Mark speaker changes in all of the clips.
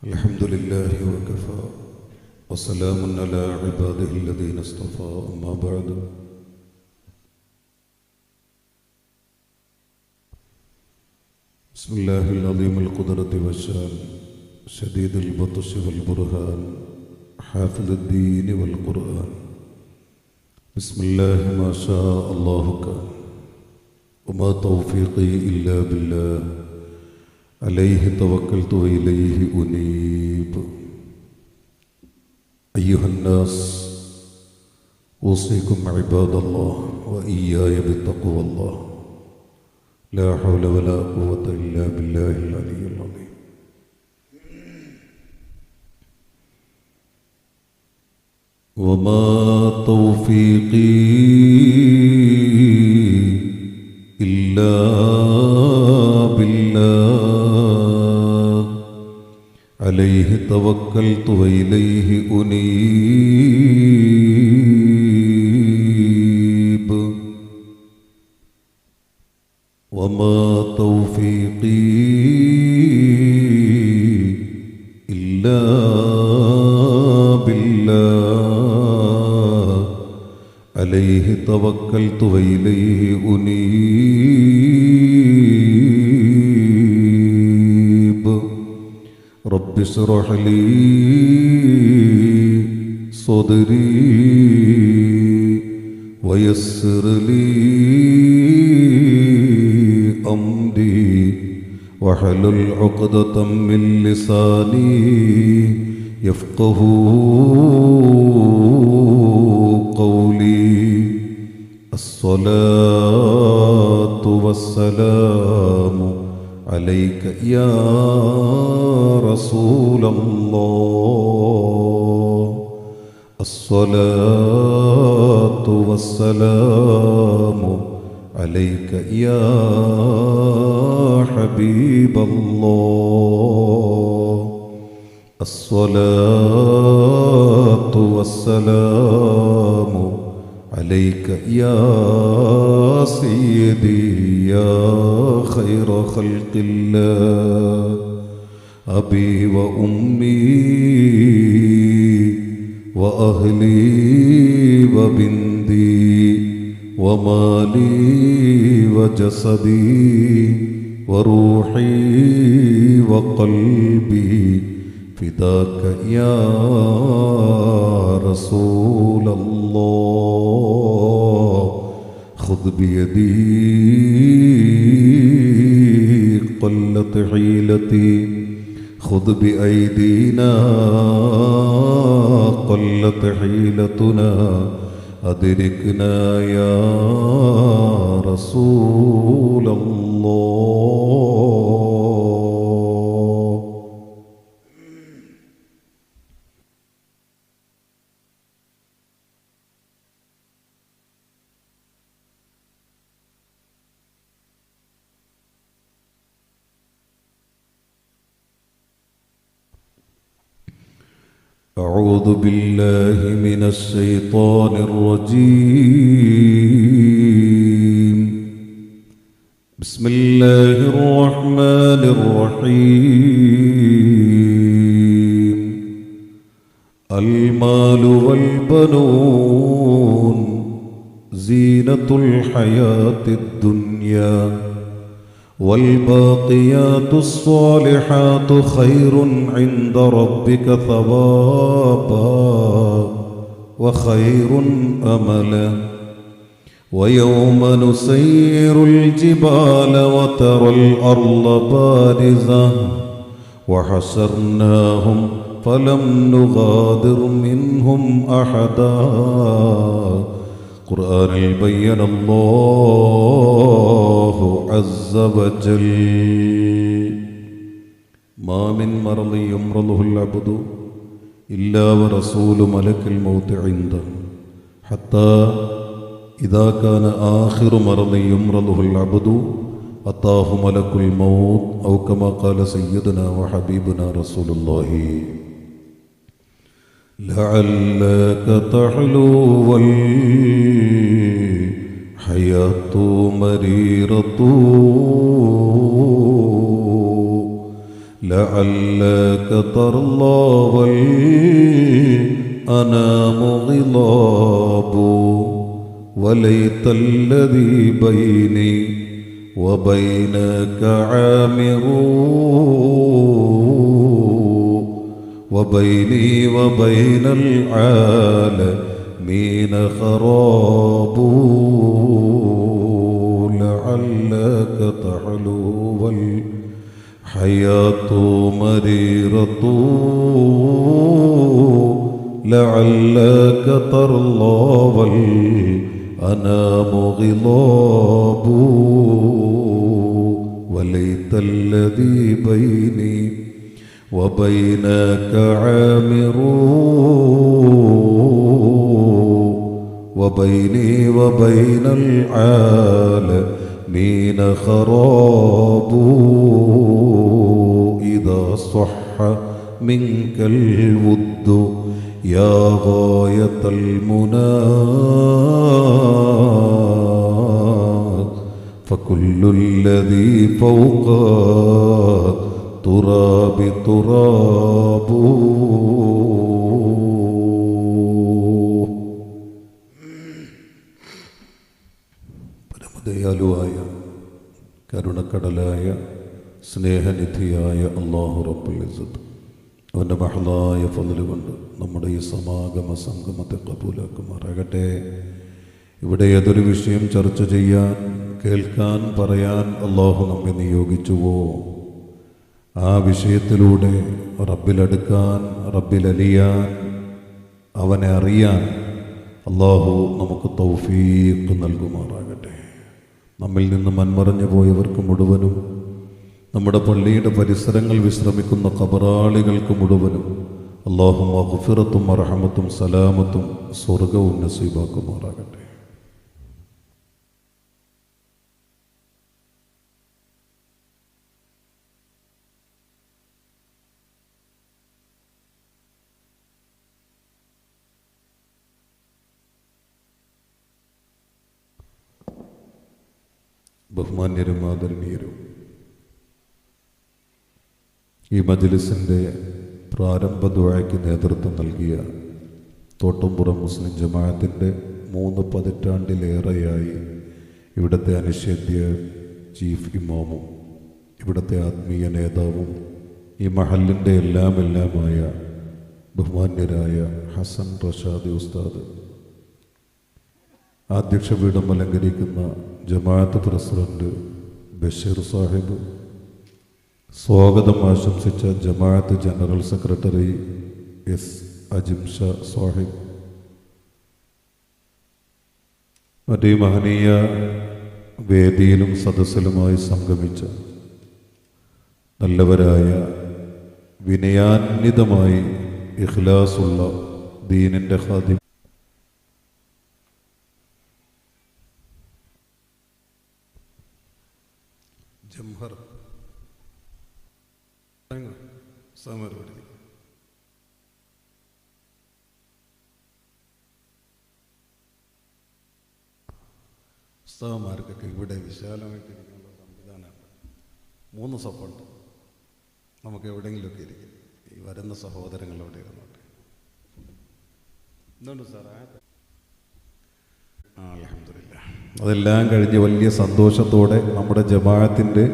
Speaker 1: الحمد لله وكفى وسلام على عباده الذين اصطفى أما بعد بسم الله العظيم القدرة والشان شديد البطش والبرهان حافظ الدين والقرآن بسم الله ما شاء الله كان وما توفيقي إلا بالله عليه توكلت وإليه أنيب أيها الناس أوصيكم عباد الله وإياي بتقوى الله لا حول ولا قوة إلا بالله العلي العظيم وما توفيقي إلا بالله عليه توكلت وإليه أنيب وما توفيقي إلا بالله عليه توكلت وإليه أنيب رب اشرح لي صدري ويسر لي أمري واحلل عقدة من لساني يفقه قولي الصلاة والسلام عليك يا رسول الله الصلاة والسلام عليك يا حبيب الله الصلاة والسلام عليك يا سيدي يا خير خلق الله أبي وأمي وأهلي وبنتي ومالي وجسدي وروحي وقلبي فداك يا رسول الله خذ بيدي قلت حيلتي خذ بأيدينا قلت حيلتنا أدركنا يا رسول الله أعوذ بالله من الشيطان الرجيم بسم الله الرحمن الرحيم المال والبنون زينة الحياة الدنيا والباقيات الصالحات خير عند ربك ثوابا وخير أملا ويوم نسير الجبال وترى الأرض بارزة وحشرناهم فلم نغادر منهم أحدا قرآن بين الله عز وجل ما من مرض يمرضه العبد إلا ورسول ملك الموت عنده حتى إذا كان آخر مرض يمرضه العبد أتاه ملك الموت أو كما قال سيدنا وحبيبنا رسول الله لعلك تحلو والحياة مريرة لعلك ترضى والأنام غضاب وليت الذي بيني وبينك عامر وبيني وبين العالمين خراب لعلك تحلو والحياة مريرة لعلك ترضى والأنام غضاب وليت الذي بيني وبينك عامر وبيني وبين العالمين خراب إذا صح منك الود يا غاية المنى فكل الذي فوق تراب تراب പരമദയാലുവായ കരുണക്കടലായ സ്നേഹനിധിയായ അല്ലാഹു റബ്ബുൽ ഇസ്സത്ത് അവൻ്റെ മഹളായ ഫضل കൊണ്ട് നമ്മുടെ ഈ സമാഗമ സംഗമത്തെ കബൂലാക്കുമാറാകട്ടെ. ഇവിടെ ഏതൊരു വിഷയം ചർച്ച ചെയ്യാൻ, കേൾക്കാൻ, പറയാൻ അല്ലാഹു നമ്മെ നിയോഗിച്ചുവോ ആ വിഷയത്തിലൂടെ റബ്ബിലടുക്കാൻ, റബ്ബിലലിയാൻ, അവനെ അറിയാൻ അല്ലാഹു നമുക്ക് തൗഫീഖ് നൽകുമാറാകട്ടെ. നമ്മിൽ നിന്ന് മൺമറഞ്ഞു പോയവർക്ക് മുഴുവനും, നമ്മുടെ പള്ളിയുടെ പരിസരങ്ങൾ വിശ്രമിക്കുന്ന ഖബറാളികൾക്ക് മുഴുവനും അല്ലാഹു മഗ്ഫിറത്തും റഹ്മത്തും സലാമത്തും സ്വർഗവും നസീബാക്കുമാറാകട്ടെ. ബഹുമാന്യരും ആദരണീയരും, ഈ മജ്ലിസിൻ്റെ പ്രാരംഭ ദുആയ്ക്ക് നേതൃത്വം നൽകിയ തോട്ടുംപുറം മുസ്ലിം ജമാഅത്തിൻ്റെ 3 പതിറ്റാണ്ടിലേറെയായി ഇവിടുത്തെ അനിഷേധ്യ ചീഫ് ഇമാമും ഇവിടുത്തെ ആത്മീയ നേതാവും ഈ മഹല്ലിൻ്റെ എല്ലാമായ ബഹുമാന്യരായ ഹസൻ റഷാദി ഉസ്താദ്, അധ്യക്ഷപീഠം അലങ്കരിക്കുന്ന ജമാഅത്ത് പ്രസിഡന്റ് ബഷീർ സാഹിബ്, സ്വാഗതം ആശംസിച്ച ജമാഅത്ത് general secretary S Ajim Shah Sahib, മറ്റേ മഹനീയ വേദിയിലും സദസ്സിലുമായി സംഗമിച്ച നല്ലവരായ വിനയാന്വിതമായി ഇഖ്ലാസുള്ള ദീനിൻ്റെ ഖാദിം ജംഹർ ഉസ്താദന്മാർക്കൊക്കെ ഇവിടെ വിശാലമായിട്ടിരിക്കാനുള്ള സംവിധാനമാണ്. 3 സപ്പുണ്ട്. നമുക്ക് എവിടെയെങ്കിലുമൊക്കെ ഇരിക്കും. ഈ വരുന്ന സഹോദരങ്ങൾ അവിടെ ഇരുന്നോട്ടെ. എന്തുകൊണ്ട് സാർ? അൽഹംദുലില്ലാഹ്. അതെല്ലാം കഴിഞ്ഞ് വലിയ സന്തോഷത്തോടെ നമ്മുടെ ജമാഅത്തിൻ്റെ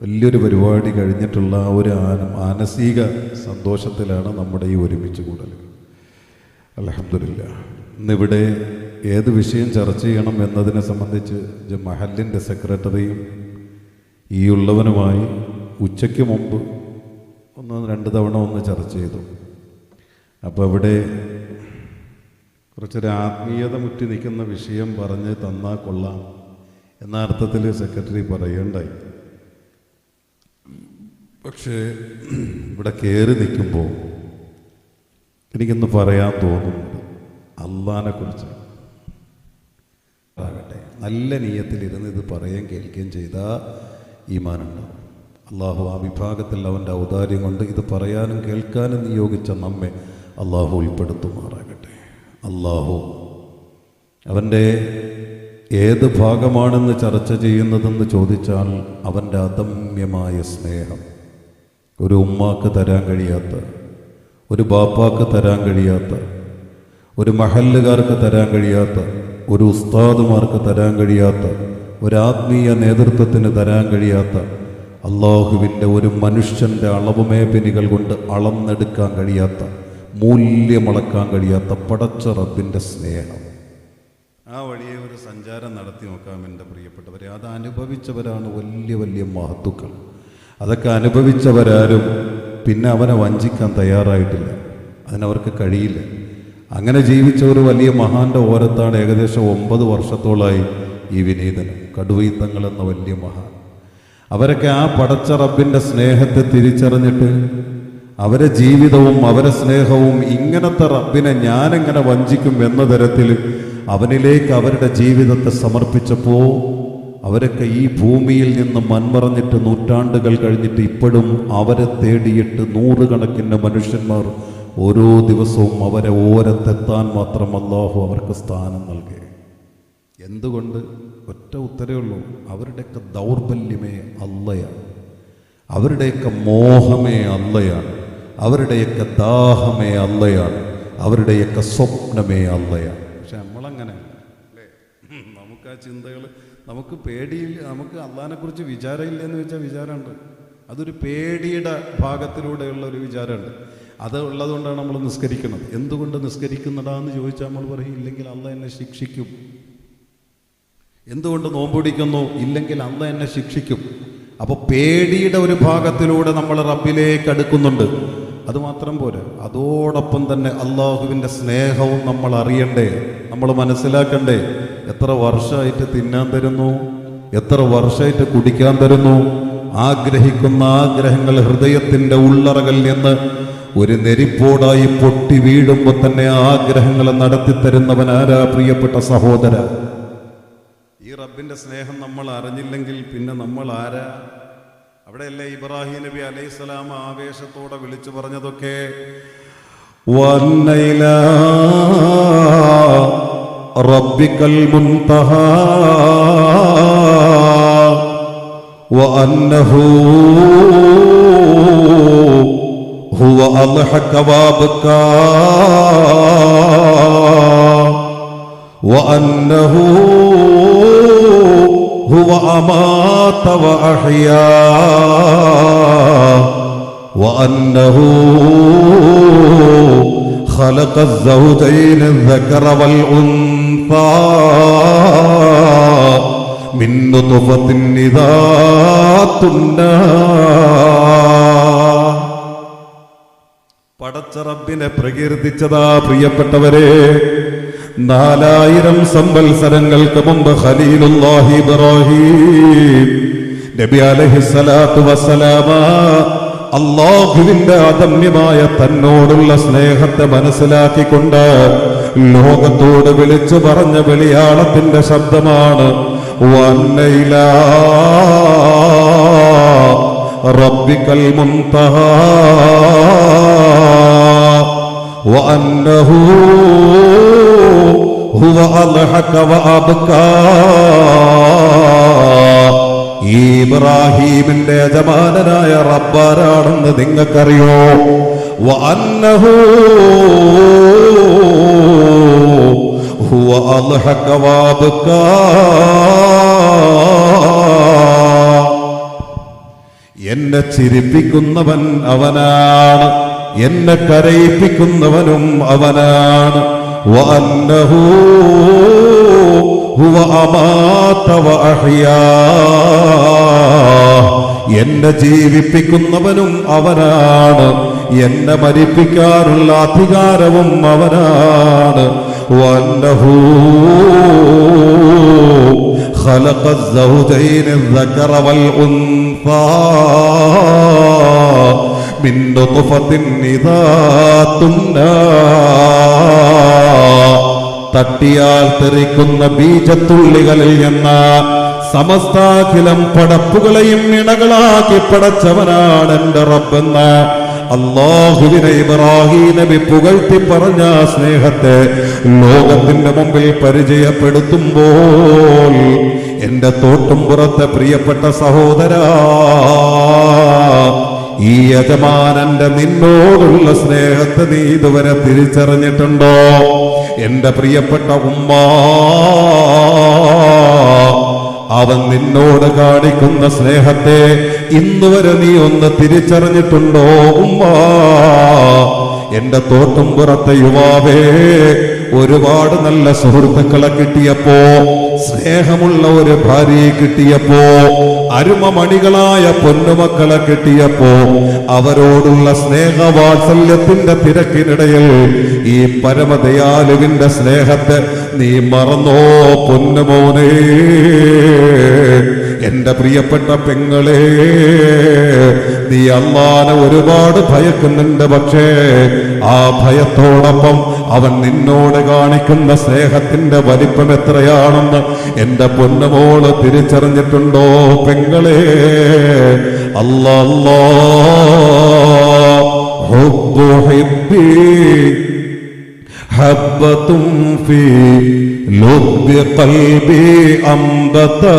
Speaker 1: വലിയൊരു പരിപാടി കഴിഞ്ഞിട്ടുള്ള ആ ഒരു മാനസിക സന്തോഷത്തിലാണ് നമ്മുടെ ഈ ഒരുമിച്ച് കൂടൽ. അൽഹംദുലില്ലാഹ്. ഇന്നിവിടെ ഏത് വിഷയം ചർച്ച ചെയ്യണം എന്നതിനെ സംബന്ധിച്ച് മഹല്ലിൻ്റെ സെക്രട്ടറിയും ഈ ഉള്ളവനുമായി ഉച്ചയ്ക്ക് മുമ്പ് 1-2 തവണ ചർച്ച ചെയ്തു. അപ്പോൾ അവിടെ കുറച്ചൊരു ആത്മീയത മുറ്റി നിൽക്കുന്ന വിഷയം പറഞ്ഞ് തന്നാൽ കൊള്ളാം എന്ന അർത്ഥത്തിൽ സെക്രട്ടറി പറയേണ്ടായി. പക്ഷേ ഇവിടെ കയറി നിൽക്കുമ്പോൾ എനിക്കൊന്ന് പറയാൻ തോന്നുന്നത് അള്ളാഹിനെക്കുറിച്ച് ആകട്ടെ. നല്ല നീയത്തിലിരുന്ന് ഇത് പറയുകയും കേൾക്കുകയും ചെയ്താൽ ഈമാനുണ്ടാവും. അള്ളാഹു ആ വിഭാഗത്തിൽ അവൻ്റെ ഔദാര്യം കൊണ്ട് ഇത് പറയാനും കേൾക്കാനും നിയോഗിച്ച നമ്മെ അള്ളാഹു ഉൾപ്പെടുത്തുമാറാകട്ടെ. അള്ളാഹു അവൻ്റെ ഏത് ഭാഗമാണെന്ന് ചർച്ച ചെയ്യുന്നതെന്ന് ചോദിച്ചാൽ അവൻ്റെ അദമ്യമായ സ്നേഹം, ഒരു ഉമ്മാക്ക് തരാൻ കഴിയാത്ത, ഒരു ബാപ്പാക്ക് തരാൻ കഴിയാത്ത, ഒരു മഹല്ലുകാർക്ക് തരാൻ കഴിയാത്ത, ഒരു ഉസ്താദുമാർക്ക് തരാൻ കഴിയാത്ത, ഒരു ആത്മീയ നേതൃത്വത്തിന് തരാൻ കഴിയാത്ത, അള്ളാഹുവിൻ്റെ ഒരു മനുഷ്യൻ്റെ അളവുമേപിനികൾ കൊണ്ട് അളന്നെടുക്കാൻ കഴിയാത്ത, മൂല്യമളക്കാൻ കഴിയാത്ത പടച്ച റബ്ബിൻ്റെ സ്നേഹം. ആ വഴിയെ ഒരു സഞ്ചാരം നടത്തി നോക്കാം എൻ്റെ പ്രിയപ്പെട്ടവരെ. അത് അനുഭവിച്ചവരാണ് വലിയ വലിയ മഹത്തുക്കൾ. അതൊക്കെ അനുഭവിച്ചവരാരും പിന്നെ അവനെ വഞ്ചിക്കാൻ തയ്യാറായിട്ടില്ല, അതിനവർക്ക് കഴിയില്ല. അങ്ങനെ ജീവിച്ച ഒരു വലിയ മഹാന്റെ ഓരത്താണ് ഏകദേശം 9 വർഷത്തോളമായി ഈ വിനീതനം, കടുവയിത്തങ്ങൾ എന്ന വലിയ മഹാൻ. അവരൊക്കെ ആ പടച്ച റബ്ബിൻ്റെ സ്നേഹത്തെ തിരിച്ചറിഞ്ഞിട്ട് അവരെ ജീവിതവും അവരെ സ്നേഹവും ഇങ്ങനത്തെ റബ്ബിനെ ഞാനെങ്ങനെ വഞ്ചിക്കും എന്ന തരത്തിൽ അവനിലേക്ക് അവരുടെ ജീവിതത്തെ സമർപ്പിച്ചപ്പോൾ അവരൊക്കെ ഈ ഭൂമിയിൽ നിന്ന് മൺമറഞ്ഞിട്ട് നൂറ്റാണ്ടുകൾ കഴിഞ്ഞിട്ട് ഇപ്പോഴും അവരെ തേടിയിട്ട് നൂറുകണക്കിന് മനുഷ്യന്മാർ ഓരോ ദിവസവും അവരെ ഓരത്തെത്താൻ മാത്രം അല്ലാഹു അവർക്ക് സ്ഥാനം നൽകി. എന്തുകൊണ്ട്? ഒറ്റ ഉത്തരവേ ഉള്ളൂ, അവരുടെയൊക്കെ ദൗർബല്യമേ അള്ളയാണ്, അവരുടെയൊക്കെ മോഹമേ അള്ളയാണ്, അവരുടെയൊക്കെ ദാഹമേ അള്ളയാണ്, അവരുടെയൊക്കെ സ്വപ്നമേ അള്ളയാണ്. പക്ഷെ നമ്മളങ്ങനെ അല്ലേ? നമുക്ക് ആ ചിന്തകൾ, നമുക്ക് പേടിയില്ല, നമുക്ക് അള്ളാഹിനെക്കുറിച്ച് വിചാരമില്ലെന്ന് വെച്ചാൽ വിചാരമുണ്ട്. അതൊരു പേടിയുടെ ഭാഗത്തിലൂടെയുള്ള ഒരു വിചാരമുണ്ട്. അത് ഉള്ളതുകൊണ്ടാണ് നമ്മൾ നിസ്കരിക്കുന്നത്. എന്തുകൊണ്ട് നിസ്കരിക്കുന്നതാന്ന് ചോദിച്ചാൽ നമ്മൾ പറയും, ഇല്ലെങ്കിൽ അള്ളാഹ് എന്നെ ശിക്ഷിക്കും. എന്തുകൊണ്ട് നോമ്പുപിടിക്കുന്നു? ഇല്ലെങ്കിൽ അള്ളാഹ് എന്നെ ശിക്ഷിക്കും. അപ്പോൾ പേടിയുടെ ഒരു ഭാഗത്തിലൂടെ നമ്മൾ റബ്ബിലേക്ക് അടുക്കുന്നുണ്ട്. അതുമാത്രം പോരാ, അതോടൊപ്പം തന്നെ അള്ളാഹുവിൻ്റെ സ്നേഹവും നമ്മൾ അറിയണ്ടേ, നമ്മൾ മനസ്സിലാക്കണ്ടേ. എത്ര വർഷമായിട്ട് തിന്നാൻ തരുന്നു, എത്ര വർഷമായിട്ട് കുടിക്കാൻ തരുന്നു. ആഗ്രഹിക്കുന്ന ആഗ്രഹങ്ങൾ ഹൃദയത്തിൻ്റെ ഉള്ളറകൾ നിന്ന് ഒരു നെരിപ്പോടായി പൊട്ടി വീഴുമ്പോൾ തന്നെ ആഗ്രഹങ്ങളെ നടത്തിത്തരുന്നവൻ ആരാ? പ്രിയപ്പെട്ട സഹോദര, ഈ റബ്ബിൻ്റെ സ്നേഹം നമ്മൾ അറിഞ്ഞില്ലെങ്കിൽ പിന്നെ നമ്മൾ ആരാ? അവിടെയല്ലേ ഇബ്രാഹിം നബി അലൈഹിസ്സലാം ആവേശത്തോടെ വിളിച്ചു പറഞ്ഞതൊക്കെ, വന്നൈലാ റബ്ബിക്കൽ മുൻതഹാ വഅന്നഹു ഹുവ അദ്ഹക വഅബ്കാ വഅന്നഹു ഹുവ അമാത വഅഹ്യാ വഅന്നഹു ഖലഖ الزوجين الذكر والأنثى من نطفة إذا تمنى. പടച്ച റബ്ബിനെ പ്രകീർത്തിച്ചതാ പ്രിയപ്പെട്ടവരെ. 4000 സംവത്സരങ്ങൾക്ക് മുമ്പ് ഖലീലുല്ലാഹി ഇബ്രാഹിം നബി അലൈഹിസ്സലാത്തു വസ്സലാമ അല്ലാഹുവിന്റെ അദമ്യമായ തന്നോടുള്ള സ്നേഹത്തെ മനസ്സിലാക്കിക്കൊണ്ട് ലോകത്തോട് വിളിച്ചു പറഞ്ഞ വെളിയാളത്തിന്റെ ശബ്ദമാണ് വന്നൈലാ റബ്ബിക്കൽ മുൻതഹാ വഅന്നഹു ഹുവ അദ്ഹക വഅബ്കാ. ഈ ഇബ്രാഹീമിന്റെ യജമാനനായ റബ്ബാരാണെന്ന് നിങ്ങൾക്കറിയോ? വഅന്നഹു ഹുവ അദ്ഹക വഅബ്കാ. എന്നെ ചിരിപ്പിക്കുന്നവൻ അവനാണ്, എന്നെ കരയിപ്പിക്കുന്നവനും അവനാണ്. വഅന്നഹു ഹുവ അമാത വഅഹ്യാ. എന്നെ ജീവിപ്പിക്കുന്നവനും അവനാണ്, എന്നെ മരിപ്പിക്കാനുള്ള അധികാരവും അവനാണ്. വഅന്നഹു ഖലഖ الزوجين الذكر والأنثى من نطفة إذا تمنى. തട്ടിയാൽ തെറിക്കുന്ന ബീജത്തുള്ളികളിൽ നിന്ന് സമസ്താഖിലം പടപ്പുകളെയും ഇണകളാക്കി പടച്ചവനാണ് എൻ്റെ റബ്ബെന്ന് അല്ലാഹുവിനെ ഇബ്രാഹീം നബി പുകഴ്ത്തി പറഞ്ഞ സ്നേഹത്തെ ലോകത്തിന്റെ മുമ്പിൽ പരിചയപ്പെടുത്തുമ്പോൾ എന്റെ തോട്ടുംപുറത്തെ പ്രിയപ്പെട്ട സഹോദരാ, ഈ യജമാനന്റെ നിന്നോടുള്ള സ്നേഹത്തെ നീ ഇതുവരെ തിരിച്ചറിഞ്ഞിട്ടുണ്ടോ? എന്റെ പ്രിയപ്പെട്ട ഉമ്മ, അവൻ നിന്നോട് കാണിക്കുന്ന സ്നേഹത്തെ ഇന്നുവരെ നീ ഒന്ന് തിരിച്ചറിഞ്ഞിട്ടുണ്ടോ ഉമ്മ? എന്റെ തോട്ടുംപുറത്തെ യുവാവേ, ഒരുപാട് നല്ല സുഹൃത്തുക്കളെ കിട്ടിയപ്പോ, സ്നേഹമുള്ള ഒരു ഭാര്യയെ കിട്ടിയപ്പോ, അരുമമണികളായ പൊന്നുമക്കളെ കിട്ടിയപ്പോ, അവരോടുള്ള സ്നേഹവാത്സല്യത്തിന്റെ തിരക്കിനിടയിൽ ഈ പരമദയാലുവിന്റെ സ്നേഹത്തെ നീ മറന്നോ പൊന്നുമോനെ? എന്റെ പ്രിയപ്പെട്ട പെങ്ങളെ, നീ അല്ലാഹനെ ഒരുപാട് ഭയക്കുന്നുണ്ട്. പക്ഷേ ആ ഭയത്തോടൊപ്പം അവൻ നിന്നോട് കാണിക്കുന്ന സ്നേഹത്തിന്റെ വലിപ്പം എത്രയാണെന്ന് എന്റെ പൊന്നുമോള് തിരിച്ചറിഞ്ഞിട്ടുണ്ടോ പെങ്ങളെ? അല്ലാഹ് ഹുബ്ബു ഹിബ്ബി ഹബ്ബത്തും ഫീ ലുബ്ബി ഖൽബി അംബതത്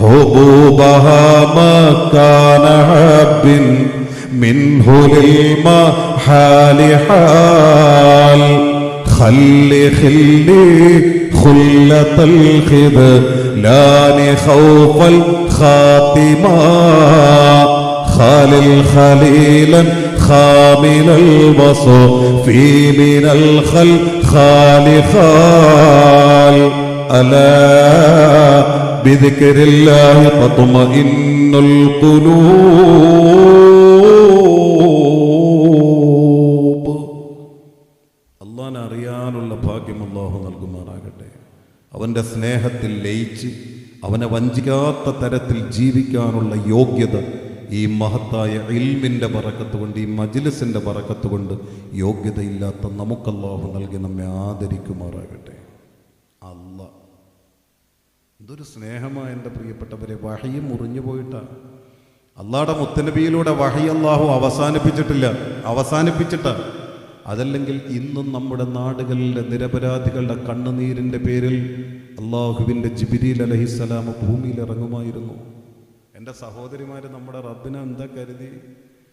Speaker 1: ഹുബൂബഹാ മകാന ഹബ്ബിൻ മിൻഹു ലിൽമഹാലി ഹാൽ ഖല്ലി ഖല്ലി ഖുല്ലത്തൽ ഖിദ്ലാനി ഖൗഫൽ ഖാതിമാ ഖാലിൽ ഖലീലൻ ഖാമിലൽ വസ്ഫി മിനൽ ഖൽഖാലി ഖാൽ അലാ ബിദിക്രില്ലാഹി തത്മഇന്നുൽ ഖുലൂബ്. അല്ലാഹനെ അറിയാനുള്ള ഭാഗ്യം അല്ലാഹു നൽകുമാറാകട്ടെ. അവന്റെ സ്നേഹത്തിൽ ലയിച്ച് അവനെ വഞ്ചിക്കാത്ത തരത്തിൽ ജീവിക്കാനുള്ള യോഗ്യത ഈ മഹത്തായ ഇൽമിന്റെ ബറക്കത്ത് കൊണ്ട്, ഈ മജ്ലിസിന്റെ ബറക്കത്ത് കൊണ്ട് യോഗ്യതയില്ലാത്ത നമുക്കല്ലാഹു നൽകി നമ്മെ ആദരിക്കുമാറാകട്ടെ. അല്ലാഹ് ഇതൊരു സ്നേഹമായ എൻ്റെ പ്രിയപ്പെട്ടവരെ. വഹി മുറിഞ്ഞു പോയിട്ടാണ്. അള്ളാഹുടെ മുത്തനബിയിലൂടെ വഹി അല്ലാഹു അവസാനിപ്പിച്ചിട്ട. അതല്ലെങ്കിൽ ഇന്നും നമ്മുടെ നാടുകളിലെ നിരപരാധികളുടെ കണ്ണുനീരിൻ്റെ പേരിൽ അള്ളാഹുവിൻ്റെ ജിബ്രീൽ അലൈഹിസ്സലാം ഭൂമിയിൽ ഇറങ്ങുമായിരുന്നു. എൻ്റെ സഹോദരിമാർ, നമ്മുടെ റബ്ബിനെ എന്താ കരുതി?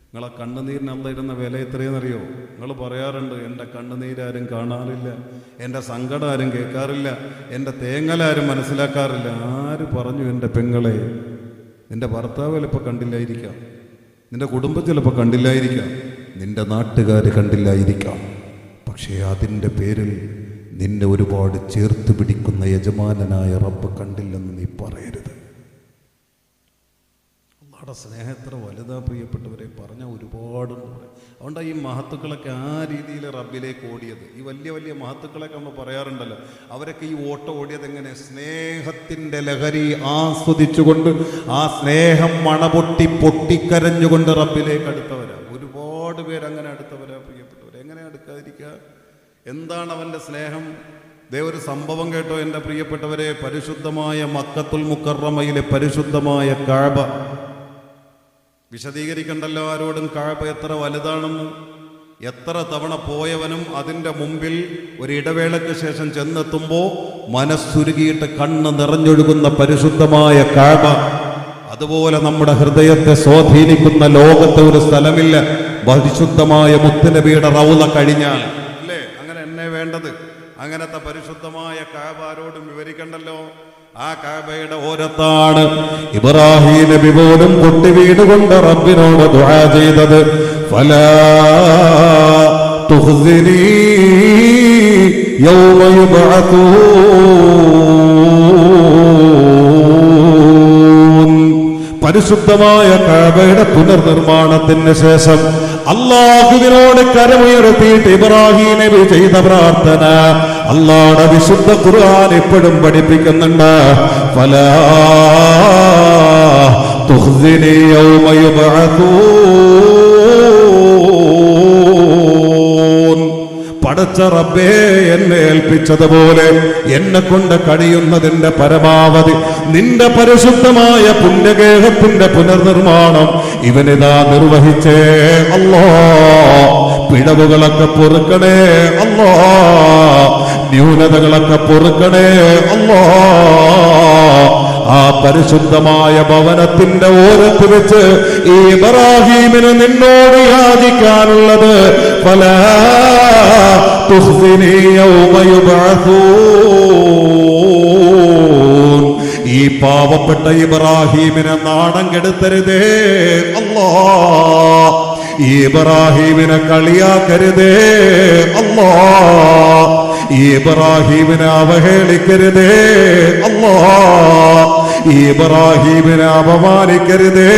Speaker 1: നിങ്ങളെ കണ്ണുനീരിന് അല്ല ഇടുന്ന വില എത്രയെന്നറിയോ? നിങ്ങൾ പറയാറുണ്ട്, എൻ്റെ കണ്ണുനീരാരും കാണാറില്ല, എൻ്റെ സങ്കടം ആരും കേൾക്കാറില്ല, എൻ്റെ തേങ്ങലാരും മനസ്സിലാക്കാറില്ല. ആര് പറഞ്ഞു? എൻ്റെ പെങ്ങളെ, നിൻ്റെ ഭർത്താവ് ചിലപ്പോൾ കണ്ടില്ലായിരിക്കാം, നിൻ്റെ കുടുംബം ചിലപ്പോൾ കണ്ടില്ലായിരിക്കാം, നിൻ്റെ നാട്ടുകാർ കണ്ടില്ലായിരിക്കാം. പക്ഷേ അതിൻ്റെ പേരിൽ നിന്നെ ഒരുപാട് ചേർത്ത് പിടിക്കുന്ന യജമാനനായ റബ്ബ് കണ്ടില്ലെന്ന് നീ പറയരുത്. അള്ളാഹുടെ സ്നേഹം എത്ര വലുതാ പ്രിയപ്പെട്ടവരെ, പറഞ്ഞാൽ ഒരുപാടുണ്ട്. അതുകൊണ്ടാണ് ഈ മഹത്തുക്കളൊക്കെ ആ രീതിയിൽ റബ്ബിലേക്ക് ഓടിയത്. ഈ വലിയ വലിയ മഹത്തുക്കളൊക്കെ നമ്മൾ പറയാറുണ്ടല്ലോ, അവരൊക്കെ ഈ ഓട്ടം ഓടിയത് എങ്ങനെ? സ്നേഹത്തിൻ്റെ ലഹരി ആസ്വദിച്ചുകൊണ്ട്, ആ സ്നേഹം പൊട്ടിക്കരഞ്ഞുകൊണ്ട് റബ്ബിലേക്ക് അടുത്തവരാ. ഒരുപാട് പേരങ്ങനെ അടുത്തവരാ പ്രിയപ്പെട്ടവരെ. എങ്ങനെ അടുക്കാതിരിക്കുക? എന്താണ് അവൻ്റെ സ്നേഹം? ദേ ഒരു സംഭവം കേട്ടോ എൻ്റെ പ്രിയപ്പെട്ടവരെ. പരിശുദ്ധമായ മക്കത്തുൽ മുക്കറമയിലെ പരിശുദ്ധമായ കഅബ വിശദീകരിക്കണ്ടല്ലോ ആരോടും. കഅബ എത്ര വലുതാണെന്ന്. എത്ര തവണ പോയവനും അതിൻ്റെ മുമ്പിൽ ഒരു ഇടവേളയ്ക്ക് ശേഷം ചെന്നെത്തുമ്പോൾ മനസ്സുരുകിയിട്ട് കണ്ണ് നിറഞ്ഞൊഴുകുന്ന പരിശുദ്ധമായ കഅബ. അതുപോലെ നമ്മുടെ ഹൃദയത്തെ സ്വാധീനിക്കുന്ന ലോകത്തെ ഒരു സ്ഥലമില്ല പരിശുദ്ധമായ മുത്തുനബിയുടെ റൗള കഴിഞ്ഞാൽ. അല്ലേ? അങ്ങനെ എന്നെ വേണ്ടത്. അങ്ങനത്തെ പരിശുദ്ധമായ കഅബ ആരോടും വിവരിക്കണ്ടല്ലോ. ആ കഅബയുടെ ഓരത്താണ് ഇബ്രാഹിം നബി പോലും പൊട്ടി വീടുകൊണ്ട് റബ്ബിനോട് ദുആ ചെയ്തത്. ഫലാ തുഖ്സിനി യൗമ യുബ്അസൂൻ. പരിശുദ്ധമായ കഅബയുടെ പുനർനിർമ്മാണത്തിന് ശേഷം അല്ലാഹുവിനോട് കരമുയർത്തിയിട്ട് ഇബ്രാഹിം നബി ചെയ്ത പ്രാർത്ഥന അല്ലാഹുവിന്റെ വിശുദ്ധ ഖുർആൻ എപ്പോഴും പഠിപ്പിക്കുന്നുണ്ട്. ഫലാ തുഖ്സിനി യൗമ യുബ്അസൂൻ. പടച്ച റബ്ബേ, എന്നെ ഏൽപ്പിച്ചതുപോലെ എന്നെ കൊണ്ട് കഴിയുന്നതിന്റെ പരമാവധി നിന്റെ പരിശുദ്ധമായ പുണ്യഗേഹത്തിന്റെ പുനർനിർമ്മാണം ഇവനിതാ നിർവഹിച്ചേ അല്ലാ. പിഴവുകളൊക്കെ പൊറുക്കണേ അല്ലാ, ന്യൂനതകളൊക്കെ പൊറുക്കണേ അല്ലാ. ആ പരിശുദ്ധമായ ഭവനത്തിന്റെ ഓരത്ത് വെച്ച് ഈ ഇബ്രാഹീമിന് നിന്നോട് യാചിക്കാനുള്ളത് ഫലാ തുഖ്സിനി യൗമ യുബ്അസൂൻ. ഈ പാവപ്പെട്ട ഇബ്രാഹീമിനെ നാണം കെടുത്തരുതേ അല്ലാഹ്. ഈ ഇബ്രാഹീമിനെ കളിയാക്കരുതേ അല്ലാഹ്. ഈ ഇബ്രാഹീമിനെ അവഹേളിക്കരുതേ അല്ലാഹ്. ഈ ഇബ്രാഹീമിനെ അപമാനിക്കരുതേ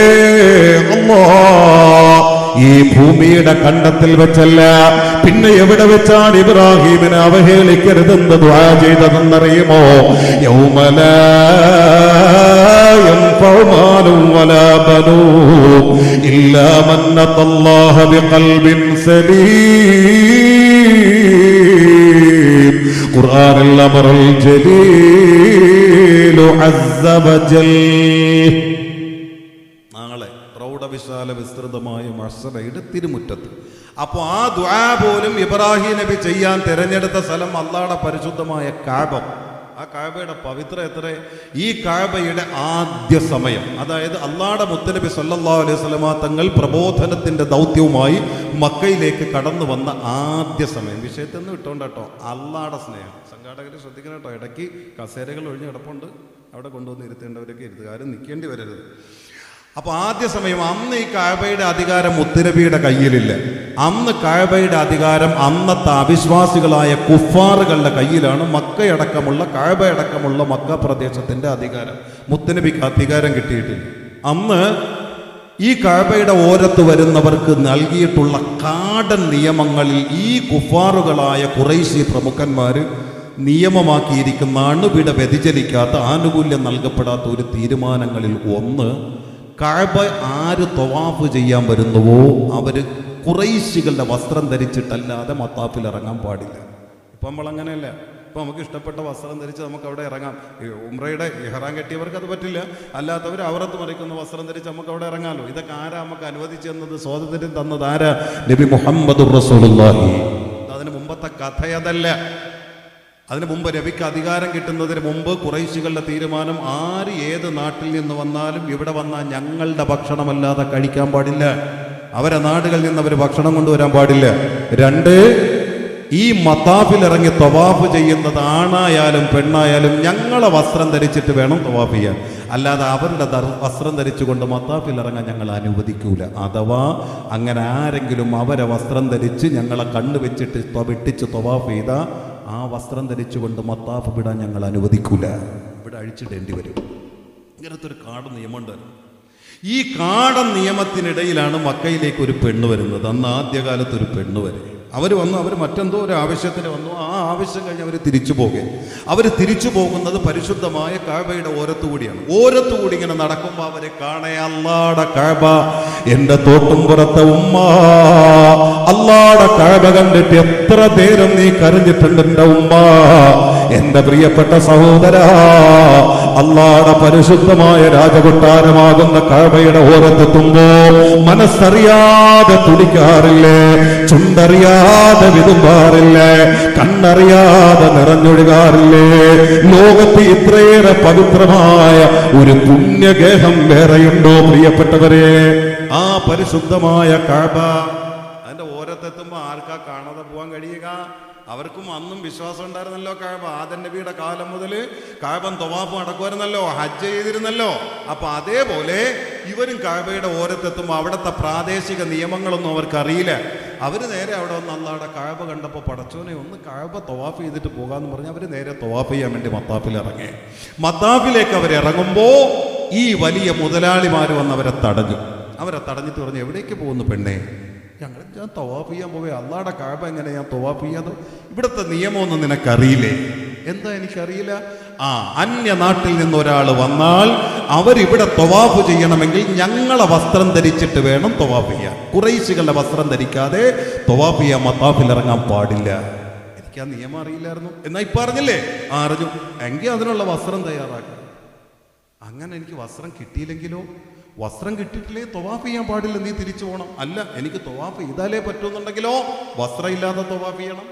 Speaker 1: അല്ലാഹ്. ഈ ഭൂമിയുടെ കണ്ടത്തിൽ വെച്ചല്ല, പിന്നെ എവിടെ വെച്ചാണ് ഇബ്രാഹീമിനെ അവഹേളിക്കരുതെന്ന് ദുആ ചെയ്തതെന്നറിയുമോ? യൗമ ലാ യൻഫഉ മാലും വലാ ബനൂൻ ഇല്ലാ മൻ അത്തല്ലാഹ ബിഖൽബിൻ സലീം. ഖുർആനിൽ അമറുൽ ജലീലു അസ്സ വജൽ. വിശാല വിസ്തൃതമായ മഹ്ശറയുടെ തിരുമുറ്റത്ത്. അപ്പോൾ ആ ദുആ പോലും ഇബ്രാഹിം നബി ചെയ്യാൻ തിരഞ്ഞെടുത്ത സ്ഥലം അള്ളാഹുടെ പരിശുദ്ധമായ കഅബ. ആ കഅബയുടെ പവിത്ര എത്ര? ഈ കഅബയുടെ ആദ്യ സമയം, അതായത് അള്ളാഹുടെ മുത്തനബി സല്ലല്ലാഹു അലൈഹി വസല്ലമ തങ്ങൾ പ്രബോധനത്തിന്റെ ദൗത്യവുമായി മക്കയിലേക്ക് കടന്നു വന്ന ആദ്യ സമയം. വിഷയത്തിൽ നിന്ന് വിട്ടോണ്ടോ, അള്ളാഹുടെ സ്നേഹം. സംഘാടകർ ശ്രദ്ധിക്കണം കേട്ടോ, ഇടയ്ക്ക് കസേരകൾ ഒഴിഞ്ഞ് കിടപ്പുണ്ട്, അവിടെ കൊണ്ടുവന്ന് ഇരുത്തേണ്ടവരൊക്കെ ഇരുത്തുക, ആരും നിൽക്കേണ്ടി വരരുത്. അപ്പോൾ ആദ്യ സമയം അന്ന് ഈ കഅബയുടെ അധികാരം മുത്തുനബിയുടെ കയ്യിലില്ല. അന്ന് കഅബയുടെ അധികാരം അന്നത്തെ അവിശ്വാസികളായ കുഫാറുകളുടെ കയ്യിലാണ്. മക്കയടക്കമുള്ള കഅബയടക്കമുള്ള മക്ക പ്രദേശത്തിന്റെ അധികാരം. മുത്തുനബിക്ക് അധികാരം കിട്ടിയിട്ടില്ല. അന്ന് ഈ കഅബയുടെ ഓരത്ത് വരുന്നവർക്ക് നൽകിയിട്ടുള്ള കാടൻ നിയമങ്ങളിൽ ഈ കുഫാറുകളായ ഖുറൈശി പ്രമുഖന്മാർ നിയമമാക്കിയിരിക്കുന്ന അണുവിട വ്യതിചലിക്കാത്ത ആനുകൂല്യം നൽകപ്പെടാത്ത ഒരു തീരുമാനങ്ങളിൽ ഒന്ന്, കഅബ ആര് തവാഫ് ചെയ്യാൻ വരുന്നുവോ അവർ ഖുറൈശികളുടെ വസ്ത്രം ധരിച്ചിട്ടല്ലാതെ മത്താഫിൽ ഇറങ്ങാൻ പാടില്ല. ഇപ്പം നമ്മൾ അങ്ങനെയല്ല. ഇപ്പം നമുക്ക് ഇഷ്ടപ്പെട്ട വസ്ത്രം ധരിച്ച് നമുക്ക് അവിടെ ഇറങ്ങാം. ഉംറയുടെ ഇഹ്റാം കെട്ടിയവർക്ക് അത് പറ്റില്ല. അല്ലാത്തവർ ഔറത്ത് മറിക്കുന്ന വസ്ത്രം ധരിച്ച് നമുക്ക് അവിടെ ഇറങ്ങാമല്ലോ. ഇതൊക്കെ ആരാ നമുക്ക് അനുവദിച്ചു തന്നത്, സ്വാതന്ത്ര്യം തന്നത് ആരാ? നബി മുഹമ്മദുർ റസൂലുള്ളാഹി. അതിന് മുമ്പത്തെ കഥയതല്ല. അതിനു മുമ്പ് നബിക്ക് അധികാരം കിട്ടുന്നതിന് മുമ്പ് ഖുറൈശികളുടെ തീരുമാനം, ആര് ഏത് നാട്ടിൽ നിന്ന് വന്നാലും ഇവിടെ വന്നാൽ ഞങ്ങളുടെ ഭക്ഷണമല്ലാതെ കഴിക്കാൻ പാടില്ല. അവരെ നാടുകളിൽ നിന്ന് അവർ ഭക്ഷണം കൊണ്ടുവരാൻ പാടില്ല. 2, ഈ മത്താഫിൽ ഇറങ്ങി തവാഫ് ചെയ്യുന്നത് ആണായാലും പെണ്ണായാലും ഞങ്ങളെ വസ്ത്രം ധരിച്ചിട്ട് വേണം തവാഫ് ചെയ്യാൻ. അല്ലാതെ അവരുടെ വസ്ത്രം ധരിച്ചുകൊണ്ട് മത്താഫിൽ ഇറങ്ങാൻ ഞങ്ങൾ അനുവദിക്കൂല. അഥവാ അങ്ങനെ ആരെങ്കിലും അവരെ വസ്ത്രം ധരിച്ച് ഞങ്ങളെ കണ്ണു വെച്ചിട്ട് വെട്ടിച്ച് തവാഫ് ചെയ്ത ആ വസ്ത്രം ധരിച്ചുകൊണ്ട് മത്താഫ് വിടാൻ ഞങ്ങൾ അനുവദിക്കൂല. ഇവിടെ അഴിച്ചിടേണ്ടി വരും. ഇങ്ങനത്തെ ഒരു കാടൻ നിയമമുണ്ട്. ഈ കാടൻ നിയമത്തിനിടയിലാണ് മക്കയിലേക്ക് ഒരു പെണ്ണ് വരുന്നത്. അന്ന് ആദ്യകാലത്ത് ഒരു പെണ്ണ് വരെ അവർ വന്നു. അവർ മറ്റെന്തോ ഒരു ആവശ്യത്തിന് വന്നു. ആ ആവശ്യം കഴിഞ്ഞ് അവർ തിരിച്ചു പോകുകയും അവർ തിരിച്ചു പോകുന്നത് പരിശുദ്ധമായ കഅബയുടെ ഓരത്തുകൂടിയാണ്. ഓരത്തുകൂടി ഇങ്ങനെ നടക്കുമ്പോൾ അവരെ കാണേ അല്ലാഹുടെ കഅബ, എൻ്റെ തോട്ടുംപുറത്തെ ഉമ്മ, അല്ലാഹുടെ കഅബ കണ്ടിട്ട് എത്ര നേരം നീ കരഞ്ഞിട്ടുണ്ട് എൻ്റെ ഉമ്മ. എൻ്റെ പ്രിയപ്പെട്ട സഹോദര, അല്ലാഹുടെ പരിശുദ്ധമായ രാജകൊട്ടാരമാകുന്ന കഅബയുടെ ഓരത്തെത്തുമ്പോ മനസ്സറിയാതെ തുടിക്കാറില്ലേ, ചുണ്ടറിയാതെ വിതുമ്പാറില്ലേ, കണ്ണറിയാതെ നിറഞ്ഞൊഴുകാറില്ലേ? ലോകത്ത് ഇത്രയേറെ പവിത്രമായ ഒരു പുണ്യഗേഹം വേറെയുണ്ടോ പ്രിയപ്പെട്ടവരെ? ആ പരിശുദ്ധമായ കഅബ. അതിന്റെ ഓരത്തെത്തുമ്പോ ആർക്കാ കാണാതെ പോകാൻ കഴിയുക? അവർക്കും അന്നും വിശ്വാസം ഉണ്ടായിരുന്നല്ലോ. കഅബ ആദം നബിയുടെ കാലം മുതൽ കഅബൻ തവാഫ് നടക്കുമായിരുന്നല്ലോ, ഹജ്ജ് ചെയ്തിരുന്നല്ലോ. അപ്പൊ അതേപോലെ ഇവരും കഅബയുടെ ഓരത്തെത്തുമ്പോൾ അവിടുത്തെ പ്രാദേശിക നിയമങ്ങളൊന്നും അവർക്ക് അറിയില്ല. അവർ നേരെ അവിടെ വന്ന് അല്ലാഹുടെ കഅബ കണ്ടപ്പോൾ പടച്ചോനെ ഒന്ന് കഅബ തവാഫ് ചെയ്തിട്ട് പോകാമെന്ന് പറഞ്ഞ് അവർ നേരെ തവാഫ് ചെയ്യാൻ വേണ്ടി മത്താഫിൽ ഇറങ്ങി. മത്താഫിലേക്ക് അവരിറങ്ങുമ്പോൾ ഈ വലിയ മുതലാളിമാർ വന്ന് അവരെ തടഞ്ഞു. അവരെ തടഞ്ഞിട്ട് പറഞ്ഞു, എവിടേക്ക് പോകുന്നു പെണ്ണേ? ഞാൻ തവാഫ് ചെയ്യാൻ പോവേ. അല്ലാഹുടെ കഅബ എങ്ങനെ ഞാൻ തവാഫ് ചെയ്യാതെ? ഇവിടുത്തെ നിയമമൊന്നും നിനക്കറിയില്ലേ? എന്താ എനിക്കറിയില്ല? അന്യ നാട്ടിൽ നിന്നൊരാൾ വന്നാൽ അവരിവിടെ തവാഫ് ചെയ്യണമെങ്കിൽ ഞങ്ങളെ വസ്ത്രം ധരിച്ചിട്ട് വേണം തവാഫ് ചെയ്യാൻ. ഖുറൈശികളുടെ വസ്ത്രം ധരിക്കാതെ തവാഫ് ചെയ്യാൻ മത്താഫിൽ ഇറങ്ങാൻ പാടില്ല. എനിക്ക് ആ നിയമം അറിയില്ലായിരുന്നു. എന്നാ ഇപ്പൊ അറിഞ്ഞില്ലേ? അറിഞ്ഞു. എങ്കിൽ അതിനുള്ള വസ്ത്രം തയ്യാറാക്കാം. അങ്ങനെ എനിക്ക് വസ്ത്രം കിട്ടിയില്ലെങ്കിലോ? വസ്ത്രം കിട്ടിയിട്ടില്ലേ തവാഫ് ചെയ്യാൻ പാടില്ല, നീ തിരിച്ചു പോകണം. അല്ല, എനിക്ക് തവാഫ് ചെയ്താലേ പറ്റുന്നുണ്ടെങ്കിലോ വസ്ത്രം ഇല്ലാതെ തവാഫ് ചെയ്യണം.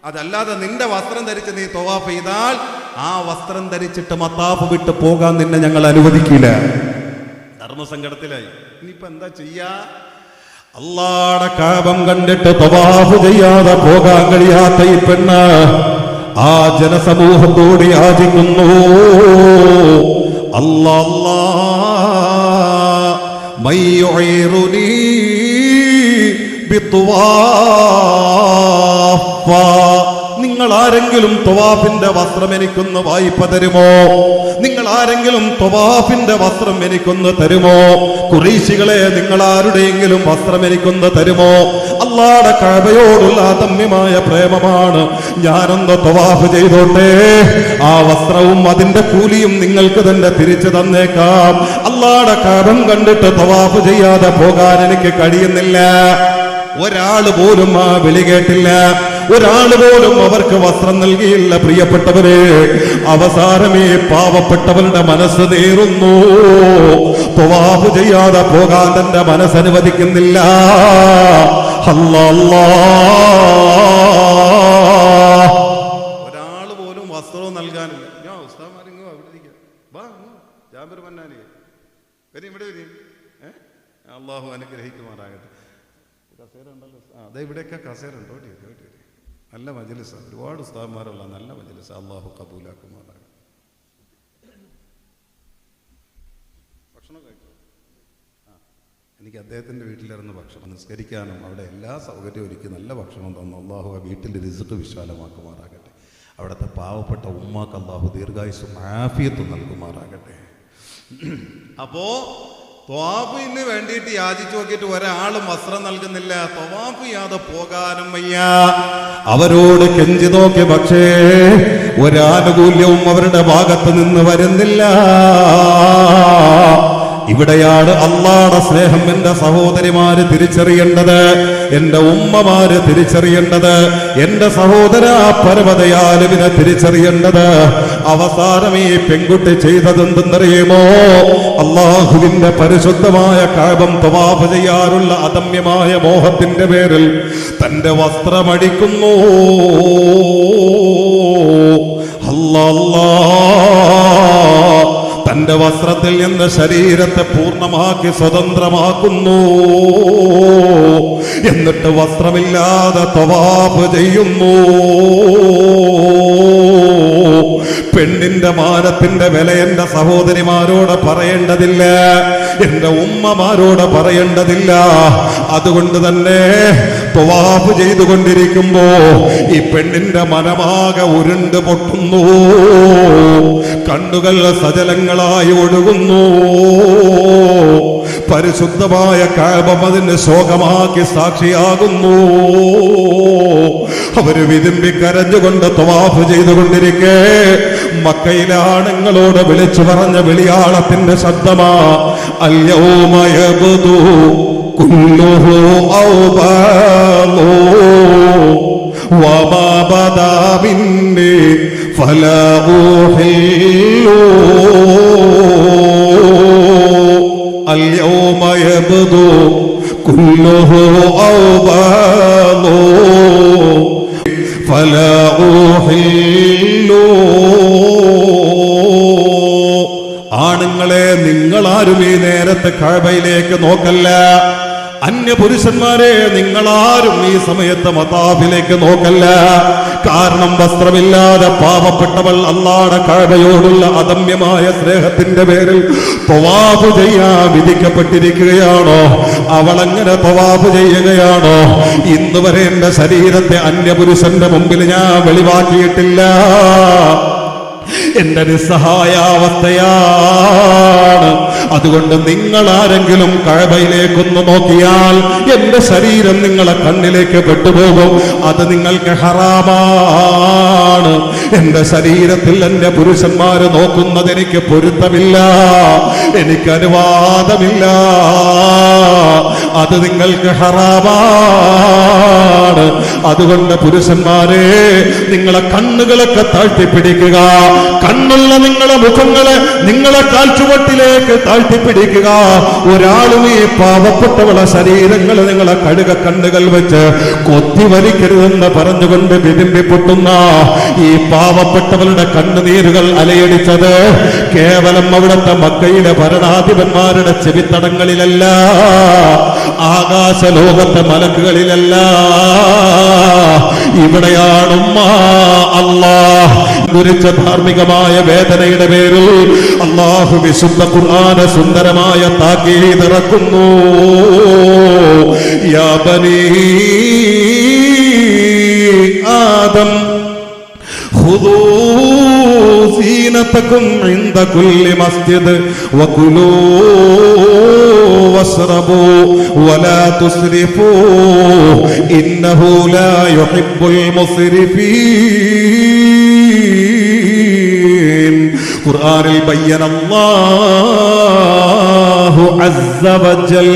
Speaker 1: അതല്ലാതെ നിന്റെ വസ്ത്രം ധരിച്ച് നീ തവാഫ് ചെയ്താൽ ആ വസ്ത്രം ധരിച്ചിട്ട് മത്താഫ് വിട്ട് പോകാൻ നിന്നെ ഞങ്ങൾ അനുവദിക്കില്ല. ധർമ്മസങ്കടത്തിലായി. ഇനിയിപ്പോ എന്താ ചെയ്യാ? അല്ലാഹുവിന്റെ കഅബം കണ്ടിട്ട് തവാഫ് ചെയ്യാതെ പോകാൻ കഴിയാത്ത ഈ പെണ്ണ് ആ ജനസമൂഹത്തോട് യാചിക്കുന്നു, അല്ലാഹ് മയ്യുഇറുനി ബിത്വാഫ, നിങ്ങൾ ആരെങ്കിലും തവാഫിന്റെ വസ്ത്രം എനിക്കൊന്ന് വായ്പ തരുമോ? നിങ്ങൾ ആരെങ്കിലും തവാഫിന്റെ വസ്ത്രം എനിക്കൊന്ന് തരുമോ? ഖുറൈശികളെ, നിങ്ങൾ ആരുടെയെങ്കിലും വസ്ത്രം എനിക്കൊന്ന് തരുമോ? അല്ലാഹുവിന്റെ കഅബയോടുള്ള അദമ്യമായ പ്രേമമാണ്. ഞാനൊന്ന് തവാഫ് ചെയ്തോട്ടെ, ആ വസ്ത്രവും അതിന്റെ കൂലിയും നിങ്ങൾക്ക് തന്നെ തിരിച്ചു തന്നേക്കാം. അല്ലാഹുവിന്റെ കഅബം കണ്ടിട്ട് തവാഫ് ചെയ്യാതെ പോകാൻ എനിക്ക് കഴിയുന്നില്ല. ഒരാൾ പോലും ആ വിളി കേട്ടില്ല, ഒരാൾ പോലും അവർക്ക് വസ്ത്രം നൽകിയില്ല. പ്രിയപ്പെട്ടവരെ, അവസാനമേ പാവപ്പെട്ടവരുടെ മനസ്സ് നേറുന്നു. തവാഫ് ചെയ്യാതെ പോകാൻ തന്റെ മനസ്സനുവദിക്കുന്നില്ല. ഒരാൾ പോലും വസ്ത്രവും നൽകാനില്ല. ഞാൻ ഉസ്താദ്മാരിങ്ങോ അവിടെ ഇരിക്കാം, ജാബിർ മന്നാനി വരും, ഇവിടെ വരും. അള്ളാഹു അനുഗ്രഹിക്കുമാറാകട്ടെ. കസേര ഉണ്ടല്ലോ, അതെ ഇവിടെയൊക്കെ കസേര ഉണ്ടോ? നല്ല മജ്‌ലിസാ, ഒരുപാട് ഉസ്താദ്മാരുള്ള നല്ല മജ്‌ലിസാ. അള്ളാഹു ഖബൂലാക്കുമാറാകട്ടെ. ഭക്ഷണം കഴിച്ചു. എനിക്ക് അദ്ദേഹത്തിൻ്റെ വീട്ടിലിരുന്ന് ഭക്ഷണം നിസ്കരിക്കാനും അവിടെ എല്ലാ സൗകര്യവും ഒരുക്കി നല്ല ഭക്ഷണം തന്നു. അള്ളാഹു ആ വീട്ടിൻ്റെ റിസ്ക് വിശാലമാക്കുമാറാകട്ടെ. അവിടുത്തെ പാവപ്പെട്ട ഉമ്മാക്ക് അള്ളാഹു ദീർഘായുസ്സും ആഫിയത്തും നൽകുമാറാകട്ടെ. അപ്പോ ത്വാഫിന് വേണ്ടിയിട്ട് യാചിച്ചു നോക്കിയിട്ട് ഒരാളും വസ്ത്രം നൽകുന്നില്ല. ത്വാഫ് ചെയ്യാതെ പോകാനും വയ്യ. അവരോട് കെഞ്ചി നോക്കി, പക്ഷേ ഒരാനുകൂല്യവും അവരുടെ ഭാഗത്ത് നിന്ന് വരുന്നില്ല. ഇവിടെയാണ് അല്ലാഹുവിന്റെ സ്നേഹം എന്റെ സഹോദരിമാര് തിരിച്ചറിയേണ്ടത്, എന്റെ ഉമ്മമാര് തിരിച്ചറിയേണ്ടത്, എന്റെ സഹോദര പരമതയാലുവിനെ തിരിച്ചറിയേണ്ടത്. അവസാനം ഈ പെൺകുട്ടി ചെയ്തതെന്തെന്നറിയുമോ? അല്ലാഹുവിന്റെ പരിശുദ്ധമായ കഅബം തവാഫ് ചെയ്യാനുള്ള അദമ്യമായ മോഹത്തിന്റെ പേരിൽ തന്റെ വസ്ത്രമടിക്കുന്നു. തന്റെ വസ്ത്രത്തിൽ നിന്ന് ശരീരത്തെ പൂർണ്ണമാക്കി സ്വതന്ത്രമാക്കുന്നു. എന്നിട്ട് വസ്ത്രമില്ലാതെ തവാഫ് ചെയ്യുന്നു. പെണ്ണിന്റെ മാനത്തിന്റെ വില എന്റെ സഹോദരിമാരോട് പറയേണ്ടതില്ല, എന്റെ ഉമ്മമാരോട് പറയേണ്ടതില്ല. അതുകൊണ്ട് തന്നെ തവാഫ് ചെയ്തുകൊണ്ടിരിക്കുമ്പോ ഈ പെണ്ണിന്റെ മനമാകെ ഉരുണ്ട് പൊട്ടുന്നു, കണ്ണുകൾ സജലങ്ങളായി ഒഴുകുന്നു. പരിശുദ്ധമായ കഅബം അതിന് ശോകമാക്കി സാക്ഷിയാകുന്നു. അവര് വിതുമ്പി കരഞ്ഞുകൊണ്ട് തവാഫ് ചെയ്തുകൊണ്ടിരിക്കെ മക്കയിലെ ആണുങ്ങളോട് വിളിച്ചു പറഞ്ഞ വിളിയാളത്തിന്റെ ശബ്ദമാ, അൽയൗമ യബ്ദു കുല്ലുഹു ഔബാലു വമാ ബദാ മിന്നി ഫലാ ഉഹില്ലു. اليوم يبدو كله أوبال فلا أحل. ആണുങ്ങളെ, നിങ്ങളാരും ഈ നേരത്തെ കഅബയിലേക്ക് നോക്കല്ല. അന്യപുരുഷന്മാരെ, നിങ്ങളാരും ഈ സമയത്ത് മതാഫിലേക്ക് നോക്കല്ല. കാരണം വസ്ത്രമില്ലാതെ പാവപ്പെട്ടവൾ അല്ലാഹുവിന്റെ കഅബയോടുള്ള അദമ്യമായ സ്നേഹത്തിന്റെ പേരിൽ തവാഫ് ചെയ്യാൻ വിധിക്കപ്പെട്ടിരിക്കുകയാണോ? അവളങ്ങനെ തവാഫ് ചെയ്യുകയാണോ? ഇന്ന് വരെ എന്റെ ശരീരത്തെ അന്യപുരുഷന്റെ മുമ്പിൽ ഞാൻ വെളിവാക്കിയിട്ടില്ല. എന്റെ നിസ്സഹായാവസ്ഥയാണ്. അതുകൊണ്ട് നിങ്ങൾ ആരെങ്കിലും കഅബയിലേക്കൊന്ന് നോക്കിയാൽ എന്റെ ശരീരം നിങ്ങളെ കണ്ണിലേക്ക് പെട്ടുപോകും. അത് നിങ്ങൾക്ക് ഹറാമാണ്. എന്റെ ശരീരത്തിൽ എന്റെ പുരുഷന്മാര് നോക്കുന്നത് എനിക്ക് പൊരുത്തമില്ല, എനിക്ക് അനുവാദമില്ല. അത് നിങ്ങൾക്ക് ഹറാമാണ്. അതുകൊണ്ട് പുരുഷന്മാരെ, നിങ്ങളെ കണ്ണുകളൊക്കെ താഴ്ത്തിപ്പിടിക്കുക. കണ്ണുള്ള നിങ്ങളെ മുഖങ്ങളെ നിങ്ങളെ കാൽച്ചുവട്ടിലേക്ക് താഴ്ത്തിപ്പിടിക്കുക. ഒരാളും ഈ പാവപ്പെട്ടവളെ ശരീരങ്ങൾ നിങ്ങളെ കഴുക കണ്ണുകൾ വെച്ച് കൊത്തിവലിക്കരുതെന്ന് പറഞ്ഞുകൊണ്ട് വിരുമ്പി പൊട്ടുന്ന ഈ പാവപ്പെട്ടവളുടെ കണ്ണുനീരുകൾ അലയടിച്ചത് കേവലം അവിടുത്തെ മക്കയിലെ ഭരണാധിപന്മാരുടെ ചെവിത്തടങ്ങളിലല്ല, ആകാശലോകത്തെ മലക്കുകളിലല്ല. ഇവിടെയാണ് അല്ലാഹ് കുറിച്ച ധാർമ്മികമായ വേദനയുടെ പേരിൽ അല്ലാഹു വിശുദ്ധ ഖുർആനെ സുന്ദരമായ താക്കീത് ഇറക്കുന്നു. യാ ബനീ ആദം ഖുദൂ സീനതകും ഇൻദ കുല്ലി മസ്ജിദ് വകുലൂ വസ്റബൂ വലാ തുസ്രിഫൂ ഇന്നഹു ലാ യുഹിബ്ബുൽ മുസ്രിഫീൻ. ഖുർആനിൽ ബയ്യനല്ലാഹു അസ്സ വജൽ.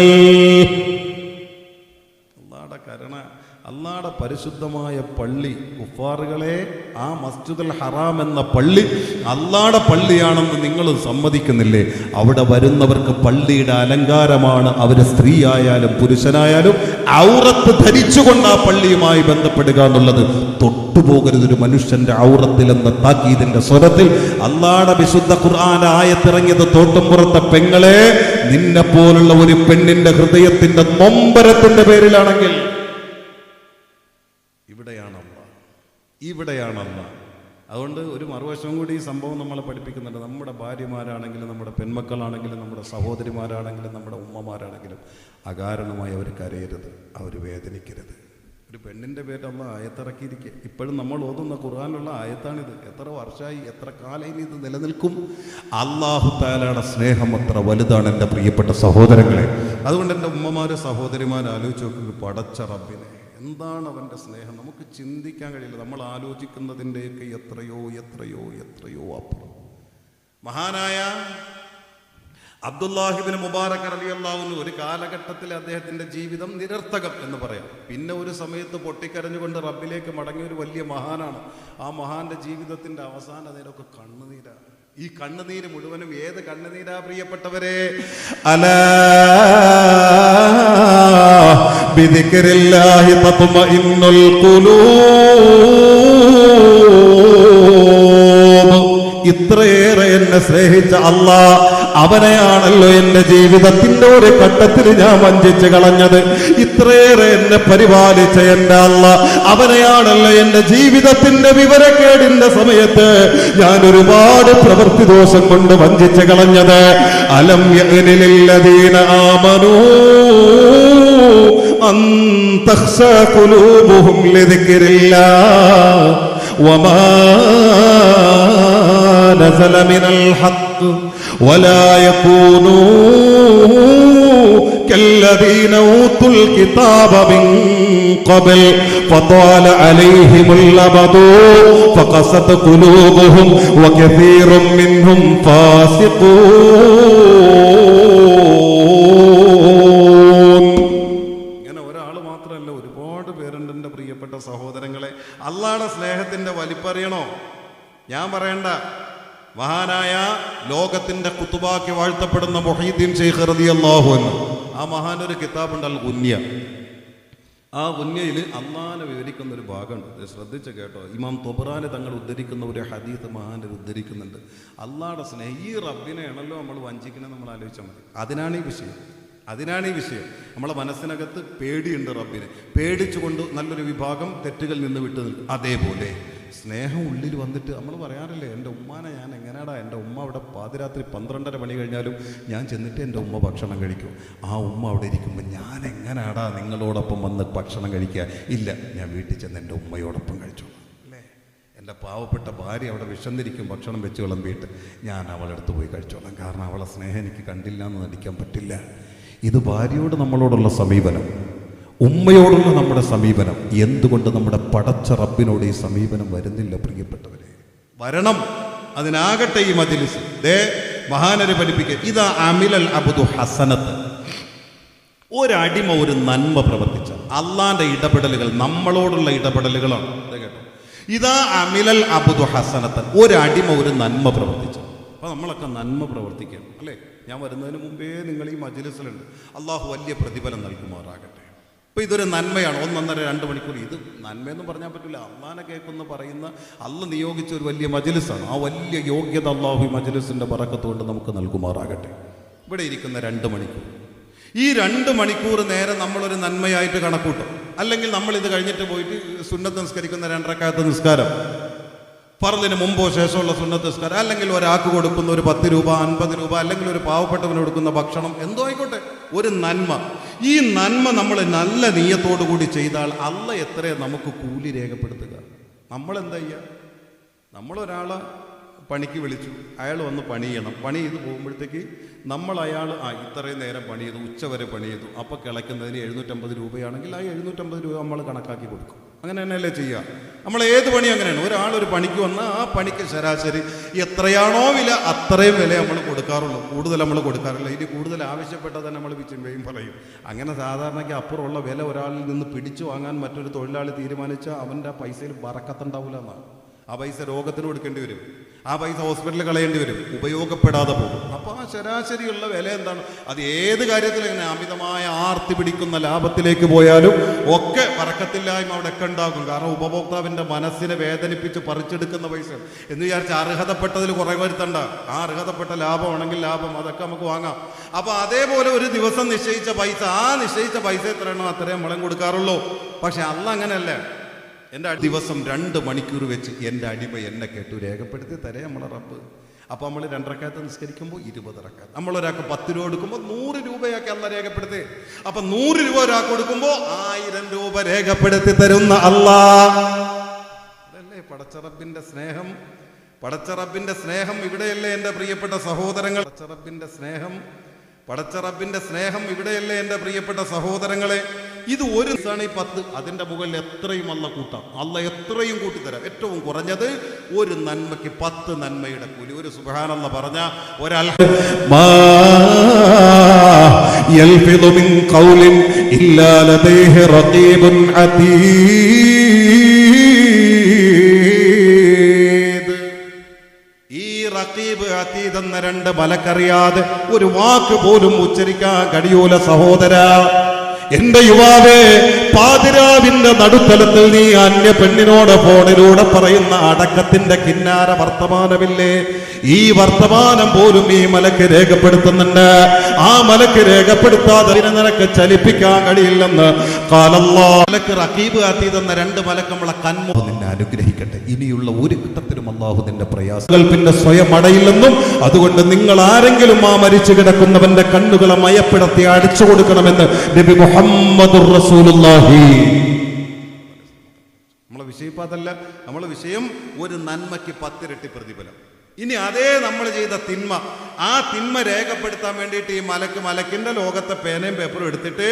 Speaker 1: അല്ലാഹുവിന്റെ പരിശുദ്ധമായ പള്ളി, കുഫാറുകളെ, ആ മസ്ജിദുൽ ഹറാം എന്ന പള്ളി അല്ലാഹുവിന്റെ പള്ളിയാണെന്ന് നിങ്ങൾ സമ്മതിക്കുന്നില്ലേ? അവിടെ വരുന്നവർക്ക് പള്ളിയുടെ അലങ്കാരമാണ്. അവർ സ്ത്രീ ആയാലും പുരുഷനായാലും ഔറത്ത് ധരിച്ചുകൊണ്ട് ആ പള്ളിയുമായി ബന്ധപ്പെടുക എന്നുള്ളത്. തൊട്ടുപോകരുത് ഒരു മനുഷ്യന്റെ ഔറത്തിൽ എന്ന താക്കീതിന്റെ സ്വരത്തിൽ അല്ലാഹുവിന്റെ വിശുദ്ധ ഖുർആന്റെ ആയത്തിറങ്ങിയത് തോട്ടുംപുറത്തെ പെങ്ങളെ, നിന്നെ പോലുള്ള ഒരു പെണ്ണിന്റെ ഹൃദയത്തിന്റെ നൊമ്പരത്തിന്റെ പേരിലാണെങ്കിൽ ഇവിടെയാണല്ല. അതുകൊണ്ട് ഒരു മറുവശവും കൂടി ഈ സംഭവം നമ്മളെ പഠിപ്പിക്കുന്നുണ്ട്. നമ്മുടെ ഭാര്യമാരാണെങ്കിലും നമ്മുടെ പെൺമക്കളാണെങ്കിലും നമ്മുടെ സഹോദരിമാരാണെങ്കിലും നമ്മുടെ ഉമ്മമാരാണെങ്കിലും അകാരണമായി അവർ കരയരുത്, അവർ വേദനിക്കരുത്. ഒരു പെണ്ണിൻ്റെ പേര് അല്ലാഹ് ആയത്തിറക്കിയിരിക്കുക. ഇപ്പോഴും നമ്മൾ ഓതുന്ന ഖുർആനിലുള്ള ആയത്താണിത്. എത്ര വർഷമായി, എത്ര കാലം ഇത് നിലനിൽക്കും? അല്ലാഹു തആലയുടെ സ്നേഹം അത്ര വലുതാണ് എൻ്റെ പ്രിയപ്പെട്ട സഹോദരങ്ങളെ. അതുകൊണ്ട് എൻ്റെ ഉമ്മമാർ സഹോദരിമാർ ആലോചിച്ച് നോക്കുക, പടച്ച റബ്ബിനെ എന്താണ് അവൻ്റെ സ്നേഹം. നമുക്ക് ചിന്തിക്കാൻ കഴിയില്ല. നമ്മൾ ആലോചിക്കുന്നതിൻ്റെയൊക്കെ എത്രയോ എത്രയോ എത്രയോ അപ്പുറം. മഹാനായ അബ്ദുല്ലാഹി ഇബ്നു മുബാറക് റളിയല്ലാഹു അൻഹു ഒരു കാലഘട്ടത്തിൽ അദ്ദേഹത്തിൻ്റെ ജീവിതം നിരർത്ഥകം എന്ന് പറയാം. പിന്നെ ഒരു സമയത്ത് പൊട്ടിക്കരഞ്ഞുകൊണ്ട് റബ്ബിലേക്ക് മടങ്ങിയ ഒരു വലിയ മഹാനാണ്. ആ മഹാന്റെ ജീവിതത്തിൻ്റെ അവസാന നേരമൊക്കെ കണ്ണുനീരാണ്. ഈ കണ്ണുനീര് മുഴുവനും ഏത് കണ്ണുനീരാ പ്രിയപ്പെട്ടവരെ? അലാ ബിദിക്രില്ലാഹി തത്മഇന്നുൽ ഖുലൂബ്. ഇത്രയേറെ എന്നെ സ്നേഹിച്ച അല്ലാഹ്, അവനെയാണല്ലോ എന്റെ ജീവിതത്തിന്റെ ഒരു ഘട്ടത്തിൽ ഞാൻ വഞ്ചിച്ച് കളഞ്ഞത്. ഇത്രയേറെ എന്നെ പരിപാലിച്ച എന്റെ അല്ലാഹ്, അവനെയാണല്ലോ എന്റെ ജീവിതത്തിന്റെ വിവരക്കേടിന്റെ സമയത്ത് ഞാൻ ഒരുപാട് പ്രവൃത്തി ദോഷം കൊണ്ട് വഞ്ചിച്ച് കളഞ്ഞത്. അലം യഅ്നിലില്ലദീന ആമനൂ അൻ തഖ്ശാ ഖുലൂബുഹും ലിദിക്രില്ലാഹ് വമാ നസല മിനൽ ഹഖ് വലാ യകൂനൂ കല്ലദീന ഊതുൽ കിതാബ മിൻ ഖബൽ ഫതാല അലൈഹിമുൽ അമദു ഫഖസത് ഖുലൂബുഹും വകസീറും മിൻഹും ഫാസിഖൂൻ. ഇങ്ങനെ ഒരാൾ മാത്രമല്ല, ഒരുപാട് പേരുണ്ട് എൻ്റെ പ്രിയപ്പെട്ട സഹോദരങ്ങളെ. അല്ലാഹുവിന്റെ സ്നേഹത്തിന്റെ വലിപ്പറിയണോ? ഞാൻ പറയണ്ട. മഹാനായ ലോകത്തിന്റെ കുത്തുബാക്കി വാഴ്ത്തപ്പെടുന്ന മുഹീദ്ദീൻ ശൈഖ് റളിയല്ലാഹു അൻഹു, ആ മഹാനൊരു കിതാബുണ്ട് അൽ ഗുന്യ. ആ ഗുന്യയിൽ അല്ലാഹുവിനെ വിവരിക്കുന്ന ഒരു ഭാഗമുണ്ട്. ശ്രദ്ധിച്ച് കേട്ടോ. ഇമാം തൊബറാനി തങ്ങൾ ഉദ്ധരിക്കുന്ന ഒരു ഹദീസ് മഹാന്റെ ഉദ്ധരിക്കുന്നുണ്ട്. അല്ലാഹുവിന്റെ സ്നേഹം, ഈ റബ്ബിനെയാണല്ലോ നമ്മൾ വഞ്ചിക്കുന്നത്. നമ്മൾ ആലോചിച്ചാൽ മതി. അതിനാണ് ഈ വിഷയം. നമ്മളെ മനസ്സിനകത്ത് പേടിയുണ്ട് റബ്ബിനെ. പേടിച്ചുകൊണ്ട് നല്ലൊരു വിഭാഗം തെറ്റുകളിൽ നിന്ന് വിട്ടു നിൽക്കും. അതേപോലെ സ്നേഹം ഉള്ളിൽ വന്നിട്ട് നമ്മൾ പറയാറില്ലേ, എൻ്റെ ഉമ്മാനെ ഞാൻ എങ്ങനെയാടാ, എൻ്റെ ഉമ്മ അവിടെ പാതിരാത്രി 12:30 മണി കഴിഞ്ഞാലും ഞാൻ ചെന്നിട്ട് എൻ്റെ ഉമ്മ ഭക്ഷണം കഴിക്കും. ആ ഉമ്മ അവിടെ ഇരിക്കുമ്പോൾ ഞാൻ എങ്ങനെയാടാ നിങ്ങളോടൊപ്പം വന്ന് ഭക്ഷണം കഴിക്കുക? ഇല്ല, ഞാൻ വീട്ടിൽ ചെന്ന് എൻ്റെ ഉമ്മയോടൊപ്പം കഴിച്ചോളാം അല്ലേ. എൻ്റെ പാവപ്പെട്ട ഭാര്യ അവിടെ വിശന്നിരിക്കും, ഭക്ഷണം വെച്ച് വിളമ്പിയിട്ട് ഞാൻ അവളെടുത്ത് പോയി കഴിച്ചോളാം. കാരണം അവളെ സ്നേഹം എനിക്ക് കണ്ടില്ല എന്ന് നടിക്കാൻ പറ്റില്ല. ഇത് ഭാര്യയോട് നമ്മളോടുള്ള സമീപനം, ഉമ്മയോടുള്ള നമ്മുടെ സമീപനം. എന്തുകൊണ്ട് നമ്മുടെ പടച്ച റബ്ബിനോട് ഈ സമീപനം വരുന്നില്ല പ്രിയപ്പെട്ടവരെ? വരണം. അതിനാകട്ടെ ഈ മജ്ലിസ്. ദേ മഹാനരെ പഠിപ്പിക്കുക. ഇതാ അമിലൽ അബ്ദു ഹസനത്ത്, ഒരടിമ ഒരു നന്മ പ്രവർത്തിച്ച അള്ളാന്റെ ഇടപെടലുകൾ നമ്മളോടുള്ള ഇടപെടലുകളാണ്. കേട്ടോ, ഇതാ അമിലൽ അബ്ദു ഹസനത്തൻ, ഒരടിമ ഒരു നന്മ പ്രവർത്തിച്ചു. അപ്പോൾ നമ്മളൊക്കെ നന്മ പ്രവർത്തിക്കണം അല്ലേ? ഞാൻ വരുന്നതിന് മുമ്പേ നിങ്ങൾ ഈ മജ്‌ലിസിലുണ്ട്. അള്ളാഹു വലിയ പ്രതിഫലം നൽകുമാറാകട്ടെ. അപ്പോൾ ഇതൊരു നന്മയാണ്. 1-1.5 2 മണിക്കൂർ. ഇത് നന്മയെന്നും പറഞ്ഞാൽ പറ്റില്ല. അള്ളാനെ കേൾക്കുന്ന പറയുന്ന അള്ള നിയോഗിച്ച ഒരു വലിയ മജ്‌ലിസാണ്. ആ വലിയ യോഗ്യത അള്ളാഹു ഈ മജ്‌ലിസിൻ്റെ ബറക്കത്ത് കൊണ്ട് നമുക്ക് നൽകുമാറാകട്ടെ. ഇവിടെ ഇരിക്കുന്ന 2 മണിക്കൂർ, ഈ 2 മണിക്കൂർ നേരം നമ്മളൊരു നന്മയായിട്ട് കണക്കൂട്ടും. അല്ലെങ്കിൽ നമ്മളിത് കഴിഞ്ഞിട്ട് പോയിട്ട് സുന്നത്ത് നിസ്കരിക്കുന്ന 2 റക്അത്ത് നിസ്കാരം, ഫർദിന് മുമ്പോ ശേഷമുള്ള സുന്നത്ത് നിസ്കാരം, അല്ലെങ്കിൽ ഒരാൾക്ക് കൊടുക്കുന്ന ഒരു 10 രൂപ 50 രൂപ, അല്ലെങ്കിൽ ഒരു പാവപ്പെട്ടവന് കൊടുക്കുന്ന ഭക്ഷണം, എന്തോ ആയിക്കോട്ടെ, ഒരു നന്മ. ഈ നന്മ നമ്മൾ നല്ല നീയത്തോടു കൂടി ചെയ്താൽ അള്ള എത്രയെ നമുക്ക് കൂലി രേഖപ്പെടുത്തുക. നമ്മളെന്താ ചെയ്യുക? നമ്മളൊരാളെ പണിക്ക് വിളിച്ചു, അയാൾ വന്ന് പണി ചെയ്യണം. പണി ചെയ്ത് പോകുമ്പോഴത്തേക്ക് നമ്മൾ അയാൾ ഇത്രയും നേരം പണി ചെയ്തു, ഉച്ചവരെ പണി ചെയ്തു, അപ്പോൾ കിളയ്ക്കുന്നതിന് 750 രൂപയാണെങ്കിൽ ആ 750 രൂപ നമ്മൾ കണക്കാക്കി കൊടുക്കും. അങ്ങനെ തന്നെയല്ലേ ചെയ്യുക? നമ്മൾ ഏത് പണി അങ്ങനെയാണ്. ഒരാളൊരു പണിക്ക് വന്നാൽ ആ പണിക്ക് ശരാശരി എത്രയാണോ വില അത്രയും വില നമ്മൾ കൊടുക്കാറുള്ളൂ. കൂടുതൽ നമ്മൾ കൊടുക്കാറില്ല. ഇനി കൂടുതൽ ആവശ്യപ്പെട്ടത് തന്നെ നമ്മൾ പിച്ചുമ്പയും പറയും. അങ്ങനെ സാധാരണയ്ക്ക് അപ്പുറമുള്ള വില ഒരാളിൽ നിന്ന് പിടിച്ചു വാങ്ങാൻ മറ്റൊരു തൊഴിലാളി തീരുമാനിച്ചാൽ അവൻ്റെ പൈസയിൽ ബറക്കത്തുണ്ടാവില്ല എന്നാണ്. ആ പൈസ രോഗത്തിന് കൊടുക്കേണ്ടി വരും, ആ പൈസ ഹോസ്പിറ്റലിൽ കളയേണ്ടി വരും, ഉപയോഗപ്പെടാതെ പോകും. അപ്പോൾ ആ ശരാശരിയുള്ള വില എന്താണ്? അത് ഏത് കാര്യത്തിലും ഇങ്ങനെ അമിതമായ ആർത്തി പിടിക്കുന്ന ലാഭത്തിലേക്ക് പോയാലും ഒക്കെ പറക്കത്തില്ലായ്മ അവിടെയൊക്കെ ഉണ്ടാകും. കാരണം ഉപഭോക്താവിൻ്റെ മനസ്സിനെ വേദനിപ്പിച്ച് പറിച്ചെടുക്കുന്ന പൈസ എന്ന് വിചാരിച്ച് അർഹതപ്പെട്ടതിൽ കുറേ വരുത്തണ്ട. ആ അർഹതപ്പെട്ട ലാഭമാണെങ്കിൽ ലാഭം, അതൊക്കെ നമുക്ക് വാങ്ങാം. അപ്പോൾ അതേപോലെ ഒരു ദിവസം നിശ്ചയിച്ച പൈസ, ആ നിശ്ചയിച്ച പൈസ എത്രയാണോ അത്രയും നമ്മളും കൊടുക്കാറുള്ളൂ. പക്ഷെ അല്ല അങ്ങനെയല്ല. എൻ്റെ ദിവസം 2 മണിക്കൂർ വെച്ച് എൻ്റെ അടിമ എന്നെ കേട്ടു രേഖപ്പെടുത്തി തരേ നമ്മളെ റബ്ബ്. അപ്പോൾ നമ്മൾ 2 റക്അത്ത് നിസ്കരിക്കുമ്പോൾ 20 റക്അത്ത്, നമ്മളൊരാൾക്ക് 10 രൂപ കൊടുക്കുമ്പോൾ 100 രൂപയാക്കി അല്ല രേഖപ്പെടുത്തി. അപ്പം 100 രൂപ ഒരാൾക്ക് കൊടുക്കുമ്പോൾ 1000 രൂപ രേഖപ്പെടുത്തി തരുന്ന അല്ലാഹ്. അതല്ലേ പടച്ചറബിൻ്റെ സ്നേഹം? പടച്ചറബിൻ്റെ സ്നേഹം ഇവിടെയല്ലേ എൻ്റെ പ്രിയപ്പെട്ട സഹോദരങ്ങൾ? പടച്ചറബിൻ്റെ സ്നേഹം ഇവിടെയല്ലേ എൻ്റെ പ്രിയപ്പെട്ട സഹോദരങ്ങളെ? ഇത് ഒരു ദിവസമാണ് ഈ 10, അതിൻ്റെ മുകളിൽ എത്രയും അല്ല കൂട്ടാം. അല്ല എത്രയും കൂട്ടിത്തരാം. ഏറ്റവും കുറഞ്ഞത് ഒരു നന്മയ്ക്ക് 10 നന്മയുടെ കൂലി. ഒരു സുബ്ഹാനല്ല പറഞ്ഞ ഒരാൾ യൽഫിദു മിൻ ഖൗലിൻ ഇല്ലാ ലദൈഹി റഖീബുൻ അതീദ്. ഈ റഖീബ് അതീദ് എന്ന 2 മലക്കറിയാതെ ഒരു വാക്ക് പോലും ഉച്ചരിക്കാൻ കഴിയൂല സഹോദര. എന്റെ യുവാവേ, പാതിരാവിന്റെ നടുത്തലത്തിൽ നീ അന്യ പെണ്ണിനോട് ഫോണിലൂടെ പറയുന്ന അടക്കത്തിന്റെ കിന്നാര വർത്തമാനമില്ലേ? ഈ വർത്തമാനം പോലും ഈ മലക്ക് രേഖപ്പെടുത്തുന്നുണ്ട്. ആ മലക്ക് രേഖപ്പെടുത്താതെ നിനക്ക് ചലിപ്പിക്കാൻ കഴിയില്ലെന്ന് മലക്ക് റഖീബ് അതീദ് എന്ന 2 മലക്ക് നമ്മളെ കൺമു നിന്നെ അനുഗ്രഹിക്കട്ടെ. ഇനിയുള്ള ഒരു ഘട്ടത്തിലും അല്ലാഹു നിന്റെ പ്രയാസങ്ങൾ പിന്നെ സ്വയം അടയില്ലെന്നും, അതുകൊണ്ട് നിങ്ങൾ ആരെങ്കിലും ആ മരിച്ചു കിടക്കുന്നവന്റെ കണ്ണുകളെ മയപ്പെടുത്തി അടിച്ചു കൊടുക്കണമെന്ന് നബി മുഹമ്മദുർ റസൂലുള്ളാഹി. നമ്മളെ വിഷയം ഇപ്പം അതല്ല. നമ്മളെ വിഷയം ഒരു നന്മയ്ക്ക് 10 ഇരട്ടി പ്രതിഫലം. ഇനി അതേ നമ്മൾ ചെയ്ത തിന്മ, ആ തിന്മ രേഖപ്പെടുത്താൻ വേണ്ടിയിട്ട് ഈ മലക്കിന്റെ ലോകത്തെ പേനയും പേപ്പറും എടുത്തിട്ട്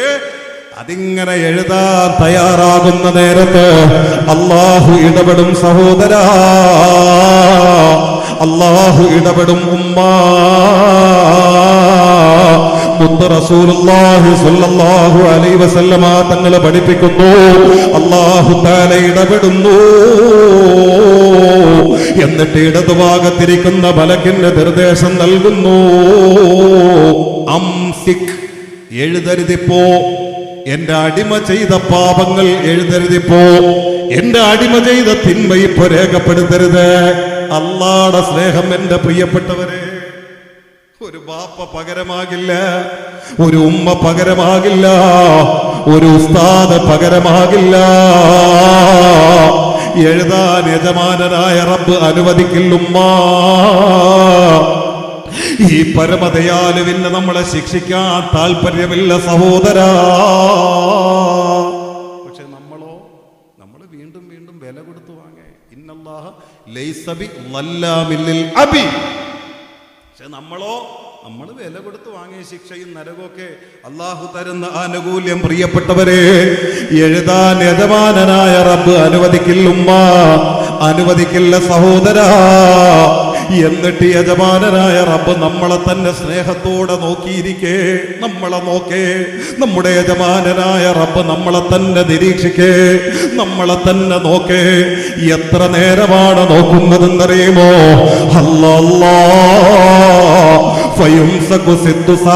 Speaker 1: അതിങ്ങനെ എഴുതാൻ തയ്യാറാകുന്ന നേരത്ത് അല്ലാഹു ഇടപെടും സഹോദരാ, അല്ലാഹു ഇടപെടും ഉമ്മാ. മുത്ത് റസൂലുള്ളാഹി സ്വല്ലല്ലാഹു അലൈഹി വസല്ലമ തങ്ങൾ പഠിപ്പിക്കുന്നു, അല്ലാഹു തആല ഇടപെടുന്നു. എന്നിട്ട് ഇടതുഭാഗത്തിരിക്കുന്ന മലക്കിന്റെ നിർദ്ദേശം നൽകുന്നു, അംസിക്, എഴുതരുതിപ്പോ. എന്റെ അടിമ ചെയ്ത പാപങ്ങൾ എഴുതരുതിപ്പോ. എന്റെ അടിമ ചെയ്ത തിന്മ ഇപ്പൊ രേഖപ്പെടുത്തരുത്. അല്ലാഹുവിന്റെ സ്നേഹം എന്റെ പ്രിയപ്പെട്ടവരെ, ഒരു ബാപ്പ പകരമാകില്ല, ഒരു ഉമ്മ പകരമാകില്ല, ഒരു ഉസ്താദ് പകരമാകില്ല. എഴുതാൻ യജമാനനായ റബ്ബ് അനുവദിക്കില്ലുമ്മ. ഈ പരമദയാലുവിനെ നമ്മളെ ശിക്ഷിക്കാൻ താല്പര്യമില്ല സഹോദരാ. പക്ഷെ നമ്മൾ വീണ്ടും വീണ്ടും വില കൊടുത്തു വാങ്ങേ. ഇന്നല്ലാഹ ലൈസ ബി ളല്ലാമിൽ ലിൽ അബി. പക്ഷെ നമ്മൾ വില കൊടുത്ത് വാങ്ങിയ ശിക്ഷയും നരകമൊക്കെ അല്ലാഹു തരുന്ന ആനുകൂല്യം പ്രിയപ്പെട്ടവരെ എഴുതാൻ യജമാനനായ റബ്ബ് അനുവദിക്കില്ലുമ്മ, അനുവദിക്കില്ല സഹോദരാ. എന്നിട്ട് യജമാനനായ റബ്ബ് നമ്മളെ തന്നെ സ്നേഹത്തോടെ നോക്കിയിരിക്കേ, നമ്മളെ നോക്കേ. നമ്മുടെ യജമാനനായ റബ്ബ് നമ്മളെ തന്നെ നിരീക്ഷിക്കേ, നമ്മളെ തന്നെ നോക്കേ. എത്ര നേരമാണ് നോക്കുന്നതെന്നറിയുമോ? അല്ലാ ഫയുംസകു സിത്തു സാഅത്ത്,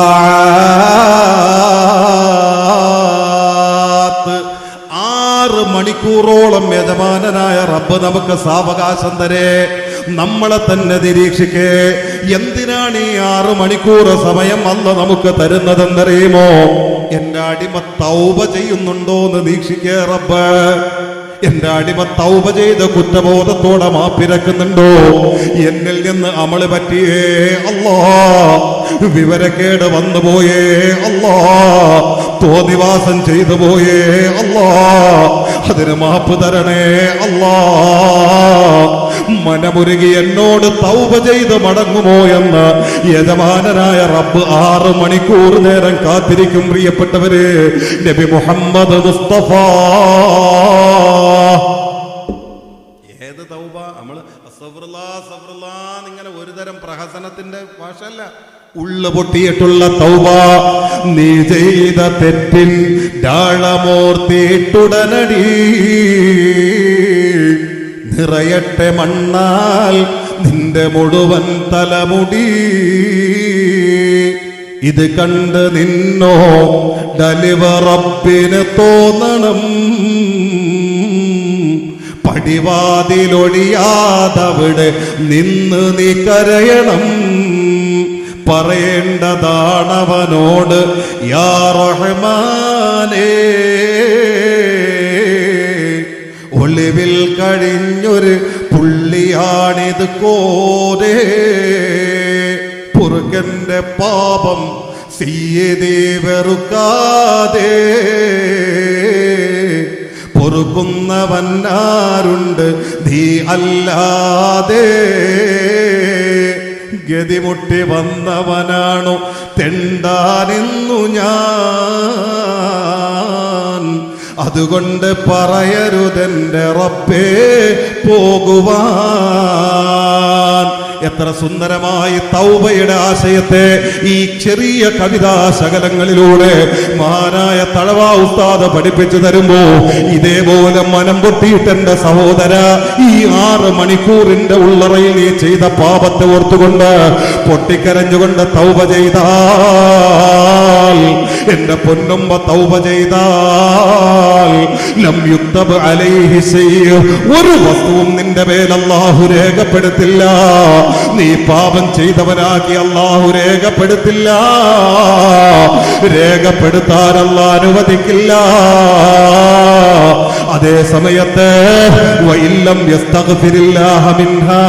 Speaker 1: 6 മണിക്കൂറോളം യജമാനനായ റബ്ബ് നമുക്ക് സാവകാശം തരേ, നമ്മളെ തന്നെ നിരീക്ഷിക്കേ. എന്തിനാണ് ഈ 6 മണിക്കൂർ സമയം അല്ലാഹ് നമുക്ക് തരുന്നതെന്നറിയുമോ? എന്റെ അടിമ തൗബ ചെയ്യുന്നുണ്ടോന്ന് നിരീക്ഷിക്കേ റബ്ബ്. എന്റെ അടിമ തൗബ ചെയ്ത് കുറ്റബോധത്തോടെ മാപ്പിരക്കുന്നുണ്ടോ? എന്നിൽ നിന്ന് അമള് പറ്റിയേ അല്ലാ, വിവരക്കേട് വന്നുപോയേ അല്ലാ, തോന്നിവാസം ചെയ്തു പോയേ അല്ലാ, അതിന് മാപ്പ് തരണേ അല്ലാ. മനമുരുകി എന്നോട് തൗബ ചെയ്ത് മടങ്ങുമോ എന്ന് യജമാനനായ റബ്ബ് 6 മണിക്കൂർ നേരം കാത്തിരിക്കും. പ്രിയപ്പെട്ടവരെ, നബി മുഹമ്മദ് മുസ്തഫ. ഏത് തൗബ? നമ്മൾ ഇങ്ങനെ ഒരു തരം പ്രഹസനത്തിന്റെ ഭാഷയല്ല, ഉള്ള പൊട്ടിയിട്ടുള്ള തൗബ. നീ ചെയ്ത തെറ്റിൻ ഡാളമോർത്തിട്ടുടനടി നിറയട്ടെ മണ്ണാൽ നിന്റെ മുഴുവൻ തലമുടി. ഇത് കണ്ട് നിന്നോ ഡലിവറപ്പിന് തോന്നണം, പടിവാതിലൊഴിയാതവിടെ നിന്ന് നീ കരയണം. പറയേണ്ടതാണവനോട് യാ റഹ്മാനേ, ഒളിവിൽ കഴിഞ്ഞൊരു പുള്ളിയാണിത് കോരേ. പുറുകന്റെ പാപം സീയതേ വെറുക്കാതെ, പൊറുക്കുന്നവനാരുണ്ട് നീ അല്ലാതെ. ഗതിമുട്ടി വന്നവനാണോ തെണ്ടാനിന്നു ഞാൻ, അതുകൊണ്ട് പറയരുതെന്റെ റബ്ബേ പോകുവാൻ. എത്ര സുന്ദരമായി തൗബയുടെ ആശയത്തെ ഈ ചെറിയ കവിതാ ശകലങ്ങളിലൂടെ മഹാനായ തഴവ ഉസ്താദ് പഠിപ്പിച്ചു തരുമ്പോ, ഇതേപോലെ മനം പൊട്ടിയിട്ട് എന്റെ സഹോദര, ഈ 6 മണിക്കൂറിന്റെ ഉള്ളറയിൽ നീ ചെയ്ത പാപത്തെ ഓർത്തുകൊണ്ട് പൊട്ടിക്കരഞ്ഞുകൊണ്ട് തൗബ ചെയ്താൽ, എന്റെ പൊന്നുമ്പ തൗബ ചെയ്താൽ, ലം യുക്തബ് അലൈഹി ശൈഉ, ഒരു വസ്തുവും നിന്റെ മേൽ അല്ലാഹു രേഖപ്പെടുത്തില്ല. നീ പാപം ചെയ്തവനാക്കി അല്ലാഹു രേഖപ്പെടുത്തില്ല, രേഖപ്പെടുത്താൻ അല്ലാഹു അനുവദിക്കില്ല. അതേ സമയത്ത് വഇല്ലം യസ്തഗ്ഫിരില്ലാഹ മിൻഹാ,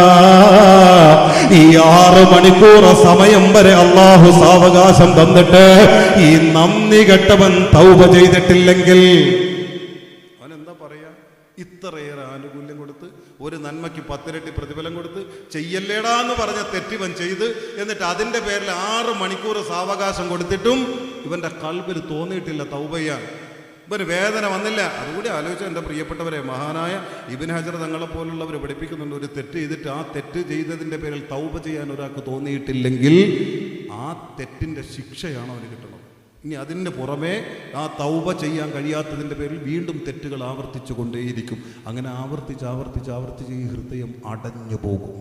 Speaker 1: ഈ 6 മണിക്കൂർ സമയം വരെ അല്ലാഹു സാവകാശം തന്നിട്ട് ഈ നന്ദി കെട്ടവൻ തൗബ ചെയ്തിട്ടില്ലെങ്കിൽ അവനെന്താ പറയാ? ഇത്രയേറെ ആനുകൂല്യം കൊടുത്ത്, ഒരു നന്മയ്ക്ക് 10 ഇരട്ടി പ്രതിഫലം കൊടുത്ത്, ചെയ്യല്ലേടാന്ന് പറഞ്ഞ തെറ്റിവൻ ചെയ്ത്, എന്നിട്ട് അതിന്റെ പേരിൽ 6 മണിക്കൂർ സാവകാശം കൊടുത്തിട്ടും ഇവന്റെ കൽബിൽ തോന്നിയിട്ടില്ല തൗബ ചെയ്യാൻ. ഇവന് വേദന വന്നില്ല. അതുകൂടി ആലോചിച്ച എൻ്റെ പ്രിയപ്പെട്ടവരെ, മഹാനായ ഇബ്നു ഹജർ തങ്ങളെ പോലുള്ളവർ പഠിപ്പിക്കുന്നുണ്ട്, ഒരു തെറ്റ് ചെയ്തിട്ട് ആ തെറ്റ് ചെയ്തതിൻ്റെ പേരിൽ തൗബ ചെയ്യാൻ ഒരാൾക്ക് തോന്നിയിട്ടില്ലെങ്കിൽ ആ തെറ്റിൻ്റെ ശിക്ഷയാണ് അവന് കിട്ടുന്നത്. ഇനി അതിൻ്റെ പുറമെ ആ തൗബ ചെയ്യാൻ കഴിയാത്തതിൻ്റെ പേരിൽ വീണ്ടും തെറ്റുകൾ ആവർത്തിച്ചു കൊണ്ടേയിരിക്കും. അങ്ങനെ ആവർത്തിച്ച് ഈ ഹൃദയം അടഞ്ഞു പോകും.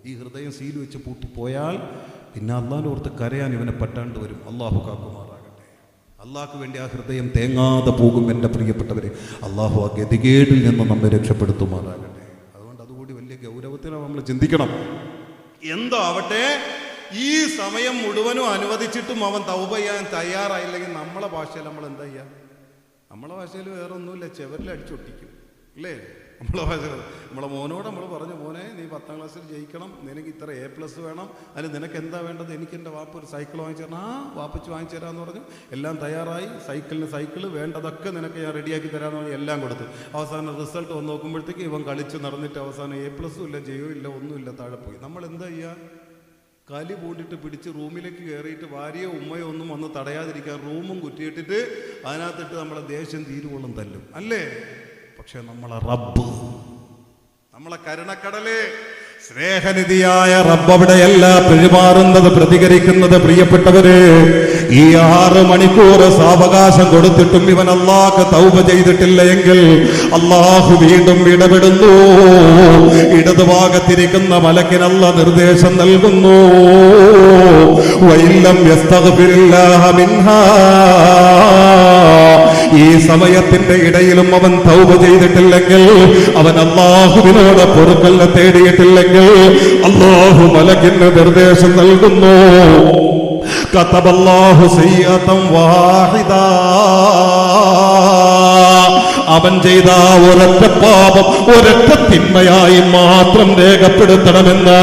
Speaker 1: ഈ ഹൃദയം സീൽ വെച്ച് പൂട്ടിപ്പോയാൽ പിന്നെ അള്ളാഹിനെ ഓർത്ത് കരയാൻ ഇവനെ പറ്റാണ്ട് വരും. അള്ളാഹു കാക്കുമാറാകട്ടെ. അള്ളാഹ്ക്ക് വേണ്ടി ആ ഹൃദയം തേങ്ങാതെ പോകും. എൻ്റെ പ്രിയപ്പെട്ടവരെ, അള്ളാഹു ആ ഗതികേടിൽ നിന്ന് നമ്മെ രക്ഷപ്പെടുത്തുമാറാകട്ടെ. അതുകൊണ്ട് അതുകൂടി വലിയ ഗൗരവത്തിലാണ് നമ്മൾ ചിന്തിക്കണം. എന്തോ ആവട്ടെ, ഈ സമയം മുഴുവനും അനുവദിച്ചിട്ടും അവൻ തൗബ ചെയ്യാൻ തയ്യാറായില്ലെങ്കിൽ നമ്മളെ ഭാഷയിൽ നമ്മൾ എന്താ ചെയ്യുക? നമ്മളെ ഭാഷയിൽ വേറെ ഒന്നുമില്ല, ചെവരിൽ അടിച്ചൊട്ടിക്കും അല്ലേ? നമ്മളെ ഭാഷയിൽ നമ്മളെ മോനോട് നമ്മൾ പറഞ്ഞു, മോനെ നീ 10ാം ക്ലാസ്സിൽ ജയിക്കണം, നിനക്ക് ഇത്ര A+ വേണം, അതിൽ നിനക്ക് എന്താ വേണ്ടത്? എനിക്ക് എൻ്റെ വാപ്പ ഒരു സൈക്കിൾ വാങ്ങിച്ചു തരണം. വാപ്പിച്ച് വാങ്ങിച്ചു തരാമെന്ന് പറഞ്ഞു. എല്ലാം തയ്യാറായി. സൈക്കിള് വേണ്ടതൊക്കെ നിനക്ക് ഞാൻ റെഡിയാക്കി തരാമെന്ന് പറഞ്ഞ് എല്ലാം കൊടുത്തു. അവസാനം റിസൾട്ട് വന്ന് നോക്കുമ്പോഴത്തേക്ക് ഇവൻ കളിച്ച് നടന്നിട്ട് അവസാനം A+ ഇല്ല, ജയവും ഇല്ല, ഒന്നുമില്ല, താഴെ പോയി. നമ്മൾ എന്താ ചെയ്യുക? കലി പൂണ്ടിട്ട് പിടിച്ച് റൂമിലേക്ക് കയറിയിട്ട് ഭാര്യയോ ഉമ്മയോ ഒന്നും വന്ന് തടയാതിരിക്കാൻ റൂമും കുറ്റിയിട്ടിട്ട് അതിനകത്തിട്ട് നമ്മളെ ദേഷ്യം തീരുവോളം തല്ലും അല്ലേ? പക്ഷെ നമ്മളെ റബ്ബ്, നമ്മളെ കരുണക്കടലേ, സ്നേഹനിധിയായ റബ്ബ് അവിടെയല്ല പെരുമാറുന്നത്, പ്രതികരിക്കുന്നത്. പ്രിയപ്പെട്ടവരെ, ഈ 6 മണിക്കൂർ സാവകാശം കൊടുത്തിട്ടും ഇവൻ അല്ലാഹു തൗബ ചെയ്തിട്ടില്ല എങ്കിൽ അല്ലാഹു വീണ്ടും ഇടപെടുന്നു. ഇടതുഭാഗത്തിരിക്കുന്ന മലക്കിന് അല്ലാഹു നിർദ്ദേശം നൽകുന്നു, വഇല്ലം യസ്തഗ്ഫിരില്ലാഹ മിൻഹാ. ഈ സമയത്തിന്റെ ഇടയിലും അവൻ തൗബ ചെയ്തിട്ടില്ലെങ്കിൽ, അവൻ അല്ലാഹുവിനോട് പൊറുക്കലിനെ തേടിയിട്ടില്ലെങ്കിൽ അല്ലാഹു മലക്കിന് നിർദ്ദേശം നൽകുന്നു, കതബല്ലാഹു സയ്യിഅതൻ വാഹിദ. അവൻ ചെയ്ത ഒരൊറ്റ പാപം, ഒരൊറ്റ തിന്മയായി മാത്രം രേഖപ്പെടുത്തണമെന്ന്,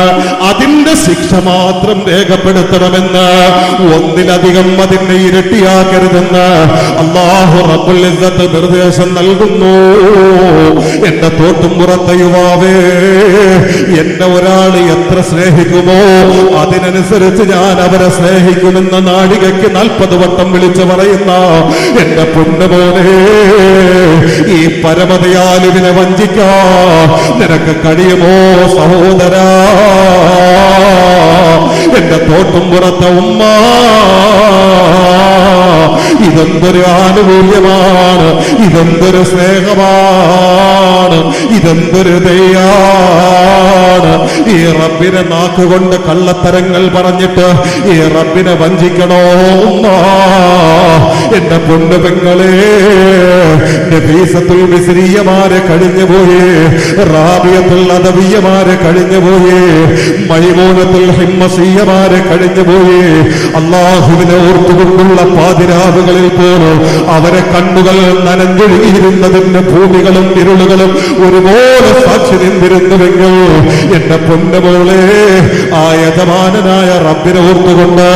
Speaker 1: അതിന്റെ ശിക്ഷ മാത്രം രേഖപ്പെടുത്തണമെന്ന്, ഒന്നിലധികം അതിനെ ഇരട്ടിയാക്കരുതെന്ന് അല്ലാഹു റബ്ബുൽ ഇസ്സത്ത് നിർദ്ദേശം നൽകുന്നു. എന്റെ തോട്ടുംപുറത്തെ യുവാവേ, എന്നെ ഒരാൾ എത്ര സ്നേഹിക്കുമോ അതിനനുസരിച്ച് ഞാൻ അവരെ സ്നേഹിക്കുമെന്ന നാഴികയ്ക്ക് 40 വട്ടം വിളിച്ചു പറയുന്ന എന്റെ പൊന്നുമോനെ, ഈ പരമതയാലുവിനെ വഞ്ചിക്കാൻ നിനക്ക് കഴിയുമോ സഹോദരാ? എന്റെ തോട്ടുംപുറത്തെ ഉമ്മ, ഇതെന്തൊരു ആനുകൂല്യമാണ്, ഇതെന്തൊരു സ്നേഹമാണ്, ഇതെന്തൊരു ദയാണ്. ഈ റബ്ബിനെ നാക്കുകൊണ്ട് കള്ളത്തരങ്ങൾ പറഞ്ഞിട്ട് ഈ റബ്ബിനെ വഞ്ചിക്കണോ? എന്റെ പൊന്നു പെങ്ങളെ, നഫീസത്തുൽ മിസ്രിയമാരെ കഴിഞ്ഞുപോയി, റാബിയത്തുൽ അദവിയമാരെ കഴിഞ്ഞുപോയി, മൈമൂനത്തുൽ ഹിമ്മസിയമാരെ കഴിഞ്ഞുപോയി. അല്ലാഹുവിനെ ഓർത്തുകൊണ്ടുള്ള പാതിരാവുകളിൽ പോലും അവരെ കണ്ണുകൾ നനഞ്ഞൊഴുകിയിരുന്നതിന്റെ ഭൂമികളും ഇരുളുകളും ഒരുപോലെ സാക്ഷി നിന്നിരുന്നുവെങ്കിൽ എന്റെ പൊന്നുമോളെ, ആ യജമാനനായ റബ്ബിനെ ഓർത്തുകൊണ്ട്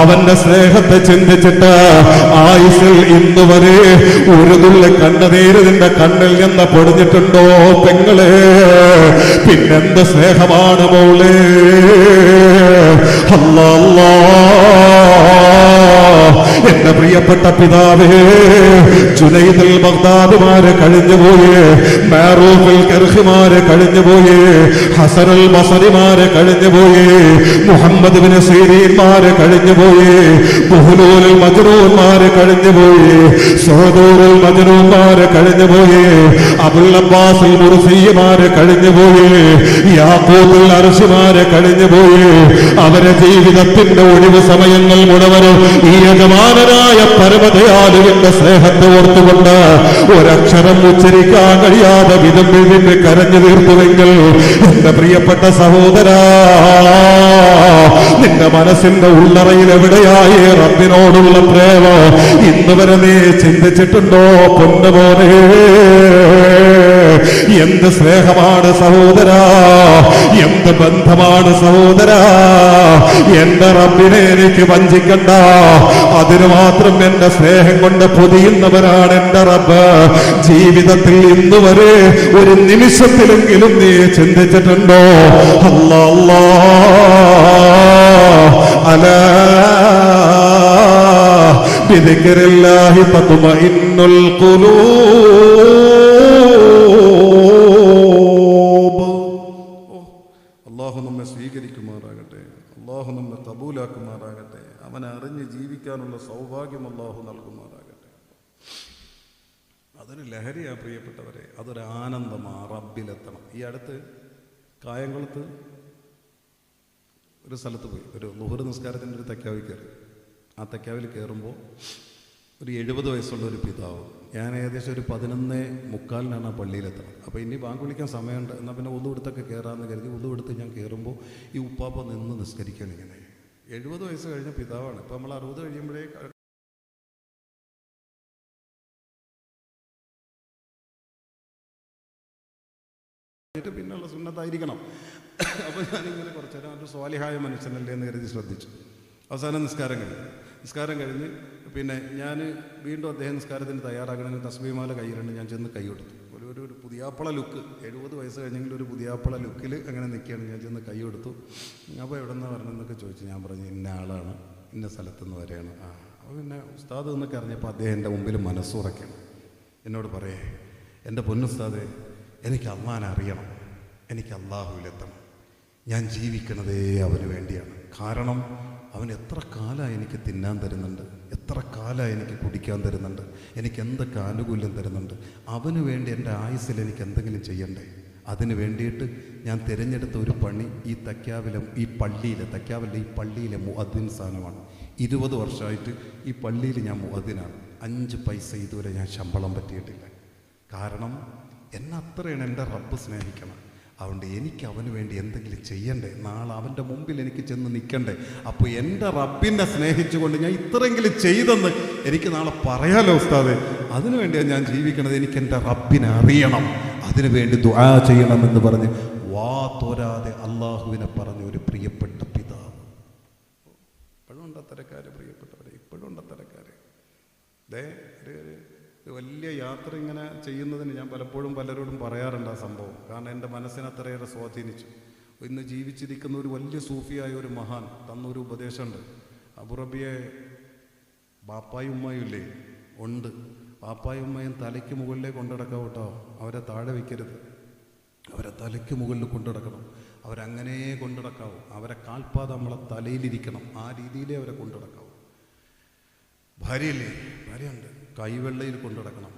Speaker 1: അവന്റെ സ്നേഹത്തെ ചിന്തിച്ചിട്ട് ആയുസ്സിൽ ഇന്നുവരെ ഒരു തുള്ളി കണ്ണുനീര് നിന്റെ കണ്ണിൽ നിന്ന് പൊടിഞ്ഞിട്ടുണ്ടോ പെങ്ങളെ? പിന്നെന്ത് സ്നേഹമാണ് മോളെ? അല്ലാ, എന്റെ പ്രിയപ്പെട്ട പിതാവേ, ജുനൈദുൽ ബഗ്ദാദിമാരെ കഴിഞ്ഞുപോയി, മാറൂഫുൽ കർഹിമാരെ കഴിഞ്ഞുപോയി, ഹസനുൽ ബസരിമാരെ കഴിഞ്ഞുപോയി, മുഹമ്മദ് ബിൻ സീരീൻമാരെ കഴിഞ്ഞുപോയി, ബുഹ്ലൂലുൽ മജ്നൂൻമാരെ കഴിഞ്ഞുപോയി, സുഹദൂറുൽ മജ്നൂൻമാരെ കഴിഞ്ഞുപോയി, അബുൽ അബ്ബാസുൽ മുർസിമാരെ കഴിഞ്ഞുപോയി, യാഖൂബുൽ അർശിമാരെ കഴിഞ്ഞുപോയി. അവരെ ജീവിതത്തിന്റെ ഒഴിവ് സമയങ്ങൾ മുഴുവനും ഈ യജമാനനായ പരമദയാലുവിന്റെ സ്നേഹത്തെ ഓർത്തുകൊണ്ട് ഒരക്ഷരം ഉച്ചരിക്കാൻ കഴിയാതെ വിധം കരഞ്ഞു തീർത്തുവെങ്കിൽ എന്റെ പ്രിയപ്പെട്ട സഹോദരാ, നിന്റെ മനസ്സിന്റെ ഉള്ളറയിൽ എവിടെയായി റബ്ബിനോടുള്ള പ്രേമം ഇന്നുവരെ നീ ചിന്തിച്ചിട്ടുണ്ടോ പൊന്നുപോലെ? എന്ത് സ്നേഹമാണ് സഹോദരാ, എന്ത് ബന്ധമാണ് സഹോദരാ. എന്റെ റബ്ബിനെ എനിക്ക് വഞ്ചിക്കണ്ട, അതിനു മാത്രം എന്റെ സ്നേഹം കൊണ്ട് പൊതിയുന്നവരാണ് എന്റെ റബ്ബ്. ജീവിതത്തിൽ ഇന്നുവരെ ഒരു നിമിഷത്തിലെങ്കിലും നീ ചിന്തിച്ചിട്ടുണ്ടോ? അല്ലാ അലാ ബിദിക്രില്ലാഹി തത്മഇന്നുൽ ഖുലൂബ്. അല്ലാഹു നമ്മെ സ്വീകരിക്കുമാറാകട്ടെ, അല്ലാഹു നമ്മെ കബൂലാക്കുമാറാകട്ടെ, അവനെ അറിഞ്ഞ് ജീവിക്കാനുള്ള സൗഭാഗ്യം അല്ലാഹു നൽകുമാറാകട്ടെ. അതൊരു ലഹരിയാണ് പ്രിയപ്പെട്ടവരെ, അതൊരു ആനന്ദമാണ് റബ്ബിലെത്തണം. ഈ അടുത്ത് കായംകുളത്ത് ഒരു സ്ഥലത്ത് പോയി, ഒരു ളുഹർ നിസ്കാരത്തിൻ്റെ ഒരു തെക്കാവിൽ കയറി. ആ തെക്കാവിൽ കയറുമ്പോൾ ഒരു 70 വയസ്സുള്ള ഒരു പിതാവ്, ഞാൻ ഏകദേശം ഒരു 11:45 ആ പള്ളിയിലെത്തണം. അപ്പോൾ ഇനി ബാങ്ക് വിളിക്കാൻ സമയമുണ്ട്, എന്നാൽ പിന്നെ ഉളുവെടുത്തൊക്കെ കയറാമെന്ന് കരുതി ഉളുവെടുത്ത് ഞാൻ കയറുമ്പോൾ ഈ ഉപ്പാപ്പ നിന്ന് നിസ്കരിക്കാൻ ഇങ്ങനെ 70 വയസ്സ് കഴിഞ്ഞ പിതാവാണ്. ഇപ്പം നമ്മൾ 60 കഴിയുമ്പോഴേ പിന്നെയുള്ള സുന്നത്തായിരിക്കണം. അപ്പോൾ ഞാനിങ്ങനെ കുറച്ച് നേരം ഒരു സ്വാലിഹായ മനുഷ്യനല്ലേ എന്ന് കരുതി ശ്രദ്ധിച്ചു. അവസാനം നിസ്കാരം കഴിഞ്ഞ് പിന്നെ ഞാൻ വീണ്ടും അദ്ദേഹം നിസ്കാരത്തിന് തയ്യാറാക്കണമെങ്കിൽ തസ്ബീഹ്മാല കയ്യിലുണ്ട്. ഞാൻ ചെന്ന് കൈ കൊടുത്തു. ഒരു പുതിയാപ്പള ലുക്ക്, 70 വയസ്സ് കഴിഞ്ഞെങ്കിൽ ഒരു പുതിയാപ്പള ലുക്കിൽ അങ്ങനെ നിൽക്കുകയാണ്. ഞാൻ ചെന്ന് കൈ കൊടുത്തു. അപ്പോൾ എവിടെ നിന്നാണ് വരണമെന്നൊക്കെ ചോദിച്ചു. ഞാൻ പറഞ്ഞു ഇന്ന ആളാണ്, ഇന്ന സ്ഥലത്തുനിന്ന് വരെയാണ്. അപ്പോൾ പിന്നെ ഉസ്താദ് എന്നൊക്കെ അറിഞ്ഞപ്പോൾ അദ്ദേഹം എൻ്റെ മുമ്പിൽ മനസ്സുറക്കണം. എന്നോട് പറയേ, എൻ്റെ പൊന്നുസ്താദേ, എനിക്ക് അള്ളാനെ അറിയണം, എനിക്ക് അള്ളാഹുവിലെത്തണം, ഞാൻ ജീവിക്കണതേ അവന് വേണ്ടിയാണ്. കാരണം അവൻ എത്ര കാലമായി എനിക്ക് തിന്നാൻ തരുന്നുണ്ട്, എത്ര കാലമായി എനിക്ക് കുടിക്കാൻ തരുന്നുണ്ട്, എനിക്ക് എന്തൊക്കെ ആനുകൂല്യം തരുന്നുണ്ട്. അവന് വേണ്ടി എൻ്റെ ആയുസ്സിൽ എനിക്ക് എന്തെങ്കിലും ചെയ്യണ്ടേ? അതിന് വേണ്ടിയിട്ട് ഞാൻ തിരഞ്ഞെടുത്ത ഒരു പണി ഈ പള്ളിയിലെ മുഅദ്ദിൻ സ്ഥാനമാണ്. 20 വർഷമായിട്ട് ഈ പള്ളിയിൽ ഞാൻ മുഅദ്ദിനാണ്. 5 പൈസ ഇതുവരെ ഞാൻ ശമ്പളം പറ്റിയിട്ടില്ല. കാരണം എന്നെ അത്രയാണ് എൻ്റെ റബ്ബ് സ്നേഹിക്കണം. അതുകൊണ്ട് എനിക്ക് അവന് വേണ്ടി എന്തെങ്കിലും ചെയ്യണ്ടേ? നാളെ അവൻ്റെ മുമ്പിൽ എനിക്ക് ചെന്ന് നിൽക്കണ്ടേ? അപ്പോൾ എൻ്റെ റബ്ബിനെ സ്നേഹിച്ചുകൊണ്ട് ഞാൻ ഇത്രയെങ്കിലും ചെയ്തെന്ന് എനിക്ക് നാളെ പറയാലോ ഉസ്താദേ. അതിനു വേണ്ടിയാണ് ഞാൻ ജീവിക്കണത്. എനിക്ക് എൻ്റെ റബ്ബിനെ അറിയണം, അതിനു വേണ്ടി ദുആ ചെയ്യണമെന്ന് പറഞ്ഞ് വാ തോരാതെ അള്ളാഹുവിനെ പറഞ്ഞ ഒരു പ്രിയപ്പെട്ട പിതാവ്. ഇപ്പോഴും ഉണ്ട് അത്തരക്കാര്, പ്രിയപ്പെട്ടവരെ, ഇപ്പോഴും ഉണ്ട് അത്തരക്കാര്. വലിയ യാത്ര ഇങ്ങനെ ചെയ്യുന്നതിന് ഞാൻ പലപ്പോഴും പലരോടും പറയാറുണ്ട് ആ സംഭവം. കാരണം എൻ്റെ മനസ്സിനെ അത്രയേറെ സ്വാധീനിച്ചു. ഇന്ന് ജീവിച്ചിരിക്കുന്ന ഒരു വലിയ സൂഫിയായ ഒരു മഹാൻ തന്നൊരു ഉപദേശമുണ്ട്. അബുറബിയെ ബാപ്പായും ഉമ്മയും ഇല്ലേ? ഉണ്ട്. ബാപ്പായും ഉമ്മയും തലയ്ക്ക് മുകളിലേ കൊണ്ടുനടക്കാം കേട്ടോ, അവരെ താഴെ വയ്ക്കരുത്. അവരെ തലയ്ക്ക് മുകളിൽ കൊണ്ടുനടക്കണം. അവരങ്ങനെ കൊണ്ടുനടക്കാവും. അവരെ കാൽപ്പാത നമ്മളെ തലയിലിരിക്കണം. ആ രീതിയിലേ അവരെ കൊണ്ടുനടക്കാവും. ഭാര്യയില്ലേ? ഭാര്യയുണ്ട്. കൈവെള്ളയിൽ കൊണ്ടുനടക്കണം,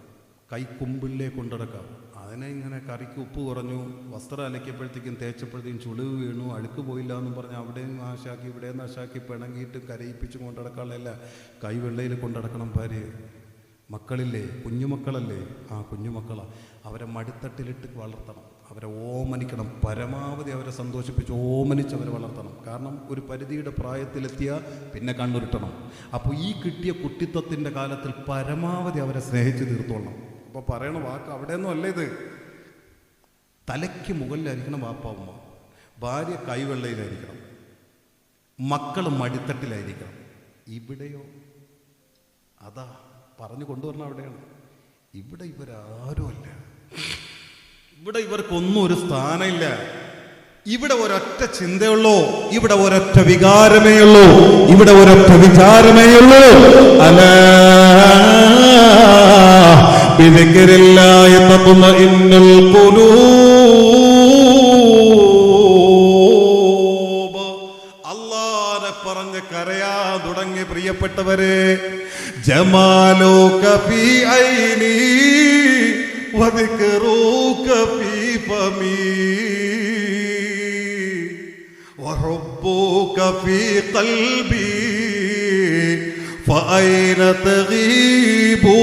Speaker 1: കൈക്കുമ്പിളിലേ കൊണ്ടുനടക്കാം. അതിനെ ഇങ്ങനെ കറിക്ക് ഉപ്പ് കുറഞ്ഞു, വസ്ത്രം അലക്കിയപ്പോഴത്തേക്കും തേച്ചപ്പോഴത്തേക്കും ചുളിവ് വീണു, അഴുക്ക് പോയില്ല എന്നും പറഞ്ഞ് അവിടെയും നാശാക്കി ഇവിടെയും നാശാക്കി പിണങ്ങിയിട്ട് കരയിപ്പിച്ചും കൊണ്ടുനടക്കാനുള്ള കൈവെള്ളയിൽ കൊണ്ടുനടക്കണം ഭാര്യയെ. മക്കളില്ലേ? കുഞ്ഞുമക്കളല്ലേ? ആ കുഞ്ഞുമക്കളാണ്. അവരെ മടിത്തട്ടിലിട്ട് വളർത്തണം, അവരെ ഓമനിക്കണം, പരമാവധി അവരെ സന്തോഷിപ്പിച്ച് ഓമനിച്ച് അവരെ വളർത്തണം. കാരണം ഒരു പരിധിയുടെ പ്രായത്തിലെത്തിയാൽ പിന്നെ കണ്ണുരുട്ടണം. അപ്പോൾ ഈ കിട്ടിയ കുട്ടിത്വത്തിൻ്റെ കാലത്തിൽ പരമാവധി അവരെ സ്നേഹിച്ച് തീർത്തോളണം. അപ്പോൾ പറയണ വാക്ക് അവിടെയൊന്നും അല്ല ഇത്. തലയ്ക്ക് മുകളിലായിരിക്കണം വാപ്പ ഉമ്മ, ഭാര്യ കൈവെള്ളയിലായിരിക്കണം, മക്കൾ മടിത്തട്ടിലായിരിക്കണം. ഇവിടെയോ? അതാ പറഞ്ഞു കൊണ്ടുവരണം അവിടെയാണ്. ഇവിടെ ഇവരാരുമല്ല, ഇവിടെ ഇവർക്കൊന്നും ഒരു സ്ഥാനമില്ല. ഇവിടെ ഒരൊറ്റ ചിന്തയുള്ളൂ, ഇവിടെ ഒരൊറ്റ വികാരമേ ഉള്ളൂ, ഇവിടെ ഒരൊറ്റ വിചാരമേ ഉള്ളൂ. അലാ ബിദിക്രില്ലാഹി തത്മഇന്നുൽ ഖുലൂബ്. അല്ലാഹുവിനെ പറഞ്ഞ് കരയാൻ തുടങ്ങി പ്രിയപ്പെട്ടവരെ. ജമാലുക ഫീ ഐനി വദിക്റുക ഫീ ഫമി വഹുബ്ബുക ഫീ ഖൽബി ഫഅയ്ന തഗീബു.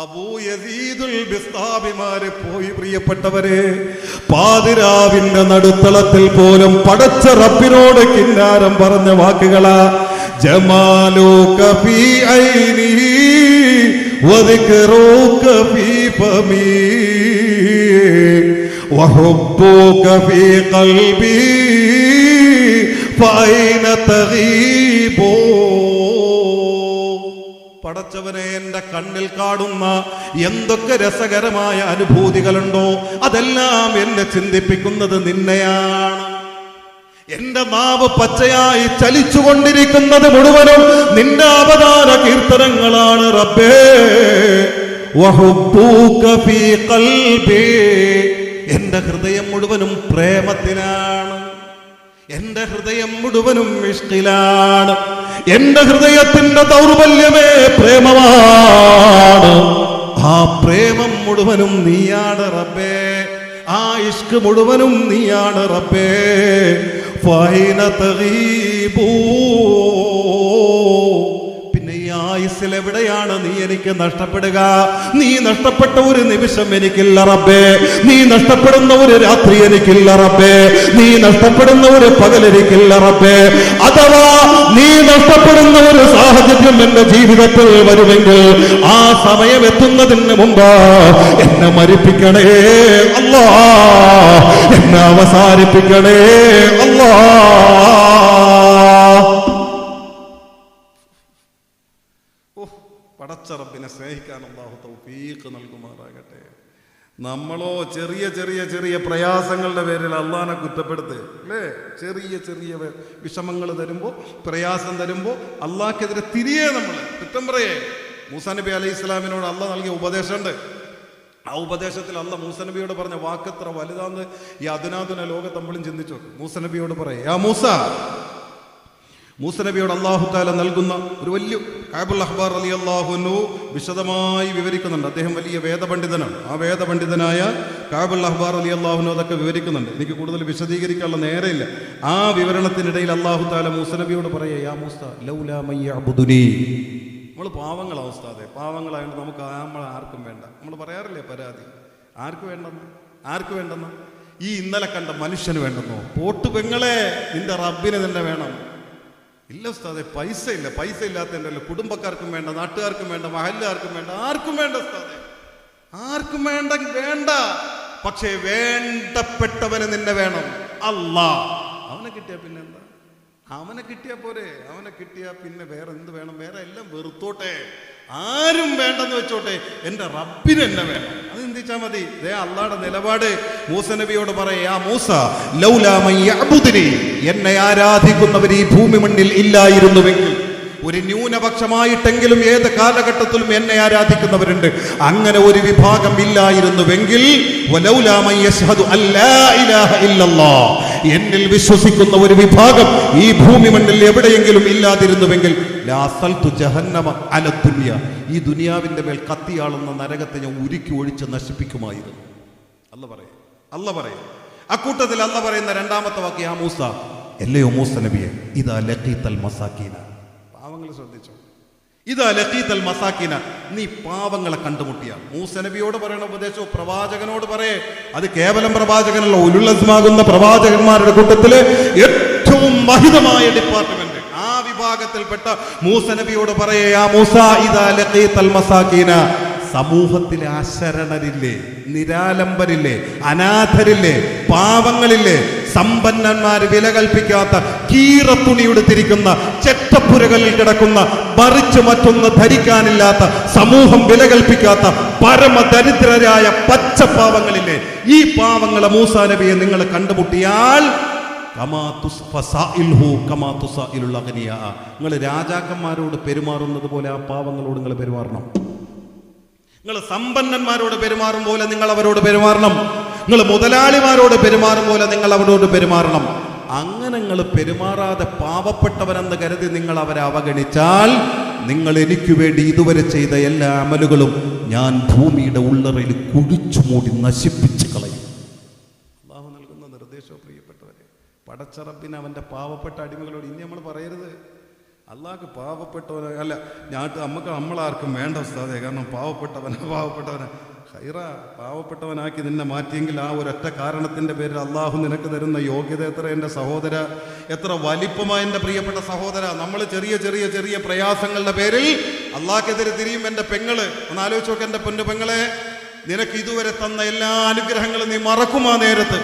Speaker 1: അബൂ യസീദുൽ ബിസ്താബിമാരെ പോയി പ്രിയപ്പെട്ടവരെ. പാതിരാവിന്റെ നടുത്തളത്തിൽ പോലും പടച്ച റബ്ബിനോട് കിന്നാരം പറഞ്ഞ വാക്കുകളാ. ജമാലുക ഫീ ഐനി വദിക്റുക ഫീ ഫമി വഹുബ്ബുക ഫീ ഖൽബി ഫഅയ്ന തഗീബു. പടച്ചവനെ, എൻ്റെ കണ്ണിൽ കാണുന്ന എന്തൊക്കെ രസകരമായ അനുഭൂതികളുണ്ടോ അതെല്ലാം എന്നെ ചിന്തിപ്പിക്കുന്നത് നിന്നെയാണ്. എന്റെ നാവ് പച്ചയായി ചലിച്ചുകൊണ്ടിരിക്കുന്നത് മുഴുവനും നിന്റെ അവതാര കീർത്തനങ്ങളാണ് റബ്ബേ. വഹുബ്ബുക ഫീ ഖൽബി. എന്റെ ഹൃദയം മുഴുവനും പ്രേമത്തിലാണ്, എന്റെ ഹൃദയം മുഴുവനും ഇഷ്കിലാണ്. എന്റെ ഹൃദയത്തിന്റെ ദൗർബല്യമേ പ്രേമമാണ്. ആ പ്രേമം മുഴുവനും നീയാണ് റബ്ബേ, ആ ഇഷ്ക് മുഴുവനും നീയാണ് റബ്ബേ. ഫഅയ്ന തഗീബു. പിന്നെ ഈ ആയുസ്സിൽ എവിടെയാണ് നീ എനിക്ക് നഷ്ടപ്പെടുക? നീ നഷ്ടപ്പെട്ട ഒരു നിമിഷം എനിക്കില്ല റബ്ബേ, നീ നഷ്ടപ്പെടുന്ന ഒരു രാത്രി എനിക്കില്ല റബ്ബേ, നീ നഷ്ടപ്പെടുന്ന ഒരു പകൽ എനിക്കില്ല റബ്ബേ. അഥവാ നീ നഷ്ടപ്പെടുന്ന ഒരു സാഹചര്യം എന്റെ ജീവിതത്തിൽ വരുമെങ്കിൽ ആ സമയം എത്തുന്നതിന് മുമ്പ് എന്നെ മരിപ്പിക്കണേ അല്ലാ, എന്നെ അവസാനിപ്പിക്കണേ അല്ലാ. പടച്ച റബ്ബിനെ സ്നേഹിക്കാൻ അല്ലാഹു തൗഫീഖ് നൽകുമാറാകട്ടെ. നമ്മളോ ചെറിയ ചെറിയ ചെറിയ പ്രയാസങ്ങളുടെ പേരിൽ അള്ളാഹിനെ കുറ്റപ്പെടുത്ത് അല്ലേ? ചെറിയ ചെറിയ വിഷമങ്ങൾ തരുമ്പോൾ, പ്രയാസം തരുമ്പോൾ അള്ളാഹ്ക്കെതിരെ തിരിയേ നമ്മൾ കുറ്റം പറയേ. മൂസാ നബി അലൈഹി ഇസ്ലാമിനോട് അള്ളാഹ് നൽകിയ ഉപദേശമുണ്ട്. ആ ഉപദേശത്തിൽ അല്ല മൂസ നബിയോട് പറഞ്ഞ വാക്കെത്ര വലുതാന്ന് ഈ അധുനാധുന ലോകത്ത് നമ്മളും ചിന്തിച്ചു. മൂസ നബിയോട് പറയും, യാ മൂസ, മൂസ നബിയോട് അല്ലാഹു തആല നൽകുന്ന ഒരു വലിയ കഅബുൽ അഹ്ബാർ റളിയല്ലാഹു അൻഹു വിശദമായി വിവരിക്കുന്നുണ്ട്. അദ്ദേഹം വലിയ വേദപണ്ഡിതനാണ്. ആ വേദപണ്ഡിതനായ കഅബുൽ അഹ്ബാർ റളിയല്ലാഹു അൻഹു അതൊക്കെ വിവരിക്കുന്നുണ്ട്. എനിക്ക് കൂടുതൽ വിശദീകരിക്കാനുള്ള നേരമില്ല. ആ വിവരണത്തിനിടയിൽ അല്ലാഹു തആല മൂസ നബിയോട് പറയുക, യാ മൂസ ലൗലാ മയ്യഅ്ബുദുനി. നമ്മൾ പാവങ്ങളാ ഉസ്താദേ, പാവങ്ങളായതുകൊണ്ട് നമുക്ക് നമ്മൾ ആർക്കും വേണ്ട. നമ്മൾ പറയാറില്ലേ പരാതി, ആർക്ക് വേണ്ടെന്ന് ഈ ഇന്നലെ കണ്ട മനുഷ്യന് വേണ്ടെന്നോ? പോട്ട് പെങ്ങളെ, നിന്റെ റബ്ബിന് തന്നെ വേണം. ഇല്ല ഉസ്താദെ, പൈസ ഇല്ലാത്തതിൻ്റെ കുടുംബക്കാർക്കും വേണ്ട, നാട്ടുകാർക്കും വേണ്ട, മഹല്ലുകാർക്കും വേണ്ട, ആർക്കും വേണ്ട ഉസ്താദെ, ആർക്കും വേണ്ട. പക്ഷേ വേണ്ടപ്പെട്ടവന് നിന്നെ വേണം. അല്ലാ, അവനെ കിട്ടിയ പിന്നെ എന്താ? അവനെ കിട്ടിയാ പോരെ? അവനെ കിട്ടിയാ പിന്നെ വേറെ എന്ത് വേണം? വേറെ എല്ലാം വെറുത്തോട്ടെ, ആരും വേണ്ടെന്ന് വെച്ചോട്ടെ, എൻ്റെ റബ്ബിന് എന്നെ വേണം. അത് ചിന്തിച്ചാൽ മതി. ദേ അള്ളാഹുടെ നിലപാട്. മൂസ നബിയോട് പറയാ, മൂസ ലൗലാ മൻ യഅ്ബുദുനി, എന്നെ ആരാധിക്കുന്നവർ ഈ ഭൂമി മണ്ണിൽ ഇല്ലായിരുന്നുവെങ്കിൽ, ഒരു ന്യൂനപക്ഷമായിട്ടെങ്കിലും ഏത് കാലഘട്ടത്തിലും എന്നെ ആരാധിക്കുന്നവരുണ്ട്, അങ്ങനെ ഒരു വിഭാഗം ഇല്ലായിരുന്നുവെങ്കിൽ, വലൗലാ മൻ യശ്ഹദു അല്ലാ ഇലാഹ ഇല്ലല്ലാഹ്, എന്നിൽ വിശ്വസിക്കുന്ന ഒരു വിഭാഗം ഈ ഭൂമി മണ്ണിൽ എവിടെയെങ്കിലും ഇല്ലാതിരുന്നുവെങ്കിൽ, ലാസൽതു ജഹന്നമ അല ദുനിയ, ഈ ദുനിയാവിന്റെ മേൽ കത്തിയാളുന്ന നരകത്തെ ഞാൻ ഉരുക്കി ഒഴിച്ച് നശിപ്പിക്കുമായിരുന്നു. അല്ല പറയും. അക്കൂട്ടത്തിൽ അല്ല പറയുന്ന രണ്ടാമത്തെ വാക്ക്, യാ മൂസ, എല്ലയോ മൂസ നബിയെ, ഇദാ ലഖീതൽ മസാക്കീന, പാവങ്ങൾ ശ്രദ്ധിച്ചോ, ഇദാ ലഖീതൽ മസാക്കീന, നീ പാവങ്ങളെ കണ്ടുമുട്ടിയ. മൂസ നബിയോട് പറയുന്ന ഉപദേശവും പ്രവാചകനോട് പറയേ, അത് കേവലം പ്രവാചകനല്ല, ഉലുൽ അസ്മാകുന്ന പ്രവാചകന്മാരുടെ കൂട്ടത്തില് ഏറ്റവും മഹിതമായ ഡിപ്പാർട്ട്മെന്റ്, ആ വിഭാഗത്തിൽപ്പെട്ട മൂസ നബിയോട് പറയേ, യാ മൂസ ഇദാ ലഖീതൽ മസാക്കീന, സമൂഹത്തിലെ അശരണരില്ലേ, നിരാലംബരില്ലേ, അനാഥരില്ലേ, പാവങ്ങളില്ലേ, സമ്പന്നന്മാര് വില കൽപ്പിക്കാത്ത കീറത്തുണി ഉടുത്തിരിക്കുന്ന, ചെറ്റപ്പുരകളിൽ കിടക്കുന്ന, മറിച്ച് മറ്റൊന്ന് ധരിക്കാനില്ലാത്ത, സമൂഹം വില കൽപ്പിക്കാത്ത പരമദരിദ്രരായ പച്ചപ്പാവങ്ങളില്ലേ, ഈ പാവങ്ങളെ മൂസാ നബിയെ നിങ്ങൾ കണ്ടുമുട്ടിയാൽ, നിങ്ങൾ രാജാക്കന്മാരോട് പെരുമാറുന്നത് പോലെ ആ പാവങ്ങളോട് നിങ്ങൾ പെരുമാറണം. നിങ്ങൾ സമ്പന്നന്മാരോട് പെരുമാറും പോലെ നിങ്ങൾ അവരോട് പെരുമാറണം. നിങ്ങൾ മുതലാളിമാരോട് പെരുമാറും പോലെ നിങ്ങൾ അവരോട് പെരുമാറണം. അങ്ങനെ നിങ്ങൾ പെരുമാറാതെ പാവപ്പെട്ടവരെന്ന് കരുതി നിങ്ങൾ അവരെ അവഗണിച്ചാൽ, നിങ്ങൾ എനിക്ക് വേണ്ടി ഇതുവരെ ചെയ്ത എല്ലാ അമലുകളും ഞാൻ ഭൂമിയുടെ ഉള്ളറയിൽ കുഴിച്ചു മൂടി നശിപ്പിച്ച് കളയും. അല്ലാഹു നൽകുന്ന നിർദ്ദേശവും പ്രിയപ്പെട്ടവരെ, പടച്ചറപ്പിന് അവൻ്റെ പാവപ്പെട്ട അടിമകളോട് ഇനി നമ്മൾ പറയരുത്. അള്ളാഹ്ക്ക് പാവപ്പെട്ടവനെ അല്ല, നമ്മളാർക്കും വേണ്ട ഉസ്താദേ, കാരണം പാവപ്പെട്ടവനെ ഖൈറ, പാവപ്പെട്ടവനാക്കി നിന്നെ മാറ്റിയെങ്കിൽ ആ ഒരൊറ്റ കാരണത്തിൻ്റെ പേരിൽ അള്ളാഹു നിനക്ക് തരുന്ന യോഗ്യത എത്ര എൻ്റെ സഹോദര, എത്ര വലിപ്പമായ എൻ്റെ പ്രിയപ്പെട്ട സഹോദര. നമ്മൾ ചെറിയ പ്രയാസങ്ങളുടെ പേരിൽ അള്ളാഹ്ക്കെതിരെ തിരിയും. എൻ്റെ പെങ്ങള് ഒന്ന് ആലോചിച്ച് നോക്ക്, എൻ്റെ പൊന്നു പെങ്ങളെ, നിനക്ക് ഇതുവരെ തന്ന എല്ലാ അനുഗ്രഹങ്ങളും നീ മറക്കുമാ നേരത്ത്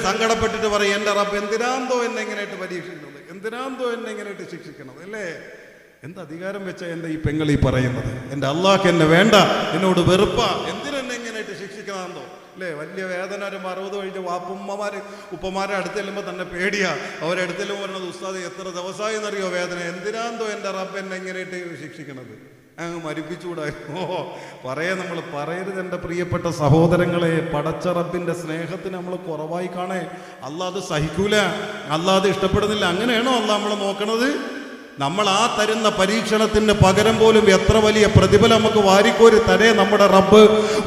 Speaker 1: സങ്കടപ്പെട്ടിട്ട് പറയും, എൻ്റെ റബ്ബ് എന്തിനാന്തോ എന്നെ എങ്ങനെയായിട്ട് പരീക്ഷിക്കുന്നത്, എന്തിനാന്തോ എന്നെ എങ്ങനെയായിട്ട് ശിക്ഷിക്കണത് അല്ലേ? എന്ത് അധികാരം വെച്ച എൻ്റെ ഈ പെങ്ങൾ ഈ പറയുന്നത്? എൻ്റെ അള്ളാഹ്ക്ക് എന്നെ വേണ്ട, എന്നോട് വെറുപ്പ, എന്തിനെന്നെ എങ്ങനെയായിട്ട് ശിക്ഷിക്കണമെന്നോ അല്ലേ? വലിയ വേദന. ഒരു 60 കഴിഞ്ഞ് ഉപ്പമാരെ അടുത്ത് ചെല്ലുമ്പോൾ തന്നെ പേടിയാ. അവരെടുത്തെല്ലും പറഞ്ഞത്, ഉസ്താദ് എത്ര ദിവസമായി എന്നറിയോ വേദന, എന്തിനാന്തോ എൻ്റെ റബ്ബ് എന്നെ എങ്ങനെയായിട്ട് ശിക്ഷിക്കണത്, അങ്ങ് മരിപ്പിച്ചുകൂടായിരുന്നു. നമ്മൾ പറയരുത് എൻ്റെ പ്രിയപ്പെട്ട സഹോദരങ്ങളെ. പടച്ച റബ്ബിൻ്റെ സ്നേഹത്തിന് നമ്മൾ കുറവായി കാണേ. അല്ലാഹ് അത് സഹിക്കൂല, അല്ലാഹ് അത് ഇഷ്ടപ്പെടുന്നില്ല. അങ്ങനെയാണോ അല്ലാഹ് നമ്മൾ നോക്കണത്? നമ്മൾ ആ തരുന്ന പരീക്ഷണത്തിന് പകരം പോലും എത്ര വലിയ പ്രതിഫലം നമുക്ക് വാരിക്കോരി തരേ നമ്മുടെ റബ്ബ്.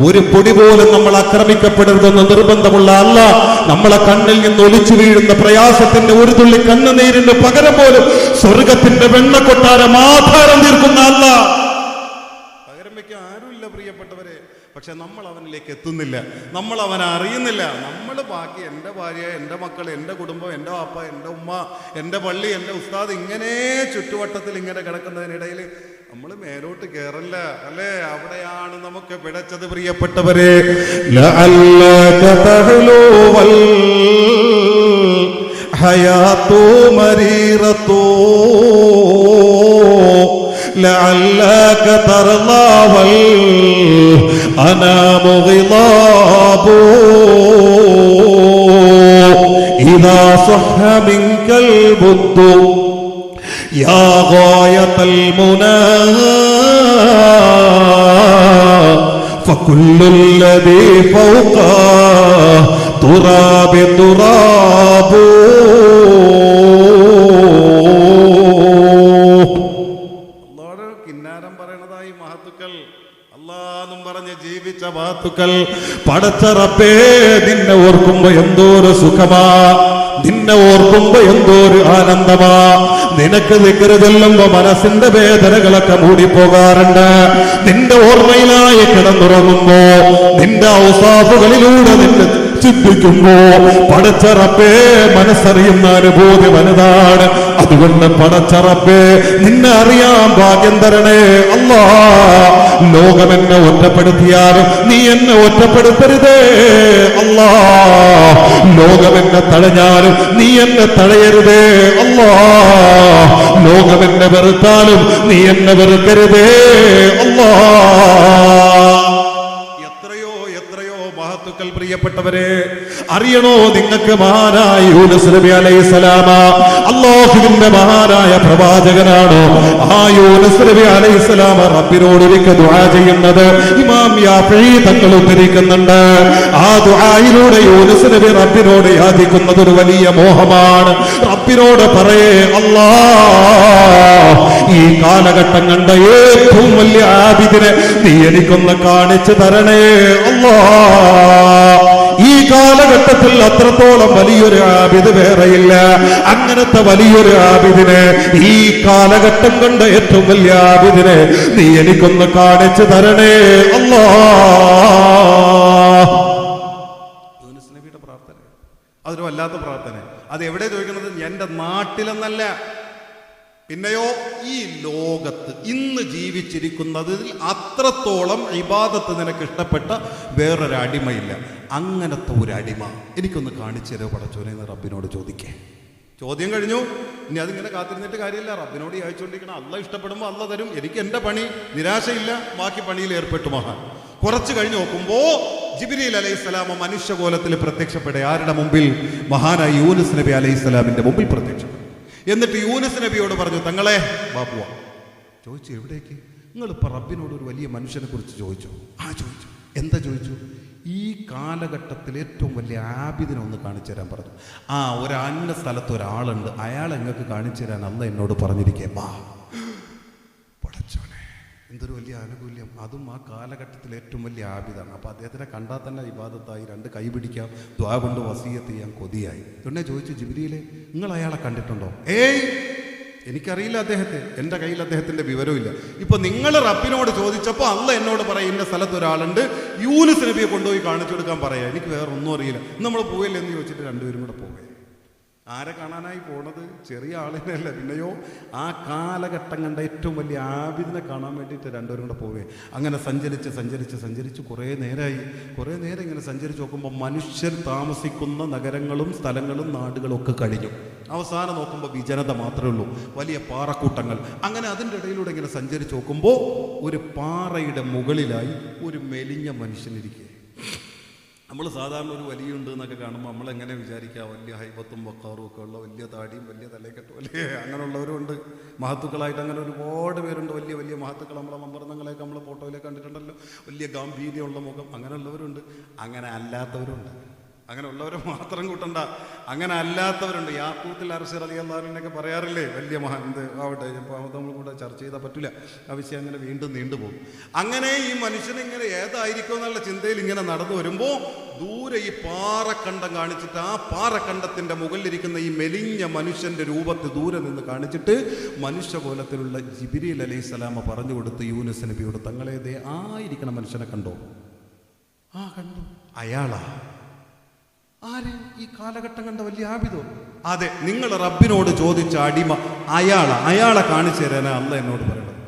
Speaker 1: ഒരു പൊടി പോലും നമ്മൾ ആക്രമിക്കപ്പെടരുതെന്ന് നിർബന്ധമുള്ള അല്ലാഹ് നമ്മളെ കണ്ണിൽ നിന്ന് ഒലിച്ചു വീഴുന്ന പ്രയാസത്തിന്റെ ഒരു തുള്ളി കണ്ണുനീരിന് പകരം പോലും സ്വർഗത്തിന്റെ വെണ്ണക്കൊട്ടാരം ആധാരം തീർക്കുന്ന അല്ലാഹ്. പകരം വയ്ക്കാൻ ആരുമില്ല പ്രിയപ്പെട്ടവരെ. പക്ഷെ നമ്മൾ അവനിലേക്ക് എത്തുന്നില്ല, നമ്മൾ അവനെ അറിയുന്നില്ല. നമ്മൾ ബാക്കി എൻ്റെ ഭാര്യ, എൻ്റെ മക്കൾ, എൻ്റെ കുടുംബം, എൻ്റെ വാപ്പ, എൻ്റെ ഉമ്മ, എൻ്റെ പള്ളി, എൻ്റെ ഉസ്താദ്, ഇങ്ങനെ ചുറ്റുവട്ടത്തിൽ ഇങ്ങനെ കിടക്കുന്നതിനിടയിൽ നമ്മൾ മേലോട്ട് കയറില്ല അല്ലേ? അവിടെയാണ് നമുക്ക് പിടച്ചത് പ്രിയപ്പെട്ടവരെ. لعلك ترضى والأنام غضاب إذا صح منك البد يا غاية المنى കുല്ലുല്ലദീ ഫൗക തുറാബി തുറാബു. അല്ലാഹുവിന്റെ കിന്നാരം പറയണതായി മഹത്തുക്കൾ, അല്ലാഹുന്നും പറഞ്ഞ് ജീവിച്ച മഹത്തുക്കൾ. പടച്ച റബ്ബേ, നിന്നെ ഓർക്കുമ്പോ എന്തോരു സുഖമാ, നിന്നെ ഓർക്കുമ്പോ എന്തോരു ആനന്ദമാ. നിനക്ക് ദിക്ർ ചൊല്ലുമ്പോ മനസ്സിന്റെ വേദനകളൊക്കെ മൂടിപ്പോകാറുണ്ട്. നിന്റെ ഓർമ്മയിലായി കിടന്നുറങ്ങുമ്പോ, നിന്റെ ഔസാഫുകളിലൂടെ നിന്നെ ചിന്തിക്കുമ്പോ പടച്ച റബ്ബേ മനസ്സറിയുന്ന അനുഭൂതി വലുതാണ്. അതുകൊണ്ട് പടച്ച റബ്ബേ, നിന്നെ അറിയാൻ ഭാഗ്യം തരണേ അല്ലാ. ലോകമെന്നെ ഒറ്റപ്പെടുത്തിയാലും നീ എന്നെ ഒറ്റപ്പെടുത്തരുതേ അല്ലാ. ലോകമെന്നെ തടഞ്ഞാലും നീ എന്നെ തടയരുതേ അല്ലാ. ലോകമെന്നെ വെറുത്താലും നീ എന്നെ വെറുക്കരുതേ അല്ലാ. മഹത്തുക്കൾ പ്രിയപ്പെട്ടവരെ, അറിയണോ നിങ്ങൾക്ക് മഹാനായ യൂനുസ് നബി അലൈഹിസ്സലാം അല്ലാഹുവിന്റെ മഹാനായ പ്രവാചകനാണ്. ആ യൂനുസ് നബി അലൈഹിസ്സലാം റബ്ബിനോട് ഒരിക്കൽ ദുആ ചെയ്യുന്നത് ഇമാം യാഫഈ തങ്ങൾ ഉദ്ധരിക്കുന്നുണ്ട്. ആ ദുആയിലൂടെ യൂനുസ് നബി റബ്ബിനോട് യാചിക്കുന്നത് ഒരു വലിയ മോഹമാണ്. റബ്ബിനോട് പറയേ, അല്ലാഹ്, ഈ കാലഘട്ടം കണ്ട ഏറ്റവും വലിയ ആബിദിനെ നീ എനിക്കൊന്ന് കാണിച്ചു തരണേ അല്ലാഹ്. ഈ കാലഘട്ടത്തിൽ അത്രത്തോളം വലിയൊരു ആബിദ് വേറെയില്ല. അങ്ങനത്തെ വലിയൊരു ആബിദിനെ, ഈ കാലഘട്ടം കണ്ട ഏറ്റവും വലിയ ആബിദിനെ നീ എനിക്കൊന്ന് കാണിച്ചു തരണേ അല്ലാഹ്. യൂനുസ് നബിയുടെ പ്രാർത്ഥന അതൊരു വല്ലാത്ത പ്രാർത്ഥന. അത് എവിടെ ചോദിക്കുന്നത്? എന്റെ നാട്ടിലെന്നല്ല, പിന്നെയോ ഈ ലോകത്ത് ഇന്ന് ജീവിച്ചിരിക്കുന്നതിൽ അത്രത്തോളം ഇബാദത്ത് നിനക്ക് ഇഷ്ടപ്പെട്ട വേറൊരു അടിമയില്ല. അങ്ങനത്തെ ഒരു അടിമ എനിക്കൊന്ന് കാണിച്ചു തരുമോ പടച്ചോനെ എന്ന് റബ്ബിനോട് ചോദിക്കേ. ചോദ്യം കഴിഞ്ഞു. ഇനി അതിങ്ങനെ കാത്തിരുന്നിട്ട് കാര്യമില്ല. റബ്ബിനോട് ചോദിച്ചുകൊണ്ടിരിക്കണം. അള്ളാഹ് ഇഷ്ടപ്പെടുമ്പോൾ അള്ളാഹ് തരും. എനിക്ക് എൻ്റെ പണി, നിരാശയില്ല, ബാക്കി പണിയിൽ ഏർപ്പെട്ടു മഹാൻ. കുറച്ച് കഴിഞ്ഞ് നോക്കുമ്പോൾ ജിബ്രീൽ അലൈഹിസ്സലാം മനുഷ്യകോലത്തിൽ പ്രത്യക്ഷപ്പെടുക. ആരുടെ മുമ്പിൽ? മഹാനായ യൂനുസ് നബി അലൈഹിസ്സലാമിന്റെ മുമ്പിൽ പ്രത്യക്ഷപ്പെട്ടു. എന്നിട്ട് യൂനുസ് നബിയോട് പറഞ്ഞു, തങ്ങളെ ബാപ്പുവ. ചോദിച്ചു, എവിടേക്ക്? നിങ്ങളിപ്പോൾ റബ്ബിനോട് ഒരു വലിയ മനുഷ്യനെ കുറിച്ച് ചോദിച്ചു. ചോദിച്ചു. എന്താ ചോദിച്ചു? ഈ കാലഘട്ടത്തിൽ ഏറ്റവും വലിയ ആബിദിനെ ഒന്ന് കാണിച്ചു തരാൻ പറഞ്ഞു. ഒരു അന്യ സ്ഥലത്ത് ഒരാളുണ്ട്, അയാളെ നിങ്ങൾക്ക് കാണിച്ചു തരാൻ അല്ല എന്നോട് പറഞ്ഞിരിക്കേ. പടച്ചോനെ, എന്തൊരു വലിയ ആനുകൂല്യം. അതും ആ കാലഘട്ടത്തിൽ ഏറ്റവും വലിയ ആബിദാണ്. അപ്പോൾ അദ്ദേഹത്തിനെ കണ്ടാൽ തന്നെ ഇബാദത്തായി, രണ്ട് കൈ പിടിക്കാം, ദുആ കൊണ്ട് വസിയത്ത് ചെയ്യാൻ കൊതിയായി. ഉടനെ ചോദിച്ചു, ജിബ്രീലേ, നിങ്ങൾ അയാളെ കണ്ടിട്ടുണ്ടോ? ഏയ്, എനിക്കറിയില്ല അദ്ദേഹത്തെ, എൻ്റെ കയ്യിൽ അദ്ദേഹത്തിൻ്റെ വിവരമില്ല. ഇപ്പൊ നിങ്ങൾ റബ്ബിനോട് ചോദിച്ചപ്പോൾ അള്ളാഹ് എന്നോട് പറയും, ഇന്ന സ്ഥലത്ത് ഒരാളുണ്ട്, യൂനുസ് നബിയെ കൊണ്ടുപോയി കാണിച്ചു കൊടുക്കാൻ പറയാം, എനിക്ക് വേറെ ഒന്നും അറിയില്ല. നമ്മൾ പോയില്ല എന്ന് ചോദിച്ചിട്ട് രണ്ടുപേരും കൂടെ പോവുക. ആരെ കാണാനായി പോണത്? ചെറിയ ആളിനല്ല, പിന്നെയോ ആ കാലഘട്ടം കണ്ട ഏറ്റവും വലിയ ആബിദിനെ കാണാൻ വേണ്ടിയിട്ട് രണ്ടുപേരും കൂടെ പോവുക. അങ്ങനെ സഞ്ചരിച്ച് കുറേ നേരം ഇങ്ങനെ സഞ്ചരിച്ച് നോക്കുമ്പോൾ മനുഷ്യർ താമസിക്കുന്ന നഗരങ്ങളും സ്ഥലങ്ങളും നാടുകളും ഒക്കെ കഴിഞ്ഞു. അവസാനം നോക്കുമ്പോൾ വിജനത മാത്രമേ ഉള്ളൂ, വലിയ പാറക്കൂട്ടങ്ങൾ. അങ്ങനെ അതിൻ്റെ ഇടയിലൂടെ ഇങ്ങനെ സഞ്ചരിച്ച് നോക്കുമ്പോൾ ഒരു പാറയുടെ മുകളിലായി ഒരു മെലിഞ്ഞ മനുഷ്യനിരിക്കുക. നമ്മൾ സാധാരണ ഒരു വലിയുണ്ട് എന്നൊക്കെ കാണുമ്പോൾ നമ്മളെങ്ങനെ വിചാരിക്കുക? വലിയ ഹൈബത്തും വക്കാറും ഒക്കെ ഉള്ള, വലിയ താടിയും വലിയ തലക്കെട്ടും അല്ലേ, അങ്ങനെയുള്ളവരുണ്ട്. മഹത്തുക്കളായിട്ട് അങ്ങനെ ഒരുപാട് പേരുണ്ട്. വലിയ വലിയ മഹത്തുക്കൾ, നമ്മളെ മമ്പർന്നങ്ങളെയൊക്കെ നമ്മൾ ഫോട്ടോയിലൊക്കെ കണ്ടിട്ടുണ്ടല്ലോ, വലിയ ഗാംഭീര്യമുള്ള മുഖം. അങ്ങനെയുള്ളവരുണ്ട്. അങ്ങനെ അല്ലാത്തവരുണ്ട്. അങ്ങനെ ഉള്ളവരെ മാത്രം കൂട്ടണ്ട, അങ്ങനെ അല്ലാത്തവരുണ്ട്. യാക്കൂത്തിൽ അർശി റളിയല്ലാഹു അൻഹുവിനൊക്കെ പറയാറില്ലേ, വലിയ മഹാൻ. എന്ത് ആവട്ടെ, നമ്മൾ കൂടെ ചർച്ച ചെയ്താൽ പറ്റില്ല, ആ വിഷയം അങ്ങനെ വീണ്ടും നീണ്ടുപോകും. അങ്ങനെ ഈ മനുഷ്യനിങ്ങനെ ഏതായിരിക്കും എന്നുള്ള ചിന്തയിൽ ഇങ്ങനെ നടന്നു വരുമ്പോൾ ദൂരെ ഈ പാറക്കണ്ടം കാണിച്ചിട്ട്, ആ പാറക്കണ്ടത്തിന്റെ മുകളിലിരിക്കുന്ന ഈ മെലിഞ്ഞ മനുഷ്യന്റെ രൂപത്തെ ദൂരെ നിന്ന് കാണിച്ചിട്ട് മനുഷ്യകോലത്തിലുള്ള ജിബ്രീൽ അലൈഹിസ്സലാം പറഞ്ഞു കൊടുത്ത് യൂനുസ് നബിയോട്, തങ്ങളേതേ ആയിരിക്കണം മനുഷ്യനെ കണ്ടോ? കണ്ടു. അയാളാ. ആര്? ഈ കാലഘട്ടം കണ്ട വലിയ ആബിദോ? അതെ, നിങ്ങൾ റബ്ബിനോട് ചോദിച്ച അടിമ അയാളെ കാണിച്ചു തരാനാ അള്ളാഹ് എന്നോട് പറയണത്.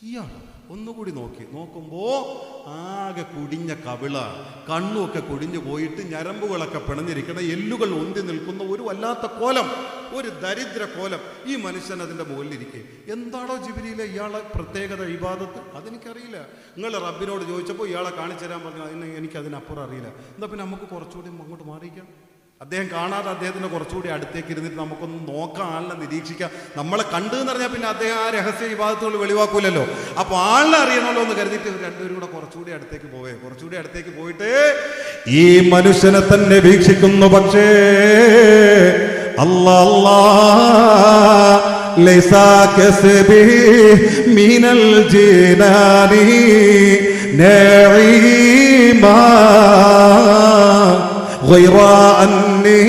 Speaker 1: ഇയാൾ ഒന്നുകൂടി നോക്കുമ്പോ ആകെ കുടിഞ്ഞ കവിള, കണ്ണുമൊക്കെ കുടിഞ്ഞു പോയിട്ട് ഞരമ്പുകളൊക്കെ പിണഞ്ഞിരിക്കണ, എല്ലുകൾ ഒന്തി നിൽക്കുന്ന ഒരു വല്ലാത്ത കോലം, ഒരു ദരിദ്ര കോലം. ഈ മനുഷ്യൻ അതിൻ്റെ മുകളിലിരിക്കെ. എന്താണോ ജിബ്രീലെ ഇയാളെ പ്രത്യേകത, ഇബാദത്ത്? അതെനിക്കറിയില്ല. നിങ്ങൾ റബ്ബിനോട് ചോദിച്ചപ്പോൾ ഇയാളെ കാണിച്ചു തരാൻ പറഞ്ഞു. എനിക്കതിനപ്പുറം അറിയില്ല. എന്താ പിന്നെ നമുക്ക് കുറച്ചുകൂടി അങ്ങോട്ട് മാറിയിക്കാം. അദ്ദേഹം കാണാതെ അദ്ദേഹത്തിൻ്റെ കുറച്ചുകൂടി അടുത്തേക്ക് ഇരുന്നിട്ട് നമുക്കൊന്ന് നോക്കാം, ആളിനെ നിരീക്ഷിക്കാം. നമ്മളെ കണ്ടു എന്ന് പറഞ്ഞാൽ പിന്നെ അദ്ദേഹം ആ രഹസ്യ വിഭാഗത്തോട് വെളിവാക്കൂലല്ലോ. അപ്പോൾ ആളിനെ അറിയണമല്ലോ എന്ന് കരുതിയിട്ട് രണ്ടുപേരും കൂടെ കുറച്ചുകൂടി അടുത്തേക്ക് കുറച്ചുകൂടി അടുത്തേക്ക് പോയിട്ട് ഈ മനുഷ്യനെ തന്നെ വീക്ഷിക്കുന്നു. പക്ഷേ അല്ലാ ലൈസാ കസ്ബി മിനൽ ജിനാനി നഈമാ غير أني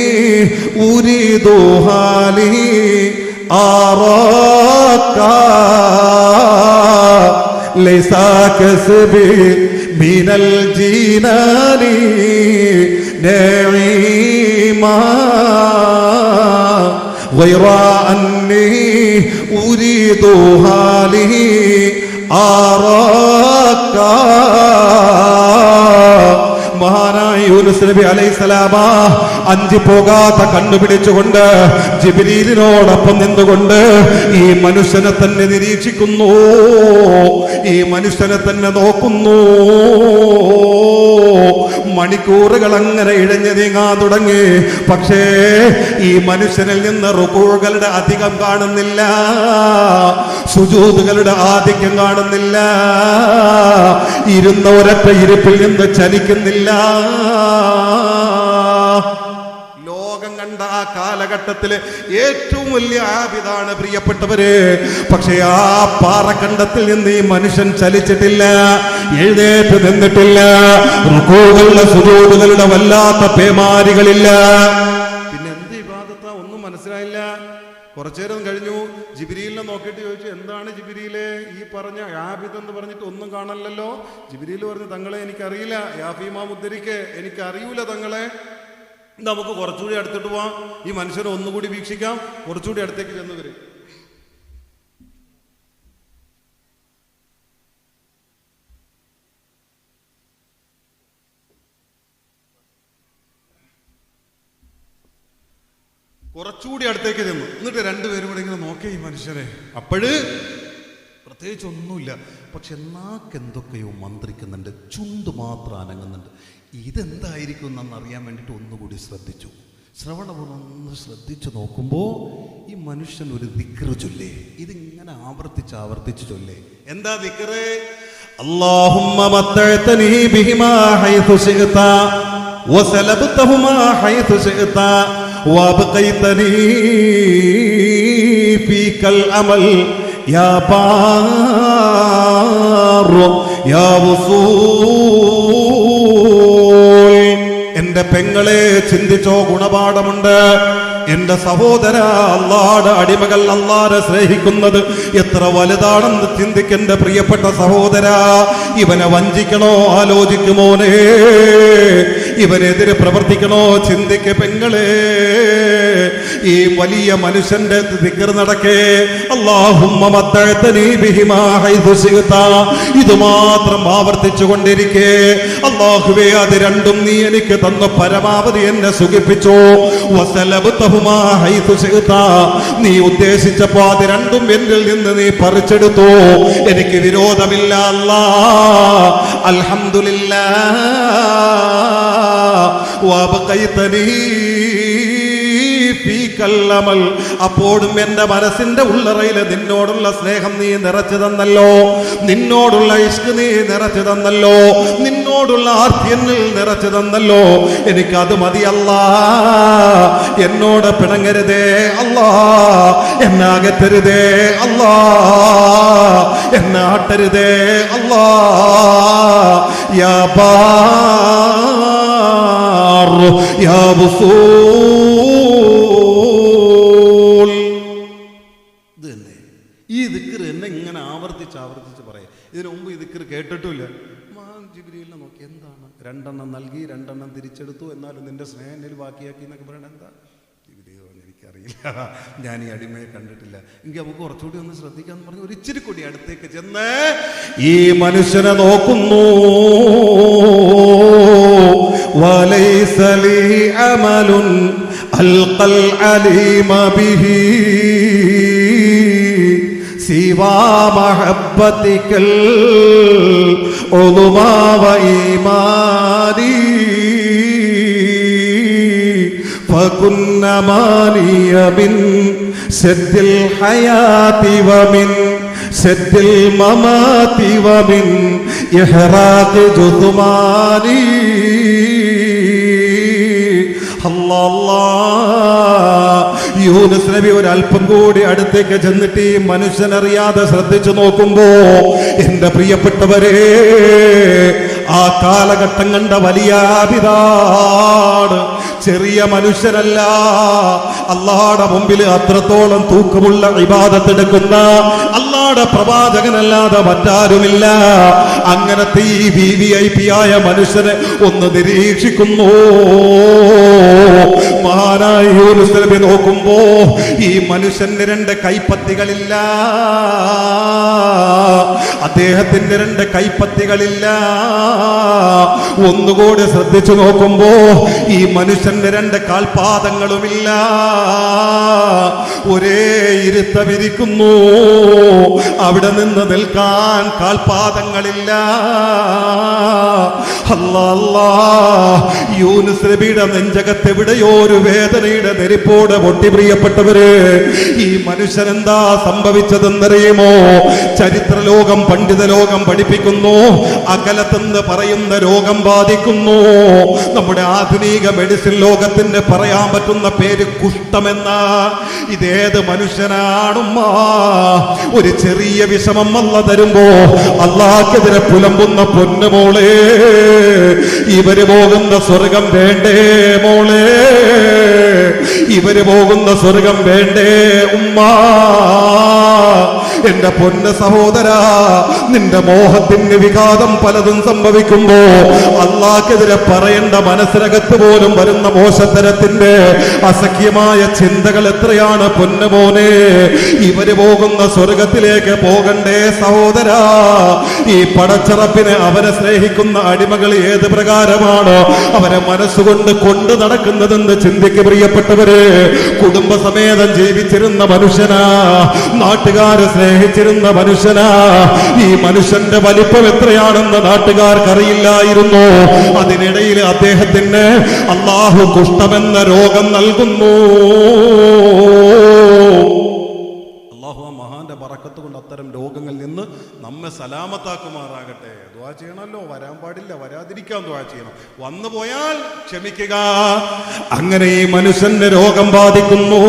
Speaker 1: أريد حالي أراك ليس كسبي من الجنان نعيما غير أني أريد حالي أراك. മഹാനായ യൂനുസ് നബി അലൈഹിസ്സലാം 5 പോകാത്ത കണ്ണുപിടിച്ചുകൊണ്ട് ജിബ്രീലിനോടൊപ്പം നിന്നുകൊണ്ട് ഈ മനുഷ്യനെ തന്നെ നിരീക്ഷിക്കുന്നു, ഈ മനുഷ്യനെ തന്നെ നോക്കുന്നു. മണിക്കൂറുകൾ അങ്ങനെ ഇഴഞ്ഞു നീങ്ങാൻ തുടങ്ങി. പക്ഷേ ഈ മനുഷ്യനിൽ നിന്ന് റുകൂകളുടെ അധികം കാണുന്നില്ല, സുജൂദുകളുടെ ആധിക്യം കാണുന്നില്ല, ഇരുന്ന ഒരൊറ്റ ഇരിപ്പിൽ നിന്ന് ചലിക്കുന്നില്ല. ലോകം കണ്ട ആ കാലഘട്ടത്തില് ഏറ്റവും വലിയ ആബിദാണ് പ്രിയപ്പെട്ടവര്. പക്ഷേ ആ പാറക്കണ്ടത്തിൽ നിന്ന് ഈ മനുഷ്യൻ ചലിച്ചിട്ടില്ല, എഴുന്നേറ്റ് നിന്നിട്ടില്ല. റുകൂകളുടെ സുജൂദുകളുടെ വല്ലാത്ത പേമാരികളില്ല. പിന്നെ എന്ത് ഇബാദത്താ ഒന്നും മനസ്സിലായില്ല. കുറച്ചു നേരം കഴിഞ്ഞു. ജിബ്രീലിനെ നോക്കിയിട്ട് ചോദിച്ചു, എന്താണ് ജിബ്രീലെ ഈ പറഞ്ഞ ആബിദ് എന്ന് പറഞ്ഞിട്ട് ഒന്നും കാണല്ലോ? ജിബ്രീൽ പറഞ്ഞു, തങ്ങളെ എനിക്കറിയില്ല, യാഫീമാ മുദ്ദരിക്ക് എനിക്കറിയൂല തങ്ങളെ. നമുക്ക് കുറച്ചുകൂടി അടുത്തിട്ട് പോവാം, ഈ മനുഷ്യനെ ഒന്നുകൂടി വീക്ഷിക്കാം. കുറച്ചുകൂടി അടുത്തേക്ക് ചെന്ന് വരും. കുറച്ചുകൂടി അടുത്തേക്ക് ചെന്നു. എന്നിട്ട് രണ്ടുപേരും കൂടെ ഇങ്ങനെ നോക്കിയ ഈ മനുഷ്യരെ. അപ്പോഴ് പ്രത്യേകിച്ച് ഒന്നുമില്ല, പക്ഷെ എന്നാക്കെന്തൊക്കെയോ മന്ത്രിക്കുന്നുണ്ട്, ചുണ്ട് മാത്രം അനങ്ങുന്നുണ്ട്. ഇതെന്തായിരിക്കും എന്നറിയാൻ വേണ്ടിയിട്ട് ഒന്നുകൂടി ശ്രദ്ധിച്ചു. ശ്രവണപൂർവ്വം ഒന്ന് ശ്രദ്ധിച്ചു നോക്കുമ്പോൾ ഈ മനുഷ്യൻ ഒരു ദിക്ർ ചൊല്ലേ. ഇതിങ്ങനെ ആവർത്തിച്ച് ചൊല്ലേ. എന്താ ദിക്ർ? അല്ലാഹുമ്മ മത്തഅതനി ബിഹിമാ ഹൈതു ശിഅത വസലബ്തഹുമാ ഹൈതു ശിഅത വബഖൈതനി ഫീകൽ അമൽ യാ ബാർ യാ വസൂൽ. എന്റെ പെങ്ങളെ ചിന്തിച്ചോ, ഗുണപാഠമുണ്ട്. എന്റെ സഹോദര, അല്ലാഹുവിന്റെ അടിമകൾ അല്ലാഹുവിനെ സ്നേഹിക്കുന്നത് എത്ര വലുതാണെന്ന് ചിന്തിക്കെന്റെ പ്രിയപ്പെട്ട സഹോദര. ഇവനെ വഞ്ചിക്കണോ ആലോചിക്കുമോനെ, ഇവനെതിരെ പ്രവർത്തിക്കണോ ചിന്തിക്ക് പെങ്ങളെ. ഈ വലിയ മനുഷ്യന്റെ ദിക്ർ നടക്കേ. അല്ലാഹുമ്മ മത്തഅതനി ബിഹിമാ ഹൈതു ശിഅത. ഇത് മാത്രം ആവർത്തിച്ചു കൊണ്ടിരിക്കേ. അല്ലാഹുവേ, അത് രണ്ടും നീ എനിക്ക് തന്ന പരമാവധി എന്നെ സുഖിപ്പിച്ചു. വസലബ്തഹുമാ ഹൈതു ശിഅത. നീ ഉദ്ദേശിച്ചപ്പോ അത് രണ്ടും എന്നിൽ നിന്ന് നീ പറിച്ചെടുത്തു. എനിക്ക് വിരോധമില്ല അല്ലാഹ്. അൽഹംദുലില്ലാഹ്. വബഖൈതനി അപ്പോഴും എന്റെ മനസ്സിന്റെ ഉള്ളറയില് നിന്നോടുള്ള സ്നേഹം നീ നിറച്ചു തന്നല്ലോ, നിന്നോടുള്ള ഇഷ്ക് നീ നിറച്ചു തന്നല്ലോ, നിന്നോടുള്ള ആർത്തിയനിൽ നിറച്ചു തന്നല്ലോ. എനിക്കത് മതി അല്ലാഹ്. എന്നോട് പിണങ്ങരുതേ അല്ലാഹ്, എന്നെ അകറ്റരുതേ അല്ലാഹ്, എന്നെ ആട്ടരുതേ അല്ലാഹ്. യാ ബാർ യാ വസൂൽ. ഇത് തന്നെ, ഈ ദിക്ർ എന്നെ ഇങ്ങനെ ആവർത്തിച്ച് പറയാം. ഇതിനു മുമ്പ് ഈ ദിക്ർ കേട്ടിട്ടില്ല. ജിബ്രീലിനെ നോക്കി, എന്താണ് 2 എണ്ണം നൽകി 2 എണ്ണം തിരിച്ചെടുത്തു, എന്നാലും നിന്റെ സ്നേഹം എന്നിൽ ബാക്കിയാക്കി എന്നൊക്കെ പറയണത് എന്താ? ജിബ്രീൽ പറഞ്ഞു, എനിക്കറിയില്ല, ഞാൻ ഈ അടിമയെ കണ്ടിട്ടില്ല. എങ്കിൽ നമുക്ക് കുറച്ചുകൂടി ഒന്ന് ശ്രദ്ധിക്കാന്ന് പറഞ്ഞു ഒരു ഇച്ചിരി കൂടി അടുത്തേക്ക് ചെന്ന് ഈ മനുഷ്യനെ നോക്കുന്നു. വലൈസ ലി അമലുൻ അൽഖൽ അലീമ ബിഹി സിവാ മഹബ്ബതികൽ ഉളുമാ വ ഈമാനി وكن مالي من سد الحياة ومن سد الممات ومن إحراق جثماني. യൂനുസ് നബി ഒരല്പം കൂടി അടുത്തേക്ക് ചെന്നിട്ട് ഈ മനുഷ്യനറിയാതെ ശ്രദ്ധിച്ചു നോക്കുമ്പോ, എന്റെ പ്രിയപ്പെട്ടവരെ, ആ കാലഘട്ടം കണ്ട വലിയ ആബിദാണ്, ചെറിയ മനുഷ്യരല്ല. അല്ലാഹുവിന്റെ മുമ്പിൽ അത്രത്തോളം തൂക്കമുള്ള ഇബാദത്ത് എടുക്കുന്ന അല്ലാഹുവിന്റെ പ്രവാചകനല്ലാതെ മറ്റാരുമില്ല. അങ്ങനത്തെ ഈ VIP ആയ മനുഷ്യനെ ഒന്ന് നിരീക്ഷിക്കുന്നു. മഹാനായ യൂനുസ് നബി നോക്കുമ്പോ ഈ മനുഷ്യന് 2 കൈപ്പത്തികളില്ല, അദ്ദേഹത്തിന്റെ 2 കൈപ്പത്തികളില്ല. ഒന്നുകൂടി ശ്രദ്ധിച്ചു നോക്കുമ്പോ ഈ മനുഷ്യന്റെ 2 കാൽപാദങ്ങളുമില്ല. ഒരേ ഇരുത്തമിരിക്കുന്നു, അവിടെ നിന്ന് നിൽക്കാൻ കാൽപാദങ്ങളില്ല. അല്ലാ, യൂനുസ് നബിയുടെ നെഞ്ചകത്ത് എവിടെയോ ഒരു വേദനയുടെ നെരിപ്പോടെ പൊട്ടി. പ്രിയപ്പെട്ടവര്, ഈ മനുഷ്യൻ എന്താ സംഭവിച്ചതെന്നറിയുമോ? ചരിത്രലോകം, പണ്ഡിത ലോകം പഠിപ്പിക്കുന്നു, അകലത്തെന്ന് പറയുന്ന രോഗം ബാധിക്കുന്നു. നമ്മുടെ ആധുനിക മെഡിസിൻ ലോകത്തിന് പറയാൻ പറ്റുന്ന പേര് കുഷ്ഠമെന്ന. ഇതേത് മനുഷ്യനാണുമ്മ? ഒരു ചെറിയ വിഷമം അല്ല തരുമ്പോ അല്ലാഹുവിനെതിരെ പുലമ്പുന്ന പൊന്നുമോളെ, ഇവര് പോകുന്ന സ്വർഗം വേണ്ടേ മോളെ? ഇവര് പോകുന്ന സ്വർഗം വേണ്ടേ ഉമ്മ? എന്റെ പൊന്ന സഹോദരാ, നിന്റെ മോഹത്തിന് വിഘാതം പലതും സംഭവിക്കുമ്പോ അല്ലാഹുവിനെതിരെ പറയേണ്ട മനസ്സിനകത്ത് പോലും വരുന്ന മോശത്തരത്തിന്റെ അസഖ്യമായ ചിന്തകൾ എത്രയാണ് പൊന്നുമോനെ. ഇവര് പോകുന്ന സ്വർഗത്തിലേക്ക് പോകണ്ടേ സഹോദരാ? ഈ പടച്ചറപ്പിനെ, അവനെ സ്നേഹിക്കുന്ന അടിമകൾ ഏത് പ്രകാരമാണ് അവരെ മനസ്സുകൊണ്ട് കൊണ്ടു നടക്കുന്നതെന്ന് ചിന്തിക്ക് പ്രിയപ്പെട്ടവര്. കുടുംബസമേതം ജീവിച്ചിരുന്ന മനുഷ്യനാ, നാട്ടുകാര് സ്നേഹിച്ചിരുന്ന മനുഷ്യനാ. ഈ മനുഷ്യന്റെ വലിപ്പം എത്രയാണെന്ന് നാട്ടുകാർക്കറിയില്ലായിരുന്നു. അതിനിടയിൽ അദ്ദേഹത്തിന് അല്ലാഹു കുഷ്ഠമെന്ന രോഗം നൽകുന്നു. അല്ലാഹു ആ മഹാന്റെ ബറക്കത്ത് കൊണ്ട് അത്തരം രോഗങ്ങളിൽ നിന്ന് നമ്മെ സലാമത്താക്കുമാറാകട്ടെ. ദുആ ചെയ്യണമല്ലോ, വരാൻ പാടില്ല, വരാതിരിക്കാൻ ദുആ ചെയ്യണം. വന്നു പോയാൽ ക്ഷമിക്കുക. അങ്ങനെ ഈ മനുഷ്യന്റെ രോഗം ബാധിക്കുന്നു.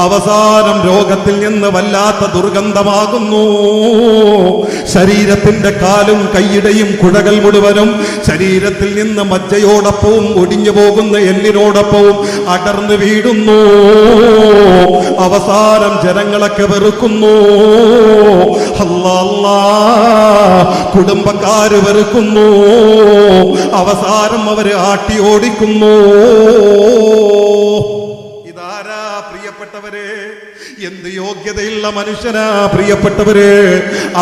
Speaker 1: അവസാനം രോഗത്തിൽ നിന്ന് വല്ലാത്ത ദുർഗന്ധമാകുന്നു. ശരീരത്തിന്റെ കാലും കൈയിടയും കുഴകൾ മുഴുവനും ശരീരത്തിൽ നിന്ന് മജ്ജയോടൊപ്പവും ഒടിഞ്ഞു പോകുന്ന എല്ലിനോടൊപ്പവും അടർന്നു വീഴുന്നു. അവസാനം ജനങ്ങളൊക്കെ വെറുക്കുന്നു. അല്ലാ, കുടുംബക്കാര് വെറുക്കുന്നു. അവസാനം അവര് ആട്ടി ഓടിക്കുന്നു. ഇതാരാ പ്രിയപ്പെട്ടവരെ? എന്ത് യോഗ്യതയുള്ള മനുഷ്യനാ പ്രിയപ്പെട്ടവരെ?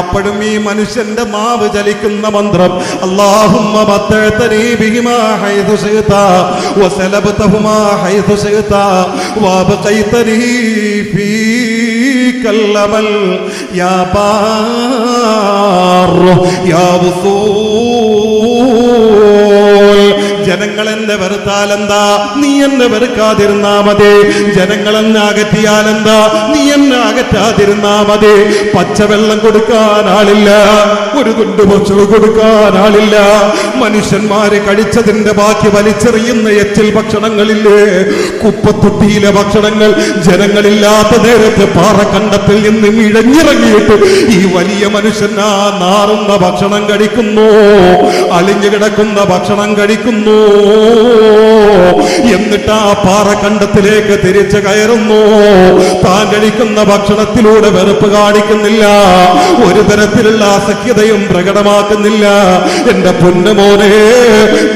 Speaker 1: അപ്പോഴും ഈ മനുഷ്യന്റെ നാവ് ചലിക്കുന്ന മന്ത്രം, അല്ലാഹുമ്മ ബത്തഅതനി ബിഹിമാ ഹൈതു ശിഅത വസലബതഹുമാ ഹൈതു ശിഅത വബഖൈതനി ഫീകൽ അമൽ യാ ബാർ യാ വസൂൽ. ജനങ്ങൾ എന്നെ വെറുത്താലെന്താ, നീ എന്നെ വെറുക്കാതിരുന്നാ മതി. ജനങ്ങൾ എന്നെ അകറ്റിയാലെന്താ, നീ എന്നെ അകറ്റാതിരുന്നാ മതി. പച്ചവെള്ളം കൊടുക്കാൻ ആളില്ല, ഒരു തുണ്ട് ഭക്ഷണം കൊടുക്കാൻ ആളില്ല. മനുഷ്യന്മാര് കഴിച്ചതിന്റെ ബാക്കി വലിച്ചെറിയുന്ന എച്ചിൽ ഭക്ഷണങ്ങളില്ലേ, കുപ്പത്തൊട്ടിയിലെ ഭക്ഷണങ്ങൾ ജനങ്ങളില്ലാത്ത നേരത്ത് പാറക്കണ്ടത്തിൽ നിന്ന് ഇഴഞ്ഞിറങ്ങിയിട്ട് ഈ വലിയ മനുഷ്യൻ ആ നാറുന്ന ഭക്ഷണം കഴിക്കുന്നു, അളിഞ്ഞു കിടക്കുന്ന ഭക്ഷണം കഴിക്കുന്നു. എന്നിട്ട് ആ പാറക്കണ്ടത്തിലേക്ക് തിരിച്ചു കയറുന്നു. താൻ കഴിക്കുന്ന ഭക്ഷണത്തിലൂടെ വെറുപ്പ് കാണിക്കുന്നില്ല, ഒരു തരത്തിലുള്ള അസഖ്യതയും പ്രകടമാക്കുന്നില്ല. എന്റെ പൊന്നുമോനെ,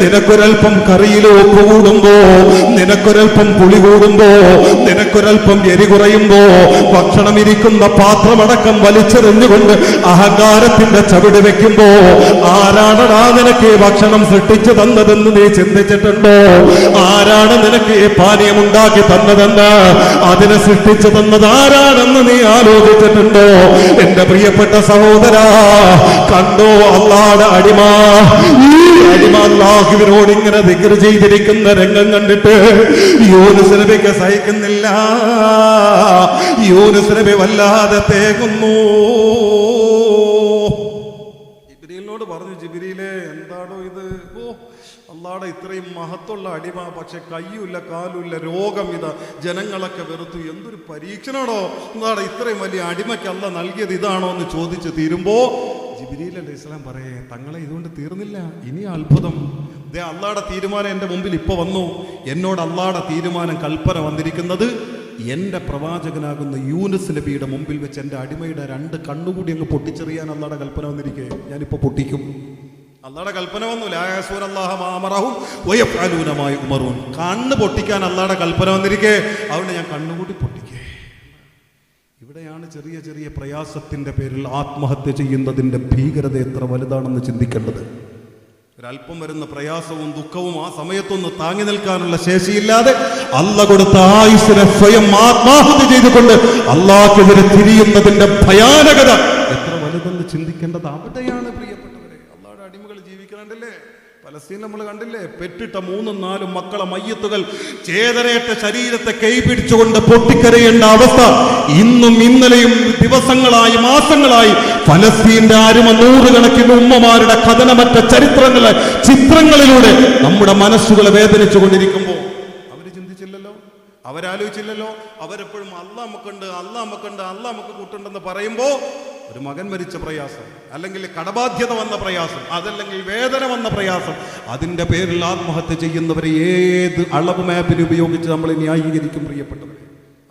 Speaker 1: നിനക്കൊരൽപ്പം കറിയിലോ ഉപ്പ് കൂടുമ്പോ, നിനക്കൊരൽപ്പം പുളി കൂടുമ്പോ, നിനക്കൊരൽപ്പം എരി കുറയുമ്പോ, ഭക്ഷണം ഇരിക്കുന്ന പാത്രമടക്കം വലിച്ചെറിഞ്ഞുകൊണ്ട് അഹങ്കാരത്തിന്റെ ചവിട് വെക്കുമ്പോ, ആരാണടാ നിനക്ക് ഭക്ഷണം സൃഷ്ടിച്ചു തന്നതെന്ന് നീ ചിന്തിച്ചിട്ടുണ്ടോ? ആരാണ് നിനക്ക് ഈ പാനീയം ഉണ്ടാക്കി തന്നതെന്ന്, അതിനെ സൃഷ്ടിച്ചു തന്നത് ആരാണെന്ന് നീ ആലോചിച്ചിട്ടുണ്ടോ? എന്റെ പ്രിയപ്പെട്ട സഹോദരാ, കണ്ടോ അല്ലാഹുവിന്റെ അടിമ, ഈ അടിമ അല്ലാഹുവിനോട് ഇങ്ങനെ ദിക്ർ ചെയ്തിരിക്കുന്ന രംഗം കണ്ടിട്ട് യൂനുസ് നബിക്ക് സഹിക്കുന്നില്ല. യൂനുസ് നബി വല്ലാതെ തേങ്ങുന്നു. ജിബ്രീലിനോട് പറഞ്ഞു, ജിബ്രീലേ എന്താണോ ഇത്? അല്ലാഹുടെ ഇത്രയും മഹത്തുള്ള അടിമ, പക്ഷെ കയ്യുമില്ല കാലുമില്ല, രോഗം, ഇതാ ജനങ്ങളൊക്കെ വെറുത്തു. എന്തൊരു പരീക്ഷണമാണോ എന്താണ് ഇത്രയും വലിയ അടിമയ്ക്ക് അല്ലാഹ് നൽകിയത് ഇതാണോ എന്ന് ചോദിച്ച് തീരുമ്പോ ജിബ്രീൽ അലൈഹിസ്സലാം പറയേ, തങ്ങളെ ഇതുകൊണ്ട് തീർന്നില്ല, ഇനി അത്ഭുതം. ദേ അല്ലാഹുടെ തീരുമാനം എൻ്റെ മുമ്പിൽ ഇപ്പൊ വന്നു. എന്നോട് അല്ലാഹുടെ തീരുമാനം, കൽപ്പന വന്നിരിക്കുന്നത്, എൻ്റെ പ്രവാചകനാകുന്ന യൂനുസ് നബിയുടെ മുമ്പിൽ വെച്ച് എൻ്റെ അടിമയുടെ 2 കണ്ണുകൂടി അങ്ങ് പൊട്ടിച്ചെറിയാൻ അല്ലാഹുടെ കൽപ്പന വന്നിരിക്കേ. ഞാനിപ്പോൾ പൊട്ടിക്കും. അല്ലാഹുടെ കൽപ്പന വന്നു, ലാ യഅസൂനല്ലാഹ മാ അമറഹും വയഫ്അലൂന മാ യുഅ്മറൂൻ. കണ്ണ് പൊട്ടിക്കാൻ അല്ലാഹുടെ കൽപ്പന വന്നിരിക്കേ, അതുകൊണ്ട് ഞാൻ കണ്ണുകൂടി പൊട്ടിക്കേ. ഇവിടെയാണ് ചെറിയ ചെറിയ പ്രയാസത്തിന്റെ പേരിൽ ആത്മഹത്യ ചെയ്യുന്നതിന്റെ ഭീകരത എത്ര വലുതാണെന്ന് ചിന്തിക്കേണ്ടത്. ഒരല്പം വരുന്ന പ്രയാസവും ദുഃഖവും ആ സമയത്തൊന്ന് താങ്ങി നിൽക്കാനുള്ള ശേഷിയില്ലാതെ അല്ലാഹ് കൊടുത്ത ആയുസ്സിനെ സ്വയം ആത്മാഹുതി ചെയ്തുകൊണ്ട് അല്ലാഹുവിനെതിരെ തിരിയുന്നതിന്റെ ഭയാനകത എത്ര വലുതെന്ന് ചിന്തിക്കേണ്ടത് അവിടെയാണ് പ്രിയപ്പെട്ടവരെ. അല്ലാഹുവിന്റെ അടിമകൾ ജീവിക്കണല്ലേ? പലസ്തീൻ നമ്മൾ കണ്ടില്ലേ? പെറ്റിട്ട 3-4 മക്കളെ മയ്യത്തുകൾ, ചേതനേറ്റ ശരീരത്തെ കൈപിടിച്ചുകൊണ്ട് പൊട്ടിക്കരയേണ്ട അവസ്ഥ ഇന്നും ഇന്നലെയും ദിവസങ്ങളായി മാസങ്ങളായി ഫലസ്തീന്റെ അരുമ 100 കണക്കിന് ഉമ്മമാരുടെ കഥനമറ്റ ചിത്രങ്ങളിലൂടെ നമ്മുടെ മനസ്സുകളെ വേദനിച്ചു കൊണ്ടിരിക്കുമ്പോൾ അവര് ചിന്തിച്ചില്ലല്ലോ, അവരാലോചിച്ചില്ലല്ലോ. അവരെപ്പോഴും അല്ലാഹ് നമുക്കുണ്ട്, അല്ലാഹ് നമുക്കുണ്ട്, അല്ലാഹ് നമുക്ക് കൂട്ടുണ്ടെന്ന് പറയുമ്പോൾ ഒരു മകൻ മരിച്ച പ്രയാസം, അല്ലെങ്കിൽ കടബാധ്യത വന്ന പ്രയാസം, അതല്ലെങ്കിൽ വേദന വന്ന പ്രയാസം, അതിന്റെ പേരിൽ ആത്മഹത്യ ചെയ്യുന്നവരെ ഏത് അളവ് മാപ്പിന് ഉപയോഗിച്ച് നമ്മൾ ന്യായീകരിക്കും പ്രിയപ്പെട്ടവരെ?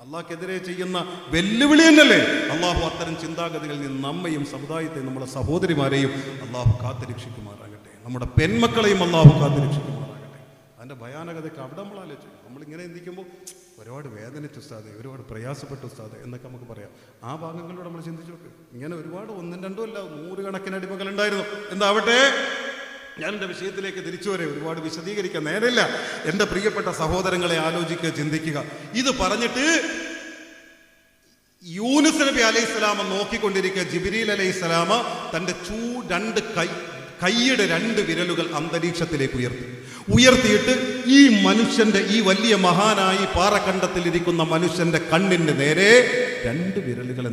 Speaker 1: അള്ളാഹ്ക്കെതിരെ ചെയ്യുന്ന വെല്ലുവിളി തന്നെയല്ലേ? അള്ളാഹു അത്തരം ചിന്താഗതികളിൽ നിന്ന് നമ്മയും സമുദായത്തെയും നമ്മുടെ സഹോദരിമാരെയും അള്ളാഹു കാത്തുരക്ഷിക്കുമാറാകട്ടെ. നമ്മുടെ പെൺമക്കളെയും അള്ളാഹു കാത്തുരക്ഷിക്കുമാറാകട്ടെ. അതിന്റെ ഭയാനകതയൊക്കെ അവിടെ നമ്മൾ ആലോചിച്ചു. നമ്മളിങ്ങനെ ചിന്തിക്കുമ്പോൾ ഒരുപാട് വേദനിച്ച ഉസ്താദെ, ഒരുപാട് പ്രയാസപ്പെട്ട ഉസ്താദെ എന്നൊക്കെ നമുക്ക് പറയാം. ആ ഭാഗങ്ങളിലൂടെ നമ്മൾ ചിന്തിച്ചു നോക്ക്. ഇങ്ങനെ ഒരുപാട് 1-2 അല്ല 100 കണക്കിന് അടിമകൾ ഉണ്ടായിരുന്നു. എന്താവട്ടെ, ഞാൻ എൻ്റെ വിഷയത്തിലേക്ക് തിരിച്ചു വരെ ഒരുപാട് വിശദീകരിക്കാൻ നേരമില്ല. എൻ്റെ പ്രിയപ്പെട്ട സഹോദരങ്ങളെ ആലോചിക്കുക, ചിന്തിക്കുക. ഇത് പറഞ്ഞിട്ട് യൂനുസ് നബി അലൈഹിസ്സലാമ നോക്കിക്കൊണ്ടിരിക്കുക. ജിബ്രീൽ അലൈഹിസ്സലാമ തൻ്റെ 2 കൈയുടെ 2 വിരലുകൾ അന്തരീക്ഷത്തിലേക്ക് ഉയർത്തിയിട്ട് ഈ മനുഷ്യന്റെ, ഈ വലിയ മഹാനായി പാറക്കണ്ടത്തിലിരിക്കുന്ന മനുഷ്യന്റെ കണ്ണിന്റെ നേരെ 2 വിരലുകളെ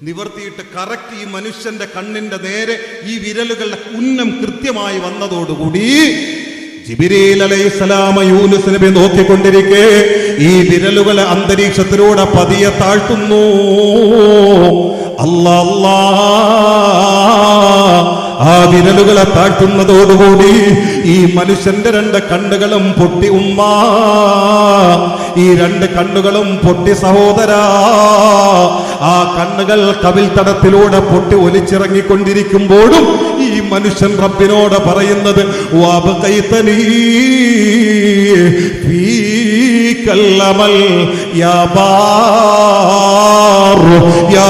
Speaker 1: നിവർത്തിയിട്ട് കറക്റ്റ് ഈ മനുഷ്യന്റെ കണ്ണിന്റെ നേരെ ഈ വിരലുകളുടെ ഉന്നം കൃത്യമായി വന്നതോടുകൂടി ജിബ്രീൽ അലൈഹിസ്സലാം യൂനുസ് നബി നോക്കിക്കൊണ്ടിരിക്കെ ഈ വിരലുകളെ അന്തരീക്ഷത്തിലൂടെ പതിയെ താഴ്ത്തുന്നു. അല്ലാ ആ വിരലുകളെ താഴ്ത്തുന്നതോടുകൂടി ഈ മനുഷ്യന്റെ 2 കണ്ണുകളും പൊട്ടി. ഉമ്മ, ഈ 2 കണ്ണുകളും പൊട്ടി സഹോദരാ. ആ കണ്ണുകൾ കവിൽ തടത്തിലൂടെ പൊട്ടി ഒലിച്ചിറങ്ങിക്കൊണ്ടിരിക്കുമ്പോഴും ഈ മനുഷ്യൻ റബ്ബിനോട് പറയുന്നത്, വബഖൈതനീ ഫീകൽ അമൽ യാ ബാർ യാ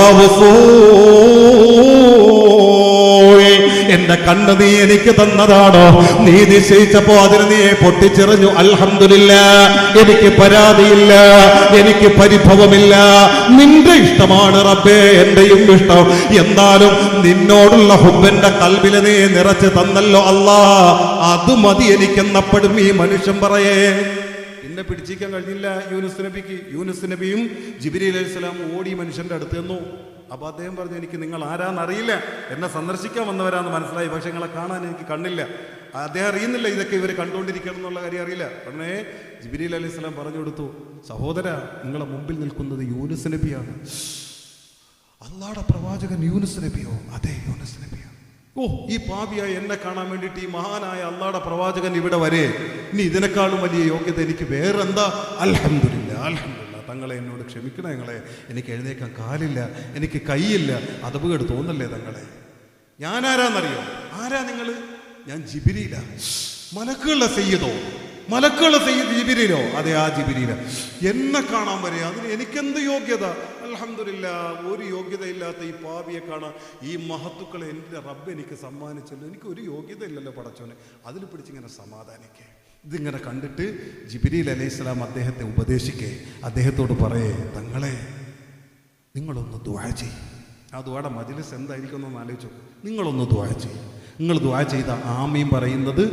Speaker 1: എന്റെ കണ്ണ് നീ എനിക്ക് തന്നതാണോ? നീ നിശ്ചയിച്ചപ്പോ അതിന് നീ പൊട്ടിച്ചെറിഞ്ഞു. അൽഹംദുലില്ലാഹ്, എനിക്ക് പരാതിയില്ല, എനിക്ക് പരിഭവമില്ല. നിന്റെ ഇഷ്ടമാണ് റബ്ബേ, എന്റെയും ഇഷ്ടം. എന്നാലും നിന്നോടുള്ള ഹുബ്ബിന്റെ കൽബില് നീ നിറച്ച് തന്നല്ലോ അല്ലാ, അത് മതി എനിക്കെന്നപ്പോഴും ഈ മനുഷ്യൻ പറയേ. പിന്നെ പിടിച്ചിരിക്കാൻ കഴിഞ്ഞില്ല യൂനുസ് നബിക്ക്. യൂനുസ് നബിയും ജിബ്രീൽ അലൈഹിസ്സലാം ഓടി മനുഷ്യന്റെ അടുത്ത് നിന്നു. അപ്പൊ അദ്ദേഹം പറഞ്ഞു, എനിക്ക് നിങ്ങൾ ആരാന്നറിയില്ല, എന്നെ സന്ദർശിക്കാൻ വന്നവരാന്ന് മനസ്സിലായി, പക്ഷെ നിങ്ങളെ കാണാൻ എനിക്ക് കണ്ണില്ല. അദ്ദേഹം അറിയുന്നില്ല ഇതൊക്കെ ഇവർ കണ്ടുകൊണ്ടിരിക്കണം എന്നുള്ള കാര്യം അറിയില്ല. ഉടനെ ജിബ്രീൽ അലൈഹിസ്സലാം പറഞ്ഞു കൊടുത്തു, സഹോദര, നിങ്ങളെ മുമ്പിൽ നിൽക്കുന്നത് യൂനുസ് നബിയാണ്. അല്ലാഹുവിന്റെ പ്രവാചകൻ യൂനുസ് നബിയോ? അതെ, യൂനുസ് നബിയാണ്. ഓ, ഈ പാപിയായ എന്നെ കാണാൻ വേണ്ടിയിട്ട് ഈ മഹാനായ അല്ലാഹുവിന്റെ പ്രവാചകൻ ഇവിടെ വരെ, ഇനി ഇതിനേക്കാളും വലിയ യോഗ്യത എനിക്ക് വേറെന്താ? അൽഹംദുലില്ലാ, അൽഹംദുലില്ലാ, തങ്ങളെ എന്നോട് ക്ഷമിക്കണേ. ഞങ്ങളെ, എനിക്ക് എഴുന്നേക്കാൻ കാലില്ല, എനിക്ക് കൈയില്ല, അതപകട് തോന്നല്ലേ തങ്ങളെ. ഞാൻ ആരാന്നറിയോ? ആരാ നിങ്ങൾ? ഞാൻ ജിബ്രീലാ, മലക്കുകളുടെ സയ്യിദോ? മലക്കുകളുടെ സയ്യിദ് ജിബ്രീലോ? അതെ, ആ ജിബ്രീല. എന്നെ കാണാൻ വരെ അതിന് എനിക്കെന്ത് യോഗ്യത? അൽഹംദുലില്ലാഹ്, ഒരു യോഗ്യതയില്ലാത്ത ഈ പാപിയെ കാണാൻ ഈ മഹത്തുക്കളെ എൻ്റെ റബ്ബ് എനിക്ക് സമ്മാനിച്ചല്ലോ, എനിക്ക് ഒരു യോഗ്യത ഇല്ലല്ലോ പടച്ചോനെ, അതിൽ പിടിച്ചിങ്ങനെ സമാധാനിക്കേ. ഇതിങ്ങനെ കണ്ടിട്ട് ജിബ്രീൽ അലൈഹിസ്സലാം അദ്ദേഹത്തെ ഉപദേശിക്കേ, അദ്ദേഹത്തോട് പറയേ, തങ്ങളെ നിങ്ങളൊന്ന് ദുആ ചെയ്യും. ആ ദുആയുടെ മജ്‌ലിസ് എന്തായിരിക്കും എന്നൊന്ന് ആലോചിച്ചു. നിങ്ങളൊന്ന് ദുആ ചെയ്യും. നിങ്ങൾ ദുആ ചെയ്ത ആമീൻ പറയുന്നത്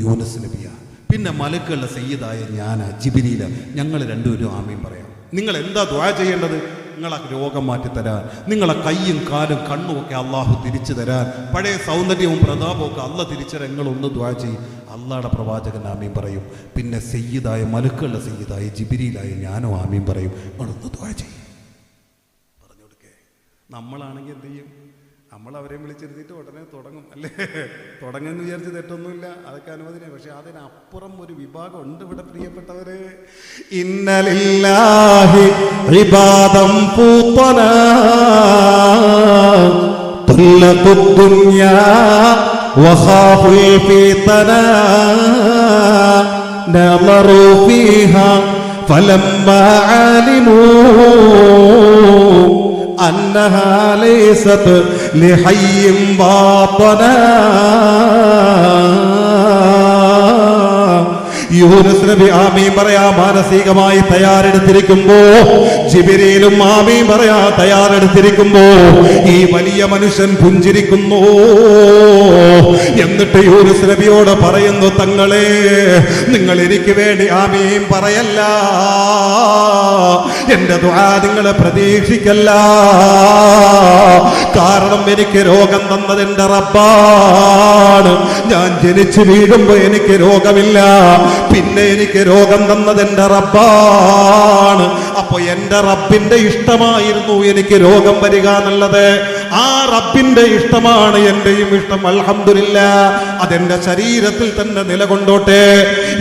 Speaker 1: യൂനുസ് നബിയാ, പിന്നെ മലക്കുകളുടെ സയ്യിദായ ഞാനാ ജിബ്രീല, ഞങ്ങൾ രണ്ടുപേരും ആമീൻ പറയാം. നിങ്ങൾ എന്താ ദുആ ചെയ്യേണ്ടത്? നിങ്ങളെ രോഗം മാറ്റിത്തരാൻ, നിങ്ങളെ കയ്യും കാലും കണ്ണും ഒക്കെ അള്ളാഹു തിരിച്ചു തരാൻ, പഴയ സൗന്ദര്യവും പ്രതാപവും ഒക്കെ അള്ള തിരിച്ചു തരാൻ നിങ്ങളൊന്ന് ദുആ ചെയ്യും. അള്ളാഹുടെ പ്രവാചകൻ ആമീൻ പറയും. പിന്നെ സയ്യിദായ മലക്കുകളുടെ സയ്യിദായ ജിബ്രീലായ ഞാനും ആമീൻ പറയും. നിങ്ങളൊന്ന് ദുആ ചെയ്യും പറഞ്ഞു കൊടുക്കേ. നമ്മളാണെങ്കിൽ എന്ത് ചെയ്യും? നമ്മൾ അവരെ വിളിച്ചിരുത്തിയിട്ട് ഉടനെ തുടങ്ങും അല്ലേ? തുടങ്ങുമെന്ന് വിചാരിച്ച് തെറ്റൊന്നുമില്ല, അതൊക്കെ അനുവദനീയ. പക്ഷെ അതിനപ്പുറം ഒരു വിഭാഗം ഉണ്ട് ഇവിടെ പ്രിയപ്പെട്ടവരെ. ഇന്നലില്ലാഹി ഇബാദം പൂത്തനാ തുല്ലഖുദ് ദുനിയാ വഖാഫുൽ ഫിതനാ നമറു ഫീഹാ ഫലമ്മാ അലിമൂ أنها ليست لحي باطنا. യൂനുസ് നബി ആമീൻ പറയാ മാനസികമായി തയ്യാറെടുത്തിരിക്കുമ്പോ, ജിബ്രീലും ആമീൻ പറയാ തയ്യാറെടുത്തിരിക്കുമ്പോ, ഈ വലിയ മനുഷ്യൻ പുഞ്ചിരിക്കുന്നു. എന്നിട്ട് യൂനുസ് നബിയോട് പറയുന്നു, തങ്ങളെ നിങ്ങൾ എനിക്ക് വേണ്ടി ആമീൻ പറയല്ല, എന്റെ ദുആ നിങ്ങളെ പ്രതീക്ഷിക്കല്ല. കാരണം എനിക്ക് രോഗം തന്നത് എന്റെ റബ്ബാണ്. ഞാൻ ജനിച്ചു വീഴുമ്പോ എനിക്ക് രോഗമില്ല, പിന്നെ എനിക്ക് രോഗം തന്നത് എന്റെ റബ്ബാണ്. അപ്പൊ എന്റെ റബ്ബിന്റെ ഇഷ്ടമായിരുന്നു എനിക്ക് രോഗം വരിക എന്നുള്ളത്. ആ റബ്ബിന്റെ ഇഷ്ടമാണ് എന്റെയും ഇഷ്ടം. അൽഹംദുലില്ലാഹ്, അതെന്റെ ശരീരത്തിൽ തന്നെ നിലകൊണ്ടോട്ടെ.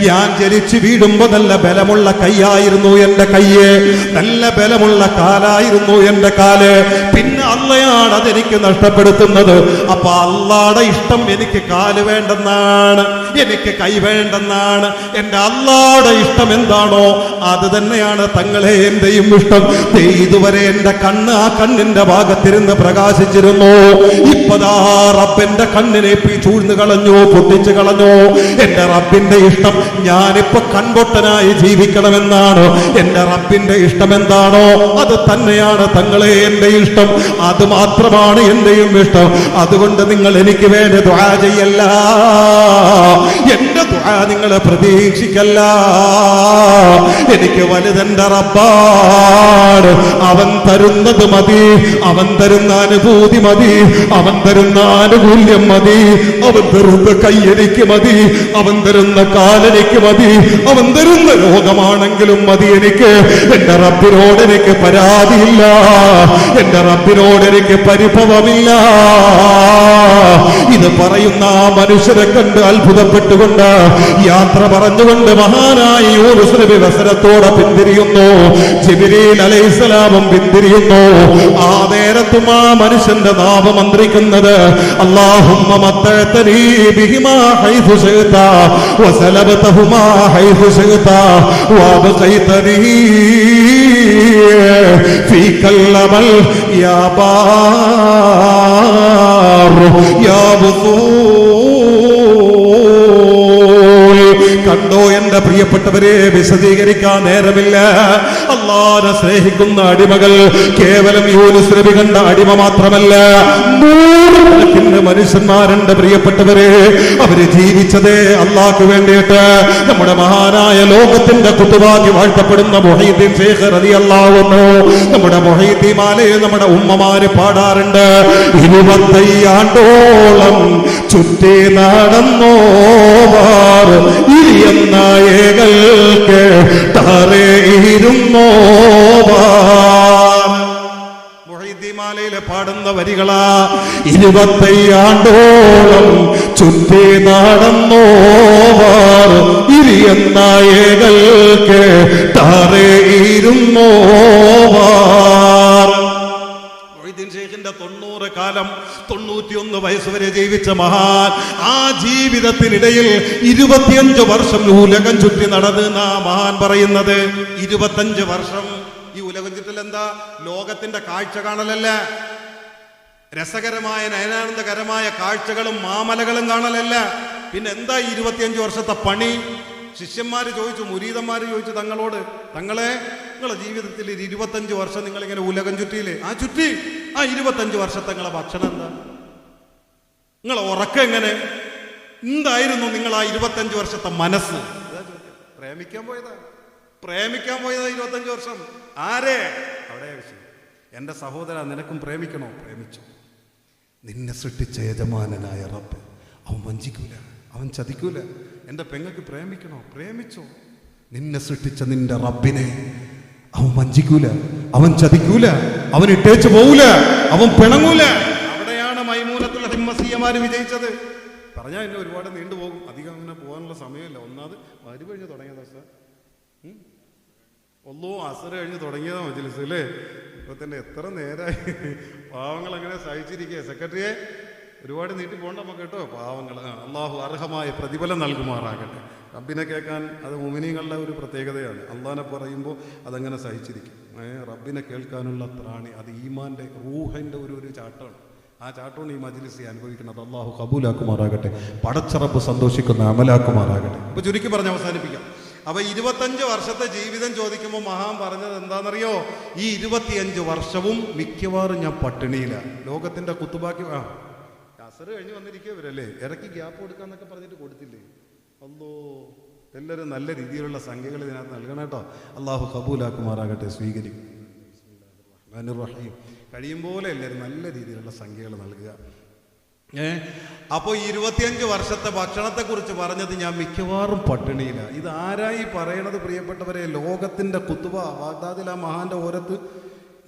Speaker 1: ഞാൻ ജനിച്ചു വീഴുമ്പോ നല്ല ബലമുള്ള കൈയായിരുന്നു എന്റെ കയ്യ്, നല്ല ബലമുള്ള കാലായിരുന്നു എന്റെ കാല്. പിന്നെ അള്ളയാണ് അതെനിക്ക് നഷ്ടപ്പെടുത്തുന്നത്. അപ്പൊ അള്ളാടെ ഇഷ്ടം എനിക്ക് കാല് വേണ്ടെന്നാണ്, എനിക്ക് കൈ വേണ്ടെന്നാണ്. എന്റെ അള്ളാടെ ഇഷ്ടം എന്താണോ അത് തന്നെയാണ് തങ്ങളെ എന്റെയും ഇഷ്ടം. ഇതുവരെ എന്റെ കണ്ണ് ആ കണ്ണിന്റെ ഭാഗത്തിരുന്ന് പ്രകാശിച്ചിരുന്നു. ഇപ്പതാ റബ്ബിന്റെ കണ്ണിനെ ചൂഴ്ന്നു കളഞ്ഞു, പൊട്ടിച്ചു കളഞ്ഞു. എന്റെ റബ്ബിന്റെ ഇഷ്ടം ഞാനിപ്പോ കൺപൊട്ടനായി ജീവിക്കണമെന്നാണ്. എന്റെ റബ്ബിന്റെ ഇഷ്ടം എന്താണോ അത് തന്നെയാണ് തങ്ങളെ എന്റെ ഇഷ്ടം. അത് മാത്രമാണ് എന്റെയും ഇഷ്ടം. അതുകൊണ്ട് നിങ്ങൾ എനിക്ക് വേണ്ടി ദുആ ചെയ്യല്ല, എന്റെ ദുആ നിങ്ങളെ പ്രതീക്ഷിക്കല്ല. എനിക്ക് വലുതെന്റെ റബ്ബാണ്. അവൻ തരുന്നത് മതി, അവൻ തരുന്ന അനുഭൂതി മതി, അവൻ തരുന്ന ആനുകൂല്യം മതി. അവൻ തരുന്ന കൈയെനിക്ക് മതി, അവൻ തരുന്ന കാലെനിക്ക് മതി, അവൻ തരുന്ന രോഗമാണെങ്കിലും മതി എനിക്ക്. എന്റെ റബ്ബിനോട് എനിക്ക് പരാതിയില്ല, എന്റെ റബ്ബിനോട് എനിക്ക് പരിഭവമില്ല. ഇത് പറയുന്ന ആ മനുഷ്യരെ കണ്ട് അത്ഭുതപ്പെട്ടുകൊണ്ട് യാത്ര പറഞ്ഞുകൊണ്ട് മഹാനായ യൂനുസ് നബി വസനത്തോടെ പിന്തിരിയുന്നു. ജിബ്രീൽ അലൈഹിസ്സലാമും പിന്തിരിയുന്നു. ആ നേരത്തും ആ മനുഷ്യന്റെ നാമം മന്ത്രിക്കുന്നത് അല്ലാഹുമ്മ മത്തഅതനി ബിഹിമാ ഹൈസു ശിഅത വസലബതഹുമാ ഹൈസു ശിഅത വബഖൈതനി ഫീകൽ അമൽ യാ ബാർ യാ കണ്ടോ എന്റെ പ്രിയപ്പെട്ടവരെ, വിശദീകരിക്കാൻ നേരമില്ല. അല്ലാഹുവിനെ സ്നേഹിക്കുന്ന അടിമകൾ കേവലം യൂനുസ് നബി കണ്ട അടിമ മാത്രമല്ല, നൂറുകണക്കിന് മനുഷ്യന്മാരുണ്ട് പ്രിയപ്പെട്ടവരെ. അവര് ജീവിച്ചതേ അള്ളാഹ്ക്ക് വേണ്ടിയിട്ട്. നമ്മുടെ മഹാനായ ലോകത്തിന്റെ കുത്തുബാക്കി വാഴ്ത്തപ്പെടുന്ന മുഹയ്യിദ്ദീൻ ശൈഖ് റളിയല്ലാഹു അൻഹു, നമ്മുടെ മുഹയ്യിദ്ദീൻ മാലയെ നമ്മുടെ ഉമ്മമാര് പാടാറുണ്ട്. 25 ആണ്ടോളം ചുറ്റി നടന്നോവാർ ഇരിയുന്ന ഏകൾക്ക് തറയിരുന്നോവാർ. മുഹയ്യിദ്ദീൻ മാലയിലെ പാടുന്ന വരികളാ. 25 ആണ്ടോളം ചുറ്റി നടന്നോവാർ ഇരിയുന്ന ഏകൾക്ക് തറയിരുന്നോവാർ. ഷെയ്ഖിന്റെ 90 കാലം 91 വയസ്സ് വരെ ജീവിച്ച മഹാൻ. ആ ജീവിതത്തിനിടയിൽ 25 വർഷം ഉലകം ചുറ്റി നടന്ന് ആ മഹാൻ പറയുന്നത്. 25 വർഷം ഈ ഉലകം ചുറ്റൽ എന്താ? ലോകത്തിന്റെ കാഴ്ച കാണലല്ല, രസകരമായ നയനാനന്ദകരമായ കാഴ്ചകളും മാമലകളും കാണലല്ല. പിന്നെ എന്താ ഈ 25 വർഷത്തെ പണി? ശിഷ്യന്മാര് ചോദിച്ചു, മുരീദന്മാര് ചോദിച്ചു തങ്ങളോട്, തങ്ങളെ നിങ്ങളെ ജീവിതത്തിൽ 25 വർഷം നിങ്ങളിങ്ങനെ ഉലകം ചുറ്റിയില്ലേ? ആ ചുറ്റി. ആ 25 വർഷത്തെ നിങ്ങളെ ഭക്ഷണം എന്താ? നിങ്ങളെ ഉറക്കം എങ്ങനെ? എന്തായിരുന്നു നിങ്ങൾ ആ 25 വർഷത്തെ മനസ്സ്? പ്രേമിക്കാൻ പോയതാ 25 വർഷം. ആരെ? അവിടെ വിഷയം. എൻ്റെ സഹോദര, നിനക്കും പ്രേമിക്കണോ? പ്രേമിച്ചോ. നിന്നെ സൃഷ്ടിച്ച യജമാനനായ റബ്ബ് അവൻ വഞ്ചിക്കൂല, അവൻ ചതിക്കൂല. എൻ്റെ പെങ്ങൾക്ക് പ്രേമിക്കണോ? പ്രേമിച്ചോ. നിന്നെ സൃഷ്ടിച്ച നിന്റെ റബ്ബിനെ അവൻ വഞ്ചിക്കൂല, അവൻ ചതിക്കൂല, അവൻ ഇട്ടേച്ചു പോകൂല, അവൻ പിണങ്ങൂല. അവിടെയാണ് മൈമൂനത്തുൽ ഹിമ്മസിയമാര് വിജയിച്ചത്. പറഞ്ഞാൽ എന്നെ ഒരുപാട് നീണ്ടുപോകും, അധികം അങ്ങനെ പോകാനുള്ള സമയമില്ല. ഒന്നാമത് വരി കഴിഞ്ഞ് തുടങ്ങിയതാ സാർ, അസറ് കഴിഞ്ഞ് തുടങ്ങിയതാ മജ്‌ലിസ് അല്ലേ? ഇപ്പൊ തന്നെ എത്ര നേരമായി. പാവങ്ങൾ അങ്ങനെ സഹിച്ചിരിക്കുക. സെക്രട്ടറിയെ, ഒരുപാട് നീട്ടി പോകണ്ട നമുക്ക് കേട്ടോ. പാവങ്ങൾ അള്ളാഹു അർഹമായ പ്രതിഫലം നൽകുമാറാകട്ടെ. റബ്ബിനെ കേൾക്കാൻ അത് മുഅ്മിനീങ്ങളുടെ ഒരു പ്രത്യേകതയാണ്. അള്ളാഹിനെ പറയുമ്പോൾ അതങ്ങനെ സഹിച്ചിരിക്കും. റബ്ബിനെ കേൾക്കാനുള്ള ത്രാണി, അത് ഈമാൻ്റെ റൂഹിൻ്റെ ഒരു ചാട്ടമാണ്. ആ ചാട്ടമാണ് ഈ മജ്‌ലിസ് അനുഭവിക്കുന്നത്. അള്ളാഹു കബൂലാക്കുമാറാകട്ടെ, പടച്ച റബ്ബ് സന്തോഷിക്കുന്ന അമലാക്കുമാറാകട്ടെ. ഇപ്പൊ ചുരുക്കി പറഞ്ഞ് അവസാനിപ്പിക്കാം. അപ്പൊ 25 വർഷത്തെ ജീവിതം ചോദിക്കുമ്പോൾ മഹാൻ പറഞ്ഞത് എന്താണെന്നറിയോ? ഈ 25 വർഷവും മിക്കവാറും ഞാൻ പട്ടിണിയില്ല. ലോകത്തിന്റെ കുത്തുബാക്കി അസറ് കഴിഞ്ഞ് വന്നിരിക്കുന്നവരല്ലേ, ഇറക്കി ഗ്യാപ്പ് കൊടുക്കാന്നൊക്കെ പറഞ്ഞിട്ട് കൊടുത്തില്ലേ? അല്ലോ, എല്ലാവരും നല്ല രീതിയിലുള്ള സംഖ്യകൾ ഇതിനകത്ത് നൽകണം കേട്ടോ. അള്ളാഹു കബൂലാക്കുമാറാകട്ടെ, സ്വീകരിക്കും. റഹീം. കഴിയും പോലെ എല്ലാവരും നല്ല രീതിയിലുള്ള സംഖ്യകൾ നൽകുക. അപ്പോൾ 25 വർഷത്തെ ഭക്ഷണത്തെ കുറിച്ച് പറഞ്ഞത് ഞാൻ മിക്കവാറും പട്ടിണിയില്ല. ഇത് ആരായി പറയണത് പ്രിയപ്പെട്ടവരെ? ലോകത്തിന്റെ കുത്തുബ ബാഗ്ദാദിൽ ആ മഹാന്റെ ഓരത്ത്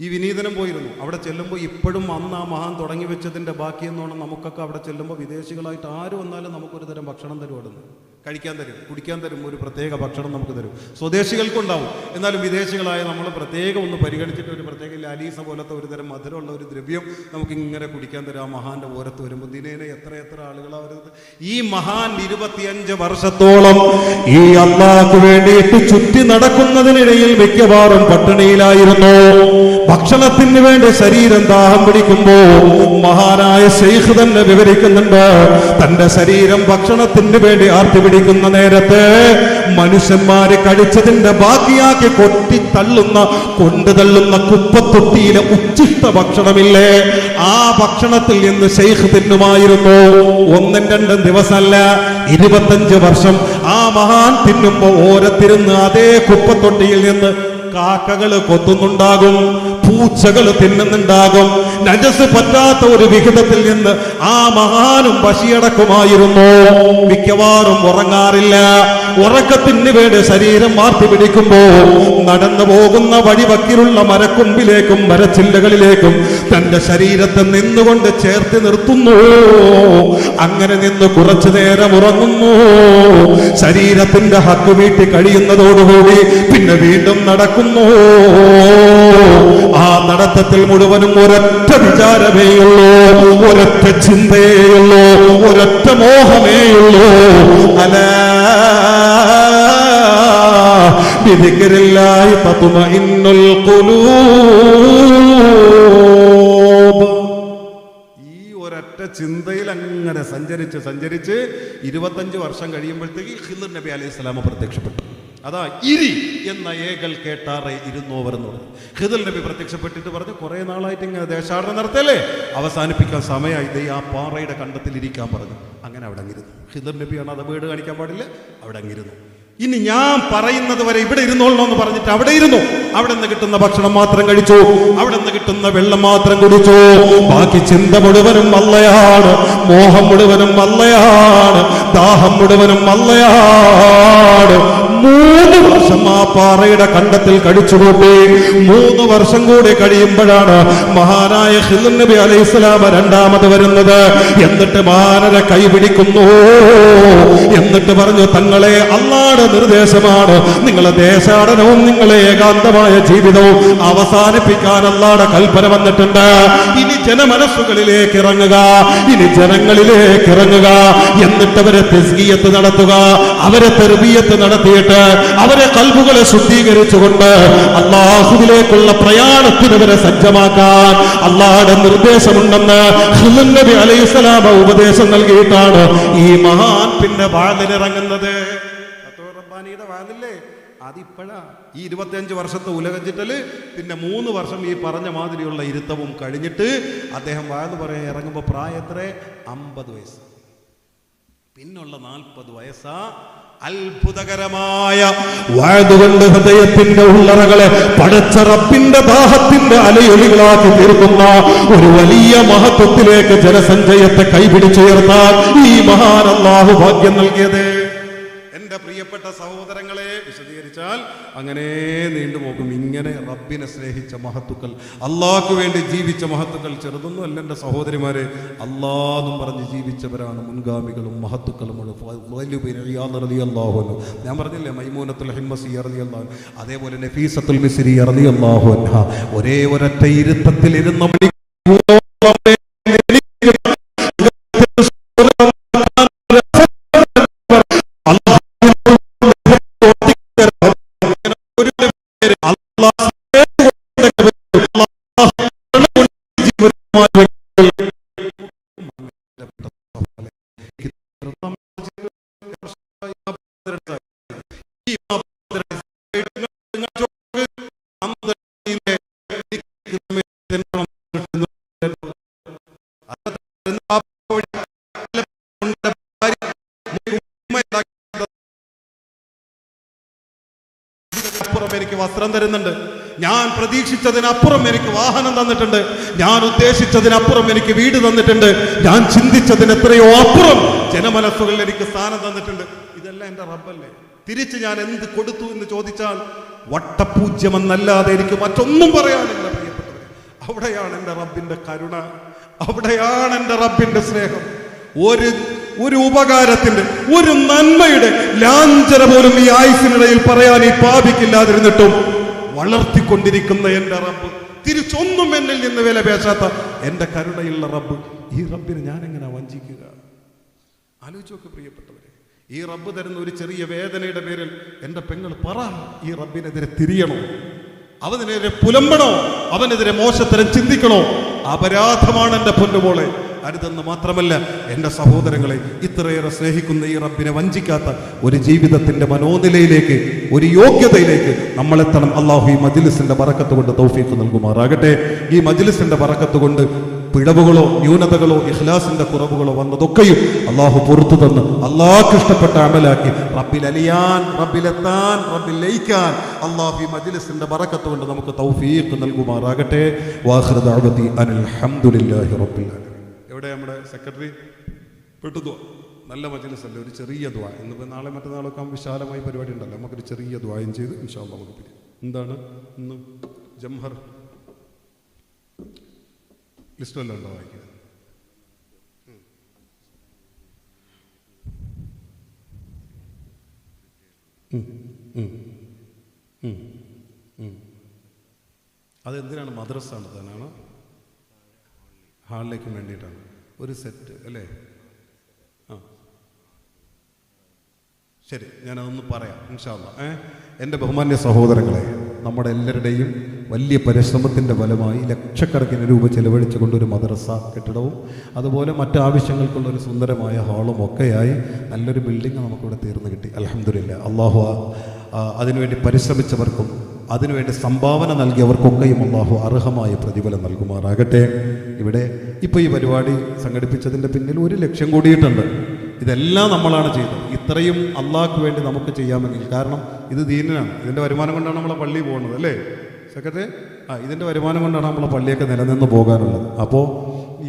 Speaker 1: ഈ വിനീതനം പോയിരുന്നു. അവിടെ ചെല്ലുമ്പോൾ ഇപ്പോഴും അന്ന് ആ മഹാൻ തുടങ്ങി വെച്ചതിൻ്റെ ബാക്കിയെന്നോണം നമുക്കൊക്കെ അവിടെ ചെല്ലുമ്പോൾ വിദേശികളായിട്ട് ആര് വന്നാലും നമുക്കൊരു തരം ഭക്ഷണം തരും, അവിടെ നിന്ന് കഴിക്കാൻ തരും, കുടിക്കാൻ തരും, ഒരു പ്രത്യേക ഭക്ഷണം നമുക്ക് തരും. സ്വദേശികൾക്കുണ്ടാവും, എന്നാലും വിദേശികളായ നമ്മൾ പ്രത്യേകം ഒന്ന് പരിഗണിച്ചിട്ട് ഒരു പ്രത്യേക ലാലീസ പോലത്തെ ഒരു തരം മധുരമുള്ള ഒരു ദ്രവ്യം നമുക്ക് ഇങ്ങനെ കുടിക്കാൻ തരും. ആ മഹാന്റെ ഓരത്ത് വരുമ്പോൾ ദിനേനെ എത്ര ആളുകളാണ് വരുന്നത്. ഈ മഹാൻ 25 വർഷത്തോളം ഈ അല്ലാഹുവിന് വേണ്ടിയിട്ട് ചുറ്റി നടക്കുന്നതിനിടയിൽ മിക്കവാറും പട്ടിണിയിലായിരുന്നു. ഭക്ഷണത്തിന് വേണ്ടി ശരീരം ദാഹം പിടിക്കുമ്പോ മഹാനായ ശൈഖ് തന്നെ വിവരിക്കുന്നുണ്ട്, തന്റെ ശരീരം ഭക്ഷണത്തിന് വേണ്ടി ആർത്തി പിടിക്കുന്ന നേരത്ത് മനുഷ്യന്മാര് കഴിച്ചതിന്റെ ബാക്കിയാക്കി കൊണ്ടുതള്ളുന്ന കുപ്പത്തൊട്ടിയിലെ ഉച്ചിഷ്ട ഭക്ഷണമില്ലേ, ആ ഭക്ഷണത്തിൽ നിന്ന് ശൈഖ് തിന്നുമായിരുന്നു. 1-2 ദിവസമല്ല, 25 വർഷം ആ മഹാൻ തിന്നുമ്പോ ഓരത്തിരുന്ന് അതേ കുപ്പത്തൊട്ടിയിൽ നിന്ന് കാക്കകള് കൊത്തുന്നുണ്ടാകും, പൂച്ചകൾ തിന്നുന്നുണ്ടാകും. നജസ് പറ്റാത്ത ഒരു വിഹിതത്തിൽ നിന്ന് ആ മഹാനും പശിയടക്കുമായിരുന്നു. മിക്കവാറും ഉറങ്ങാറില്ല. ഉറക്കത്തിന് വേണ്ടി ശരീരം മാർത്തി പിടിക്കുമ്പോ നടന്നു പോകുന്ന വഴിവക്കിലുള്ള മരക്കൊമ്പിലേക്കും മരച്ചില്ലകളിലേക്കും തന്റെ ശരീരത്തെ നിന്നുകൊണ്ട് ചേർത്ത് നിർത്തുന്നു. അങ്ങനെ നിന്ന് കുറച്ചു നേരം ഉറങ്ങുന്നു. ശരീരത്തിന്റെ ഹക്ക് വീട്ടി കഴിയുന്നതോടുകൂടി പിന്നെ വീണ്ടും നടക്കുന്നു. ആ നടത്തത്തിൽ മുഴുവനും ഒരൊറ്റ വിചാരമേയുള്ളൂ, ഒരൊറ്റ ചിന്തയേയുള്ളൂ, ഒരൊറ്റ മോഹമേയുള്ളൂ. അലാ ബിദിക്രില്ലാഹി തത്മഇന്നുൽ ഖുലൂബ്. ഈ ഒരൊറ്റ ചിന്തയിൽ അങ്ങനെ സഞ്ചരിച്ച് 25 വർഷം കഴിയുമ്പോഴത്തേക്ക് ഖിദ്ർ നബി അലൈഹിസ്സലാം പ്രത്യക്ഷപ്പെട്ടു. അതാ ഇരി എന്ന ഏകൽ കേട്ടാറെ ഇരുന്നോവർ എന്ന് പറഞ്ഞു. ഖിദ്ർ നബി പ്രത്യക്ഷപ്പെട്ടിട്ട് പറഞ്ഞു, കുറെ നാളായിട്ട് ഇങ്ങനെ ദേശാടനം നടത്തല്ലേ, അവസാനിപ്പിക്കാൻ സമയമായി, ദേ ആ പാറയുടെ കണ്ടത്തിൽ ഇരിക്കാൻ പറഞ്ഞു. അങ്ങനെ അവിടെ അങ്ങിരുന്നു. ഖിദ്ർ നബിയാണ് അത് വീട് കാണിക്കാൻ പാടില്ല, അവിടെ അങ്ങിരുന്നു. ഇനി ഞാൻ പറയുന്നത് വരെ ഇവിടെ ഇരുന്നോളണം എന്ന് പറഞ്ഞിട്ട് അവിടെ ഇരുന്നു. അവിടെ നിന്ന് കിട്ടുന്ന ഭക്ഷണം മാത്രം കഴിച്ചു, അവിടെ നിന്ന് കിട്ടുന്ന വെള്ളം മാത്രം കുടിച്ചു. ബാക്കി ചിന്ത മുഴുവനും അള്ളയാണ്, മോഹം മുഴുവനും അള്ളയാണ്, ദാഹം മുഴുവനും അള്ളയാണ്. 3 വർഷം ആ പാറയുടെ കണ്ടത്തിൽ കഴിച്ചുകൂട്ടി. 3 വർഷം കൂടി കഴിയുമ്പോഴാണ് മഹാനായ ഖിദ്ർ നബി അലൈഹിസ്സലാം രണ്ടാമത് വരുന്നത്. എന്നിട്ട് മഹാനരെ കൈപിടിക്കുന്നു. എന്നിട്ട് പറഞ്ഞു, തങ്ങളെ അല്ലാഹുവിന്റെ നിർദ്ദേശമാണ്, നിങ്ങളെ ദേശാടനവും നിങ്ങളെ ഏകാന്തമായ ജീവിതവും അവസാനിപ്പിക്കാൻ അല്ലാഹുവിന്റെ കൽപ്പന വന്നിട്ടുണ്ട്. ഇനി ജനമനസ്സുകളിലേക്ക് ഇറങ്ങുക, ഇനി ജനങ്ങളിലേക്ക് ഇറങ്ങുക, എന്നിട്ട് അവരെ തസ്കിയത്ത് നടത്തുക, അവരെ തർബിയത്ത് നടത്തിയിട്ട് നൽകിയിട്ട് അവരെ ഖൽബുകളെ ശുദ്ധീകരിച്ചുകൊണ്ട് അല്ലാഹുവിലേക്കുള്ള പ്രയാണത്തിന് വരെ സജ്ജമാക്കാൻ അല്ലാഹുവിന്റെ നിർദ്ദേശമുണ്ടെന്ന് ഖിദ്ർ നബി അലൈഹിസ്സലാം ഉപദേശം നൽകിയിട്ടാണ് ഈ മഹാൻ പിന്നെ വാതിലിറങ്ങുന്നത്. റബ്ബാനിയുടെ വാതില്ലേ അതിപ്പോഴാ ഈ 25 വർഷത്തെ ഉലകഞ്ചിട്ടല്, പിന്നെ 3 വർഷം ഈ പറഞ്ഞ മാതിരിയുള്ള ഇരുത്തവും കഴിഞ്ഞിട്ട് അദ്ദേഹം വാത് പറയാൻ ഇറങ്ങുമ്പോൾ പ്രായം എത്ര? 50 വയസ്സ്. പിന്നുള്ള 40 വയസ്സാ അത്ഭുതകരമായ വാതുകൊണ്ട് ഹൃദയത്തിന്റെ ഉള്ളറകളെ പടച്ച റബ്ബിന്റെ ദാഹത്തിന്റെ അലയൊലികളാക്കി തീർക്കുന്ന ഒരു വലിയ മഹത്വത്തിലേക്ക് ജനസഞ്ചയത്തെ കൈപിടിച്ചുയർത്താൻ ഈ മഹാൻ അല്ലാഹു ഭാഗ്യം നൽകിയത്. എന്റെ പ്രിയപ്പെട്ട സഹോദരങ്ങളെ, വിശദീകരിച്ചാൽ അങ്ങനെ നീണ്ടുപോകും. ഇങ്ങനെ റബ്ബിനെ സ്നേഹിച്ച മഹത്തുക്കൾ, അള്ളാഹ്ക്ക് വേണ്ടി ജീവിച്ച മഹത്തുക്കൾ ചെറുതൊന്നും അല്ല എൻ്റെ സഹോദരിമാരെ. അള്ളാഹെന്നും പറഞ്ഞ് ജീവിച്ചവരാണ് മുൻഗാമികളും മഹത്തുക്കളും. ഞാൻ പറഞ്ഞില്ലേ മൈമൂനത്തുൽ ഹിമ്മസി റളിയല്ലാഹു അൻഹ, അതേപോലെ നഫീസത്തുൽ മിസ്രി റളിയല്ലാഹു അൻഹ ഒരേ ഒരൊറ്റ ഇരുത്തത്തിൽ ഇരുന്ന എനിക്ക് വസ്ത്രം തരുന്നുണ്ട്, ഞാൻ പ്രതീക്ഷിച്ചതിനപ്പുറം എനിക്ക് വാഹനം തന്നിട്ടുണ്ട്, ഞാൻ ഉദ്ദേശിച്ചതിനപ്പുറം എനിക്ക് വീട് തന്നിട്ടുണ്ട്, ഞാൻ ചിന്തിച്ചതിന് എത്രയോ അപ്പുറം ജനമനസ്സുകളിൽ എനിക്ക് സ്ഥാനം തന്നിട്ടുണ്ട്. ഇതെല്ലാം എൻ്റെ റബ്ബല്ലേ. തിരിച്ച് ഞാൻ എന്ത് കൊടുത്തു എന്ന് ചോദിച്ചാൽ വട്ടപൂജ്യമെന്നല്ലാതെ എനിക്ക് മറ്റൊന്നും പറയാനില്ല പ്രിയപ്പെട്ടവരെ. അവിടെയാണ് എൻ്റെ റബ്ബിന്റെ കരുണ, അവിടെയാണ് എൻ്റെ റബ്ബിന്റെ സ്നേഹം. ഒരു ഉപകാരത്തിന്റെ, ഒരു നന്മയുടെ ലാഞ്ചന പോലും ഈ ആയുസിനിടയിൽ പറയാൻ ഈ പാപിക്കില്ലാതിരുന്നിട്ടും വളർത്തിക്കൊണ്ടിരിക്കുന്ന എൻ്റെ റബ്ബ്, തിരിച്ചൊന്നും എന്നിൽ നിന്ന് വില പേശാത്ത എൻ്റെ കരുണയുള്ള റബ്ബ്, ഈ റബ്ബിനെ ഞാൻ എങ്ങനെ വഞ്ചിക്കുക? ആലോചിച്ച് നോക്ക് പ്രിയപ്പെട്ടവരെ. ഈ റബ്ബ് തരുന്ന ഒരു ചെറിയ വേദനയുടെ പേരിൽ എൻ്റെ പെങ്ങൾ പറ ഈ റബ്ബിനെതിരെ തിരിയണോ? അവനെതിരെ പുലമ്പണോ? അവനെതിരെ മോശത്തരം ചിന്തിക്കണോ? അപരാധമാണ് എൻ്റെ പൊന്നുമോളെ. അരുതെന്ന് മാത്രമല്ല എൻ്റെ സഹോദരങ്ങളെ, ഇത്രയേറെ സ്നേഹിക്കുന്ന ഈ റബ്ബിനെ വഞ്ചിക്കാത്ത ഒരു ജീവിതത്തിന്റെ മനോനിലയിലേക്ക്, ഒരു യോഗ്യതയിലേക്ക് നമ്മളെത്തണം. അള്ളാഹു ഈ മജ്ലിസിന്റെ ബറക്കത്ത് കൊണ്ട് തൗഫീഖ് നൽകുമാറാകട്ടെ. ഈ മജ്ലിസിന്റെ ബറക്കത്ത് കൊണ്ട് പിഴവുകളോ ന്യൂനതകളോ ഇഖ്ലാസിന്റെ കുറവുകളോ വന്നതൊക്കെയും അള്ളാഹു പുറത്തു തന്ന് അള്ളാഹ്ക്ക് ഇഷ്ടപ്പെട്ട അമലാക്കി റബ്ബിൽ അലിയാൻ, റബ്ബിലെത്താൻ, റബ്ബിൽ ലയിക്കാൻ അള്ളാഹു ഈ മജ്ലിസിന്റെ ബറക്കത്ത് കൊണ്ട് നമുക്ക് തൗഫീഖ് നൽകുമാറാകട്ടെ. വാഖിറു ദഅവതി അനിൽ ഹംദുലില്ലാഹി റബ്ബിൽ ആലമീൻ. എവിടെ നമ്മുടെ സെക്രട്ടറി? പെട്ടു നല്ല മജ്ലിസല്ലേ, ഒരു ചെറിയ ദുആ. ഇന്നിപ്പോൾ നാളെ മറ്റന്നാളൊക്കെ വിശാലമായ പരിപാടി ഉണ്ടല്ലോ, നമുക്കൊരു ചെറിയ ദുആയും ചെയ്ത് ഇൻഷാ അല്ലാഹ് നമുക്ക് പിരിയാം. എന്താണ് ഇന്ന് ജംഹർ ലിസ്റ്റ് വല്ലതും ഉണ്ടോ വായിക്കുക? അതെന്തിനാണ്? മദ്രസ നടത്താനാണ്, ഹാളിലേക്ക് വേണ്ടിയിട്ടാണ്. ഒരു സെറ്റ് അല്ലേ? ആ ശരി, ഞാനതൊന്ന് പറയാം ഇൻഷാ അല്ലാഹ്. എൻ്റെ ബഹുമാന്യ സഹോദരങ്ങളെ, നമ്മുടെ എല്ലാവരുടെയും വലിയ പരിശ്രമത്തിൻ്റെ ഫലമായി ലക്ഷക്കണക്കിന് രൂപ ചെലവഴിച്ചുകൊണ്ടൊരു മദ്രസ കെട്ടിടവും അതുപോലെ മറ്റ് ആവശ്യങ്ങൾക്കുള്ളൊരു സുന്ദരമായ ഹാളും ഒക്കെയായി നല്ലൊരു ബിൽഡിംഗ് നമുക്കിവിടെ തീർന്നു കിട്ടി. അൽഹംദുലില്ലാ. അള്ളാഹു അതിനുവേണ്ടി പരിശ്രമിച്ചവർക്കും അതിനുവേണ്ടി സംഭാവന നൽകിയവർക്കൊക്കെയും അള്ളാഹു അർഹമായ പ്രതിഫലം നൽകുമാറാകട്ടെ. ഇവിടെ ഇപ്പോൾ ഈ പരിപാടി സംഘടിപ്പിച്ചതിൻ്റെ പിന്നിൽ 1 ലക്ഷം കൂടിയിട്ടുണ്ട്. ഇതെല്ലാം നമ്മളാണ് ചെയ്തത്. ഇത്രയും അള്ളാഹ്ക്ക് വേണ്ടി നമുക്ക് ചെയ്യാമെങ്കിൽ, കാരണം ഇത് ദീനിനാണ്, ഇതിൻ്റെ വരുമാനം കൊണ്ടാണ് നമ്മളെ പള്ളി പോകുന്നത് അല്ലേ സെക്രട്ടറി? ഇതിൻ്റെ വരുമാനം കൊണ്ടാണ് നമ്മളെ പള്ളിയൊക്കെ നിലനിന്ന് പോകാനുള്ളത്. അപ്പോൾ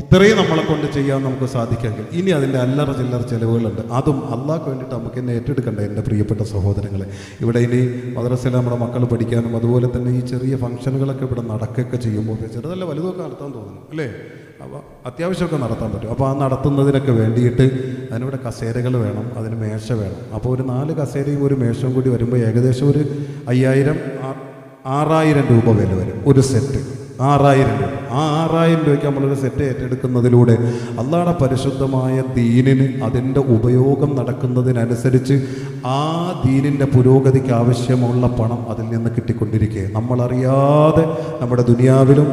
Speaker 1: ഇത്രയും നമ്മളെ കൊണ്ട് ചെയ്യാൻ നമുക്ക് സാധിക്കാമെങ്കിൽ ഇനി അതിൻ്റെ അല്ലറ ചില്ലറ ചിലവുകളുണ്ട്, അതും അള്ളാഹ്ക്ക് വേണ്ടിയിട്ട് നമുക്ക് എന്നെ ഏറ്റെടുക്കണ്ടേ എൻ്റെ പ്രിയപ്പെട്ട സഹോദരങ്ങളെ. ഇവിടെ ഇനി മദ്രസയിൽ നമ്മുടെ മക്കൾ പഠിക്കാനും അതുപോലെ തന്നെ ഈ ചെറിയ ഫംഗ്ഷനുകളൊക്കെ ഇവിടെ നടക്കുകയൊക്കെ ചെയ്യുമ്പോൾ ചെറുതല്ല വലുതൊക്കെ നടത്താൻ തോന്നുന്നു അല്ലേ? അപ്പോൾ അത്യാവശ്യമൊക്കെ നടത്താൻ പറ്റും. അപ്പോൾ ആ നടത്തുന്നതിനൊക്കെ വേണ്ടിയിട്ട് അതിനിവിടെ കസേരകൾ വേണം, അതിന് മേശ വേണം. അപ്പോൾ ഒരു 4 കസേരയും ഒരു മേശയും കൂടി വരുമ്പോൾ ഏകദേശം ഒരു 5000-6000 രൂപ വില വരും ഒരു സെറ്റ്. 6000 രൂപ. ആ 6000 രൂപയ്ക്ക് നമ്മളൊരു സെറ്റ് ഏറ്റെടുക്കുന്നതിലൂടെ അള്ളാഹുടെ പരിശുദ്ധമായ ദീനിന് അതിൻ്റെ ഉപയോഗം നടക്കുന്നതിനനുസരിച്ച് ആ ദീനിൻ്റെ പുരോഗതിക്ക് ആവശ്യമുള്ള പണം അതിൽ നിന്ന് കിട്ടിക്കൊണ്ടിരിക്കുക, നമ്മളറിയാതെ നമ്മുടെ ദുനിയാവിലും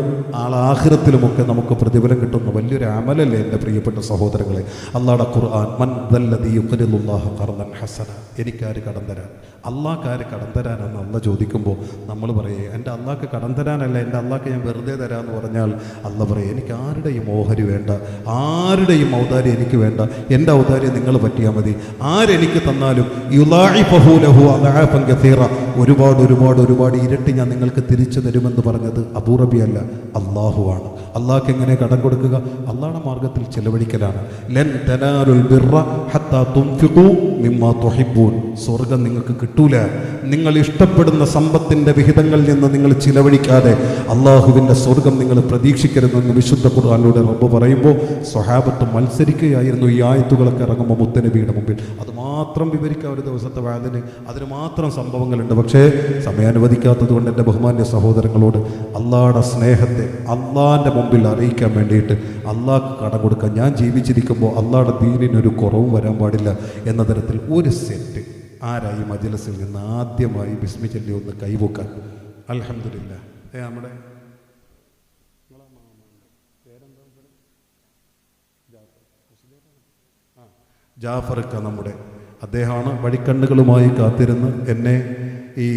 Speaker 1: ആഖിറത്തിലുമൊക്കെ നമുക്ക് പ്രതിഫലം കിട്ടുന്ന വലിയൊരു അമലല്ലേ എൻ്റെ പ്രിയപ്പെട്ട സഹോദരങ്ങളെ. അള്ളാഹുടെ ഖുർആൻ, മൻ ദല്ലദീ യുഖ്രിദുല്ലാഹ ഖർദൻ ഹസന, എനിക്കാര് കടം തരാൻ, അള്ളാഹ്ക്കാര് കടം തരാനെന്ന് അള്ള ചോദിക്കുമ്പോൾ നമ്മൾ പറയേ എൻ്റെ അള്ളാഹ്ക്ക് കടം തരാനല്ല, എൻ്റെ അള്ളാഹ്ക്ക് ഞാൻ വെറുതെ തരാമെന്ന് പറഞ്ഞാൽ അള്ള പറയും എനിക്ക് ആരുടെയും ഓഹരി വേണ്ട, ആരുടെയും ഔദാര്യം എനിക്ക് വേണ്ട, എൻ്റെ ഔദാര്യം നിങ്ങൾ പറ്റിയാൽ മതി, ആരെനിക്ക് തന്നാലും യുളാഇഫഹു ലഹു അദ്ആഫൻ കസീറ, ഒരുപാട് ഒരുപാട് ഒരുപാട് ഇരട്ടി ഞാൻ നിങ്ങൾക്ക് തിരിച്ചു തരുമെന്ന് പറഞ്ഞത് അബൂ റബി അല്ല, അള്ളാഹുവാണ്. അള്ളാഹ്ക്ക് എങ്ങനെ കടം കൊടുക്കുക? അള്ളാഹുടെ മാർഗത്തിൽ ചെലവഴിക്കലാണ്. ലൻ തനാലുൽ ബിർറ ഹത്താ തുൻഫിഖു മിമ്മാ തുഹിബ്ബൂൻ, സ്വർഗം നിങ്ങൾക്ക് കിട്ടൂല നിങ്ങൾ ഇഷ്ടപ്പെടുന്ന സമ്പത്തിൻ്റെ വിഹിതങ്ങളിൽ നിന്ന് നിങ്ങൾ ചിലവഴിക്കാതെ അള്ളാഹുവിൻ്റെ സ്വർഗം നിങ്ങൾ പ്രതീക്ഷിക്കരുതെന്ന് വിശുദ്ധ ഖുർആനിലൂടെ റബ്ബ് പറയുമ്പോൾ സ്വഹാബത്ത് മത്സരിക്കുകയായിരുന്നു ഈ ആയത്തുകളൊക്കെ ഇറങ്ങുമ്പോൾ മുത്തനബിയുടെ മുമ്പിൽ. അതുമാത്രം വിവരിക്കുക ഒരു ദിവസത്തെ വായതിന്, അതിന് മാത്രം സംഭവങ്ങളുണ്ട്. പക്ഷേ സമയാനുവദിക്കാത്തത് കൊണ്ട് എൻ്റെ ബഹുമാന്യ സഹോദരങ്ങളോട് അള്ളാഹുടെ സ്നേഹത്തെ അള്ളാഹിൻ്റെ മുമ്പിൽ അറിയിക്കാൻ വേണ്ടിയിട്ട് അള്ളാഹ്ക്ക് കടം കൊടുക്കാൻ, ഞാൻ ജീവിച്ചിരിക്കുമ്പോൾ അള്ളാഹുടെ ദീനിനൊരു കുറവും വരാൻ പാടില്ല എന്ന തരത്തിൽ ഒരു സെറ്റ് ആരായി മജ്‌ലിസിൽ നിന്ന് ആദ്യമായി ബിസ്മി ചൊല്ലി ഒന്ന് കൈവക്കാൻ? അൽഹംദുലില്ലാഹ്. നമ്മുടെ ജാഫർക്ക, നമ്മുടെ അദ്ദേഹമാണ് വഴിക്കണ്ണുകളുമായി കാത്തിരുന്ന് എന്നെ ഈ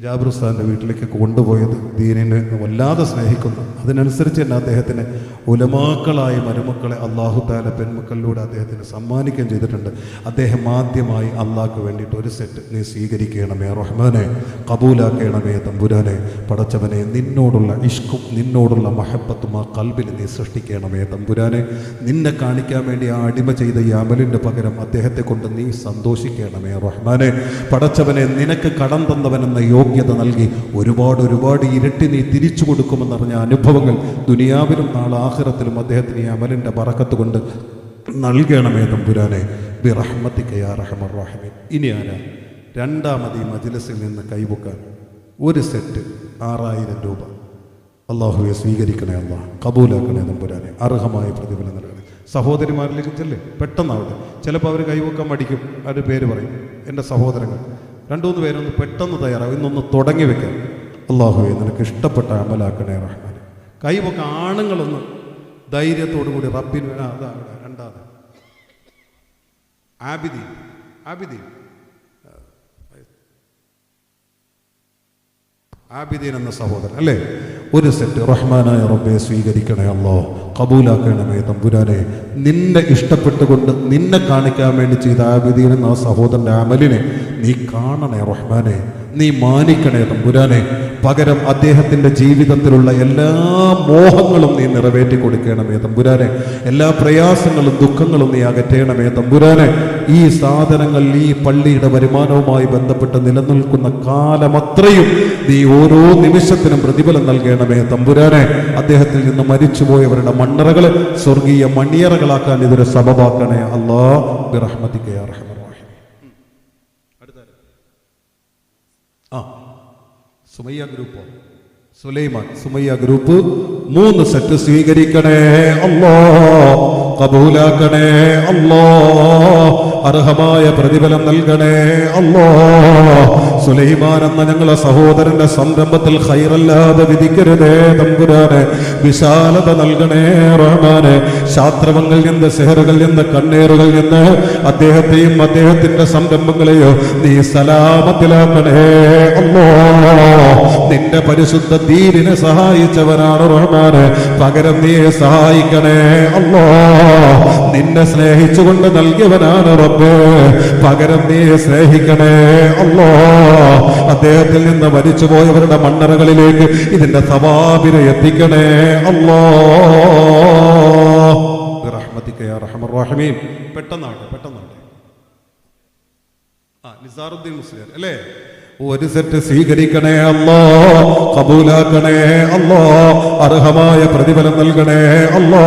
Speaker 1: ജാബിർ ഉസ്താദിൻ്റെ വീട്ടിലേക്ക് കൊണ്ടുപോയത്. ദീനിനെ വല്ലാതെ സ്നേഹിക്കുന്നു, അതിനനുസരിച്ച് തന്നെ അദ്ദേഹത്തിന് ഉലമാക്കളായ മരുമക്കളെ അള്ളാഹു തആല പെൺമക്കളിലൂടെ അദ്ദേഹത്തിന് സമ്മാനിക്കുകയും ചെയ്തിട്ടുണ്ട്. അദ്ദേഹം ആദ്യമായി അള്ളാഹ്ക്ക് വേണ്ടിയിട്ട് ഒരു സെറ്റ് നീ സ്വീകരിക്കണമേ റഹ്മാനെ, കബൂലാക്കണമേ തമ്പുരാനെ, പടച്ചവനെ നിന്നോടുള്ള ഇഷ്കും നിന്നോടുള്ള മഹബത്തും ആ കൽബിൽ നീ സൃഷ്ടിക്കണമേ തമ്പുരാനെ, നിന്നെ കാണിക്കാൻ വേണ്ടി ആ അടിമ ചെയ്ത ഈ അമലിൻ്റെ പകരം അദ്ദേഹത്തെ കൊണ്ട് നീ സന്തോഷിക്കണമേ റഹ്മാനെ, പടച്ചവനെ നിനക്ക് കടം തന്നവനെന്ന യോഗ്യത നൽകി ഒരുപാട് ഒരുപാട് ഇരട്ടി നീ തിരിച്ചു കൊടുക്കുമെന്നറിഞ്ഞ അനുഭവങ്ങൾ ദുനിയാവിലും നാളെ ആഖിറത്തിലും അദ്ദേഹത്തിന് ഈ അമലിൻ്റെ ബറക്കത്ത് കൊണ്ട് നൽകണമേ തമ്പുരാനെ, ബിറഹ്മതിക യാ അർഹമർ റഹീമീൻ. ഇനി ആരാ രണ്ടാമത് ഈ മജ്‌ലിസിൽ നിന്ന് കൈവക്കാൻ? ഒരു സെറ്റ് 6000 രൂപ. അള്ളാഹുവെ സ്വീകരിക്കണേ, അള്ളാഹ് കബൂലാക്കണേ തമ്പുരാനെ, അർഹമായ പ്രതിഫലം നൽകണേ. സഹോദരിമാരിലേക്ക് ചെല്ലേ, പെട്ടെന്നാവട്ടെ. ചിലപ്പോൾ അവർ കൈവക്കാൻ മടിക്കും, അവരുടെ പേര് പറയും. എൻ്റെ സഹോദരങ്ങൾ 2-3 പേരൊന്ന് പെട്ടെന്ന് തയ്യാറാവും, ഇന്നൊന്ന് തുടങ്ങി വെക്കാം. അള്ളാഹുവെ നിനക്ക് ഇഷ്ടപ്പെട്ട അമലാക്കണേ റഹ്മാനെ. കൈവൊക്കെ ആണുങ്ങളൊന്ന് ധൈര്യത്തോടു കൂടി റബ്ബിന്. അതാണ് രണ്ടാമത് ആബിദീൻ. ആബിദീൻ എന്ന സഹോദരൻ അല്ലേ? ഒരു സെറ്റ്. റഹ്മാനായ റബ്ബെ സ്വീകരിക്കണേ അല്ലാഹ്, കബൂലാക്കണമേ തമ്പുരാനെ, നിന്നെ ഇഷ്ടപ്പെട്ടുകൊണ്ട് നിന്നെ കാണിക്കാൻ വേണ്ടി ചെയ്ത ആബിദീൻ എന്ന ആ സഹോദരൻ്റെ അമലിനെ നീ കാണണേ റഹ്മാനെ, നീ മാനിക്കണേ തമ്പുരാനെ. പകരം അദ്ദേഹത്തിൻ്റെ ജീവിതത്തിലുള്ള എല്ലാ മോഹങ്ങളും നീ നിറവേറ്റി കൊടുക്കണമേ തമ്പുരാനെ, എല്ലാ പ്രയാസങ്ങളും ദുഃഖങ്ങളും നീ അകറ്റണമേ തമ്പുരാനെ. ഈ സാധനങ്ങൾ ഈ പള്ളിയുടെ വരുമാനവുമായി ബന്ധപ്പെട്ട് നിലനിൽക്കുന്ന കാലമത്രയും നീ ഓരോ നിമിഷത്തിനും പ്രതിഫലം നൽകണമേ തമ്പുരാനെ. അദ്ദേഹത്തിൽ നിന്ന് മരിച്ചുപോയവരുടെ മണ്ണറകളെ സ്വർഗീയ മണിയറകളാക്കാൻ ഇതൊരു സബബാക്കണേ അല്ലാഹ്, ബിറഹ്മതിക യാ അർഹമർ റഹീമീൻ. സുമയ്യ ഗ്രൂപ്പോ സുലൈമാൻ സുമയ്യ ഗ്രൂപ്പ് 3 സെറ്റ് സ്വീകരിക്കണേ അല്ലാഹ്, കബൂലാക്കണേ അല്ലാഹ്, അർഹമായ പ്രതിഫലം നൽകണേ അല്ലാഹ്. സുലൈമാൻ എന്ന ഞങ്ങളെ സഹോദരന്റെ സംരംഭത്തിൽ ഖൈറല്ലാതെ വിധിക്കരുതേ തമ്പുരാനെ, വിശാലത നൽകണേ റഹ്മാനെ. ശാസ്ത്രങ്ങളിൽ നിന്ന്, സെഹറുകളിൽ നിന്ന്, കണ്ണേറുകളിൽ നിന്ന് അദ്ദേഹത്തെയും അദ്ദേഹത്തിന്റെ സംരംഭങ്ങളെയോ നീ സലാമത്തിലാക്കണേ അല്ലാഹ്. നിന്റെ പരിശുദ്ധ ദീനിനെ സഹായിച്ചവനാണ് റഹ്മാനെ, പകരം നീ സഹായിക്കണേ അല്ലാഹ്. നിന്നെ സ്നേഹിച്ചുകൊണ്ട് നൽകിയവനാണ് റബ്ബേ, പകരം നീ സ്നേഹിക്കണേ അല്ലാഹ്. അദ്ദേഹത്തിൽ നിന്ന് മരിച്ചുപോയവരുടെ മണ്ണറകളിലേക്ക് ഇതിന്റെ സവാബിനെ എത്തിക്കണേ അല്ലാഹ്, ബിറഹ്മതിക യാ അർഹമർ റഹീമീൻ. പെട്ടെന്നാവട്ടെ. നിസാറുദ്ദീൻ മുസ്ലിയാർ അല്ലേ? ഒരു സെറ്റ് സ്വീകരിക്കണേ അല്ലാ, കബൂലാക്കണേ അല്ലാ, അർഹമായ പ്രതിഫലം നൽകണേ അല്ലാ.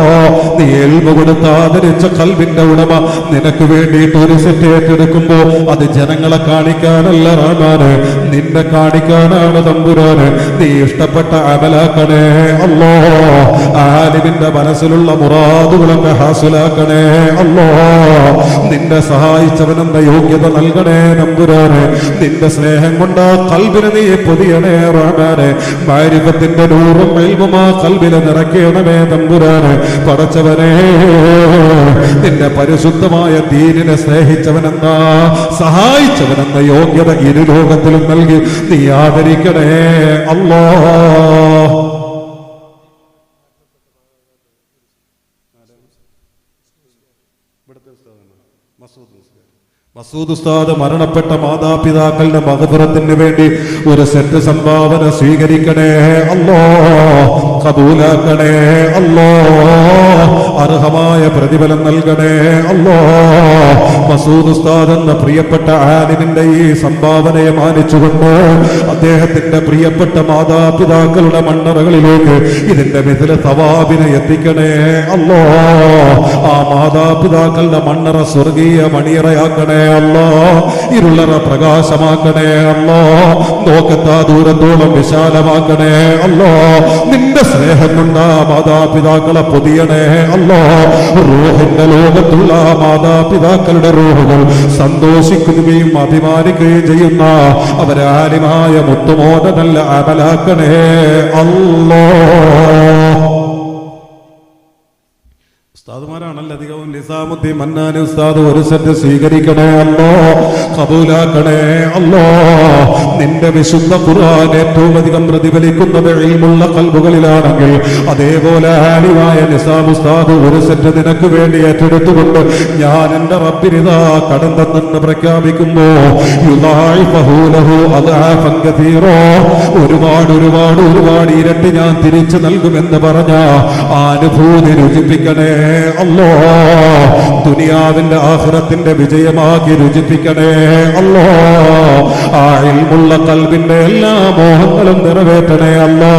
Speaker 1: നീ എൽമ കൊടുത്ത് ആദരിച്ച ഖൽബിന്റെ ഉടമ നിനക്ക് വേണ്ടിയിട്ട് ഒരു സെറ്റ് ഏറ്റെടുക്കുമ്പോ അത് ജനങ്ങളെ കാണിക്കാനല്ല റഹ്മാനെ, നിന്നെ കാണിക്കാനാണ് തമ്പുരാന്. നീ ഇഷ്ടപ്പെട്ട അമലാക്കണേ അല്ലാ. ആലിമിന്റെ മനസ്സിലുള്ള മുറാദുകളൊക്കെ ഹാസിലാക്കണേ അല്ലാ. നിന്നെ സഹായിച്ചവനെന്ന യോഗ്യത നൽകണേ തമ്പുരാന്. നിന്റെ സ്നേഹം കൊണ്ട് ഖൽബിനെ നീ പൊതിയണേ റഹ്മാനെ. മാരിഫത്തിന്റെ നൂറും ഇൽമും ആ ഖൽബിനെ നിറയ്ക്കണമേ തമ്പുരാനെ. പടച്ചവനെ, നിന്റെ പരിശുദ്ധമായ ദീനിനെ സ്നേഹിച്ചവനെന്ന സഹായിച്ചവനെന്ന യോഗ്യത ഇരു ലോകത്തിലും നൽകി നീ ആദരിക്കണേ അല്ലാ. മസൂദ് ഉസ്താദ് മരണപ്പെട്ട മാതാപിതാക്കളുടെ മഗ്ഫിറത്തിന് വേണ്ടി ഒരു സെറ്റ് സംഭാവന സ്വീകരിക്കണേ അല്ലാ, കബൂലാക്കണേ അല്ലാ, അർഹമായ പ്രതിഫലം നൽകണേ അല്ലാ. മസൂദ് ഉസ്താദ് എന്ന പ്രിയപ്പെട്ട ആലിമിന്റെ ഈ സംഭാവനയെ മാനിച്ചുകൊണ്ട് അദ്ദേഹത്തിന്റെ പ്രിയപ്പെട്ട മാതാപിതാക്കളുടെ മണ്ണറകളിലേക്ക് ഇതിന്റെ മിഥില സവാബിനെ എത്തിക്കണേ അല്ലാ. ആ മാതാപിതാക്കളുടെ മണ്ണറ സ്വർഗീയ മണിയറയാക്കണേ അല്ലാ, ഇരുളറ പ്രകാശമാക്കണേ അല്ലാ, നോക്കത്താ ദൂരത്തോളം വിശാലമാക്കണേ അല്ലാ. നിന്റെ സ്നേഹം കൊണ്ട് ആ മാതാപിതാക്കളെ പൊതിയണേ അല്ലാ. റൂഹിന്റെ ലോകത്തുള്ള മാതാപിതാക്കളുടെ റൂഹുകൾ സന്തോഷിക്കുകയും അഭിമാനിക്കുകയും ചെയ്യുന്ന അവരാലിമായ മുത്തുമോന നല്ല അമലാക്കണേ അല്ലാ. ഉസ്താദുമാരാണല്ലോ അധികവും. നിസാമുദ്ദീൻ മന്നാനി ഉസ്താദ് ഒരു സെറ്റ് സ്വീകരിക്കണേ അല്ലാ, കബൂലാക്കണേ അല്ലാ. നിന്റെ വിശുദ്ധ ഖുർആൻ ഏറ്റവും അധികം പ്രതിഫലിക്കുന്നത് ഇൽമുള്ള ഖൽബുകളിലാണെങ്കിൽ അതേപോലെ ആലിമായ നിസാം ഉസ്താദ് ഒരു സെറ്റ് നിനക്ക് വേണ്ടി ഏറ്റെടുത്തുകൊണ്ട് ഞാൻ എന്റെ റബ്ബിനിതാ കടന്നെന്ന് പ്രഖ്യാപിക്കുമ്പോ ഒരുപാട് ഇരട്ടി ഞാൻ തിരിച്ചു നൽകുമെന്ന് പറഞ്ഞ ആ അനുഭൂതി രുചിപ്പിക്കണേ അല്ലാ. ദുനിയാവിന്റെ ആഖിറത്തിന്റെ വിജയമാക്കി രുചിപ്പിക്കണേ അല്ലാ. ആ ഇൽമുള്ള ഖൽബിന്റെ എല്ലാ മോഹങ്ങളും നിറവേറ്റണേ അല്ലാ.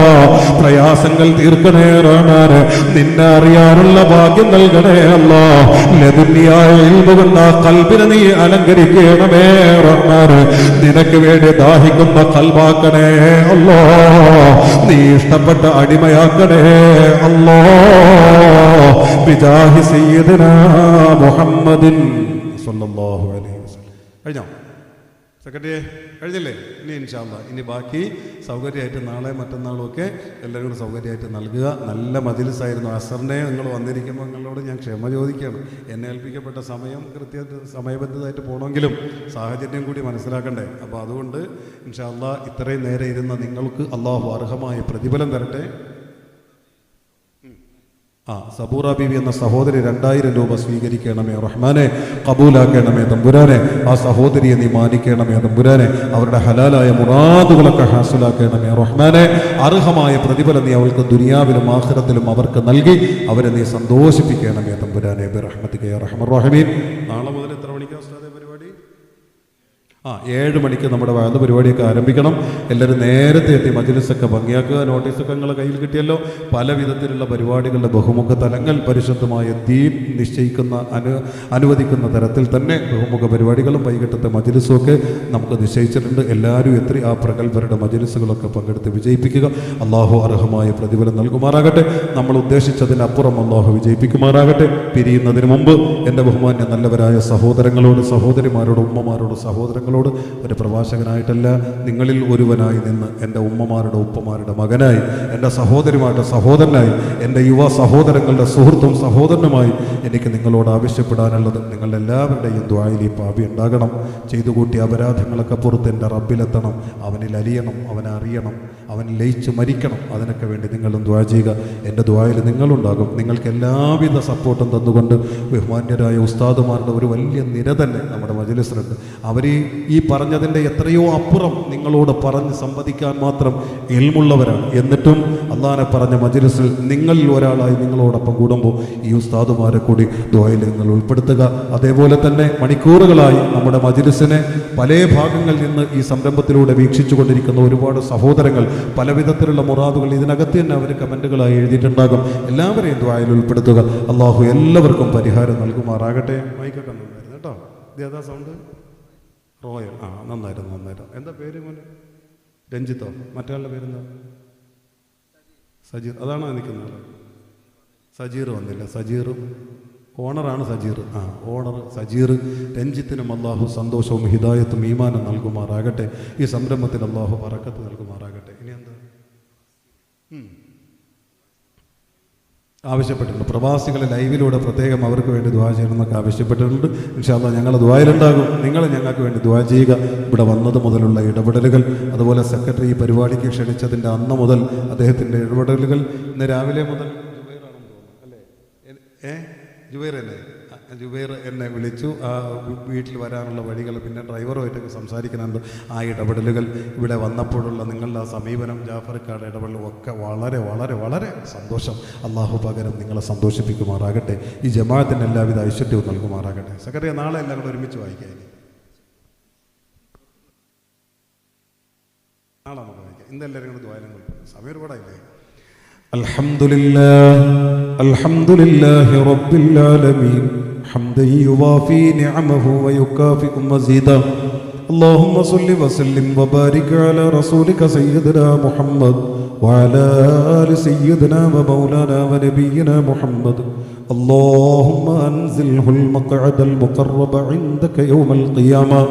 Speaker 1: പ്രയാസങ്ങൾ തീർക്കണേ റഹ്മാനെ. നിന്നെ അറിയാനുള്ള ഭാഗ്യം നൽകണേ അല്ലാ. ലദുനിയായ ഇൽമു കൊണ്ട് ആ ഖൽബിനെ നീ അലങ്കരിക്കണമേ റഹ്മാനെ. നിനക്ക് വേണ്ടി ദാഹിക്കുന്ന ഖൽബാക്കണേ അല്ലാ. നീ ഇഷ്ടപ്പെട്ട അടിമയാക്കണേ അല്ലാ. ബിജാഹി സയ്യിദിനാ മുഹമ്മദിൻ സ്വല്ലല്ലാഹു അലൈഹി വസല്ലം. കഴിഞ്ഞോ സെക്രട്ടറിയെ? കഴിഞ്ഞില്ലേ? ഇനി ഇൻഷാ അല്ലാഹ് ഇനി ബാക്കി സൗകര്യമായിട്ട് നാളെ മറ്റന്നാളും ഒക്കെ എല്ലാവരും കൂടെ സൗകര്യമായിട്ട് നൽകുക. നല്ല മജ്‌ലിസായിരുന്നു. അസറിനെ നിങ്ങൾ വന്നിരിക്കുമ്പോൾ നിങ്ങളോട് ഞാൻ ക്ഷമ ചോദിക്കുകയാണ്. എന്നെ ഏൽപ്പിക്കപ്പെട്ട സമയം സമയബന്ധിതമായിട്ട് പോകണമെങ്കിലും സാഹചര്യം കൂടി മനസ്സിലാക്കണ്ടേ. അപ്പോൾ അതുകൊണ്ട് ഇൻഷാ അല്ലാഹ് ഇത്രയും നേരെ ഇരുന്ന നിങ്ങൾക്ക് അള്ളാഹു അർഹമായ പ്രതിഫലം തരട്ടെ. സബൂറ ബീവി എന്ന സഹോദരി 2000 രൂപ സ്വീകരിക്കണമേ റഹ്മാനെ. കബൂലാക്കണമേ തമ്പുരാനെ. ആ സഹോദരിയെ നീ മാനിക്കണമേ തമ്പുരാനെ. അവരുടെ ഹലാലായ മുറാദുകളൊക്കെ ഹാസിലാക്കണമേ റഹ്മാനെ. അർഹമായ പ്രതിഫലം നീ അവൾക്ക് ദുനിയാവിലും ആഖിറത്തിലും അവർക്ക് നൽകി അവരെ നീ സന്തോഷിപ്പിക്കണമേ തമ്പുരാനെ. ബിറഹ്മതിക യാ അർഹമർ റഹീമീൻ. നാളെ മുതൽ എത്ര മണിക്കാണ് ഉസ്താദേ പരിപാടി? 7 മണിക്ക് നമ്മുടെ വാദ പരിപാടിയൊക്കെ ആരംഭിക്കണം. എല്ലാവരും നേരത്തെ എത്തി മജ്‌ലിസൊക്കെ ഭംഗിയാക്കുക. നോട്ടീസൊക്കെ നിങ്ങളെ കയ്യിൽ കിട്ടിയല്ലോ. പല വിധത്തിലുള്ള പരിപാടികളുടെ ബഹുമുഖ തലങ്ങൾ പരിശുദ്ധമായ ദീൻ നിശ്ചയിക്കുന്ന അനുവദിക്കുന്ന തരത്തിൽ തന്നെ ബഹുമുഖ പരിപാടികളും വൈകിട്ടത്തെ മജ്‌ലിസും ഒക്കെ നമുക്ക് നിശ്ചയിച്ചിട്ടുണ്ട്. എല്ലാവരും എത്തി ആ പ്രഗത്ഭരുടെ മജ്‌ലിസുകളൊക്കെ പങ്കെടുത്ത് വിജയിപ്പിക്കുക. അള്ളാഹു അർഹമായ പ്രതിഫലം നൽകുമാറാകട്ടെ. നമ്മൾ ഉദ്ദേശിച്ചതിനപ്പുറം അള്ളാഹു വിജയിപ്പിക്കുമാറാകട്ടെ. പിരിയുന്നതിന് മുമ്പ് എൻ്റെ ബഹുമാന്യ നല്ലവരായ സഹോദരങ്ങളോട്, സഹോദരിമാരോട്, ഉമ്മമാരോട്, സഹോദരങ്ങളോട് ഒരു പ്രവാചകനായിട്ടല്ല നിങ്ങളിൽ ഒരുവനായി നിന്ന് എൻ്റെ ഉമ്മമാരുടെ ഉപ്പമാരുടെ മകനായി, എൻ്റെ സഹോദരിമാരുടെ സഹോദരനായി, എൻ്റെ യുവ സഹോദരങ്ങളുടെ സുഹൃത്തും സഹോദരനുമായി എനിക്ക് നിങ്ങളോട് ആവശ്യപ്പെടാനുള്ളത് നിങ്ങളുടെ എല്ലാവരുടെയും ദുആയിൽ ഈ പാപി ഉണ്ടാകണം. ചെയ്തു കൂട്ടിയ അപരാധങ്ങളൊക്കെ പുറത്ത് എൻ്റെ റബ്ബിലെത്തണം. അവനിൽ അലിയണം, അവനെ അറിയണം, അവൻ ലയിച്ച് മരിക്കണം. അതിനൊക്കെ വേണ്ടി നിങ്ങളും ദുആ ചെയ്യുക. എൻ്റെ ദുആയിൽ നിങ്ങളുണ്ടാകും. നിങ്ങൾക്ക് എല്ലാവിധ സപ്പോർട്ടും തന്നുകൊണ്ട് ബഹുമാന്യരായ ഉസ്താദുമാരുടെ ഒരു വലിയ നിര തന്നെ നമ്മുടെ മജ്‌ലിസിലുണ്ട്. അവർ ഈ പറഞ്ഞതിൻ്റെ എത്രയോ അപ്പുറം നിങ്ങളോട് പറഞ്ഞ് സംവദിക്കാൻ മാത്രം ഇൽമുള്ളവരാണ്. എന്നിട്ടും അള്ളാഹനെ പറഞ്ഞ മജ്‌ലിസിൽ നിങ്ങളിൽ ഒരാളായി നിങ്ങളോടൊപ്പം കൂടുമ്പോൾ ഈ ഉസ്താദുമാരെ കൂടി കൂടി ദുആയിൽ നിങ്ങൾ ഉൾപ്പെടുത്തുക. അതേപോലെ തന്നെ മണിക്കൂറുകളായി നമ്മുടെ മജ്‌ലിസിനെ പല ഭാഗങ്ങളിൽ നിന്ന് ഈ സംരംഭത്തിലൂടെ വീക്ഷിച്ചു കൊണ്ടിരിക്കുന്ന ഒരുപാട് സഹോദരങ്ങൾ പല വിധത്തിലുള്ള മുറാദുകൾ ഇതിനകത്ത് തന്നെ അവർ കമൻറ്റുകളായി എഴുതിയിട്ടുണ്ടാകും. എല്ലാവരെയും ദുആയിൽ ഉൾപ്പെടുത്തുക. അള്ളാഹു എല്ലാവർക്കും പരിഹാരം നൽകുമാറാകട്ടെ. മൈക്കൊക്കെ നന്നായിരുന്നു കേട്ടോ. ഇതേതാ സൗണ്ട്? റോയൽ. നന്നായിരുന്നു. എന്താ പേര് മോനെ? രഞ്ജിത്തോ? മറ്റൊരാളുടെ പേരെന്താ? സജീർ. അതാണോ നിൽക്കുന്നത്? സജീർ വന്നില്ല. സജീറും ഓണറാണ് സജീർ. ഓണർ സജീർ. രഞ്ജിത്തിനും അള്ളാഹു സന്തോഷവും ഹിദായത്തും ഈമാനും നൽകുമാറാകട്ടെ. ഈ സംരംഭത്തിന് അള്ളാഹു ബറക്കത്ത് നൽകുമാറാകട്ടെ. ഇനി എന്താ ആവശ്യപ്പെട്ടിട്ടുണ്ട്? പ്രവാസികളെ ലൈവിലൂടെ പ്രത്യേകം അവർക്ക് വേണ്ടി ദുആ ചെയ്യണമെന്നൊക്കെ ആവശ്യപ്പെട്ടിട്ടുണ്ട്. ഇൻഷാ അല്ലാഹ് ഞങ്ങൾ ദുആയിലുണ്ടാകും. നിങ്ങൾ ഞങ്ങൾക്ക് വേണ്ടി ദുആ ചെയ്യുക. ഇവിടെ വന്നത് മുതലുള്ള ഇടപെടലുകൾ, അതുപോലെ സെക്രട്ടറി ഈ പരിപാടിക്ക് ക്ഷണിച്ചതിൻ്റെ അന്ന് മുതൽ അദ്ദേഹത്തിൻ്റെ ഇടപെടലുകൾ, ഇന്ന് രാവിലെ മുതൽ ജുബൈർ എന്നെ വിളിച്ചു. വീട്ടിൽ വരാനുള്ള വഴികൾ, പിന്നെ ഡ്രൈവറുമായിട്ടൊക്കെ സംസാരിക്കുന്നുണ്ട്. ആ ഇടപെടലുകൾ, ഇവിടെ വന്നപ്പോഴുള്ള നിങ്ങളുടെ ആ സമീപനം, ജാഫർക്കാരുടെ ഇടപെടലും ഒക്കെ വളരെ വളരെ വളരെ സന്തോഷം. അള്ളാഹു പകരം നിങ്ങളെ സന്തോഷിപ്പിക്കുമാറാകട്ടെ. ഈ ജമാഅത്തിന് എല്ലാവിധ ഐശ്വര്യവും നൽകുമാറാകട്ടെ. സെക്രട്ടറി നാളെ എല്ലാം കൂടെ ഒരുമിച്ച് വായിക്കാം. നാളെ നമുക്ക് വായിക്കാം. ഇന്നെല്ലാവരും കൂടെ ദ്വാരം കൊടുക്കും. സമയം ഒരുപാടായില്ലേ? അൽഹംദുലില്ലാഹി റബ്ബിൽ ആലമീൻ ഹംദൻ യുവാഫി നിഅമഹു വയുകാഫിഉ മസീദാ. اللهم صل وسلم وبارك على رسولك سيدنا محمد وعلى آل سيدنا ومولانا ونبينا محمد. اللهم أنزله المقعد المقرب عندك يوم القيامة.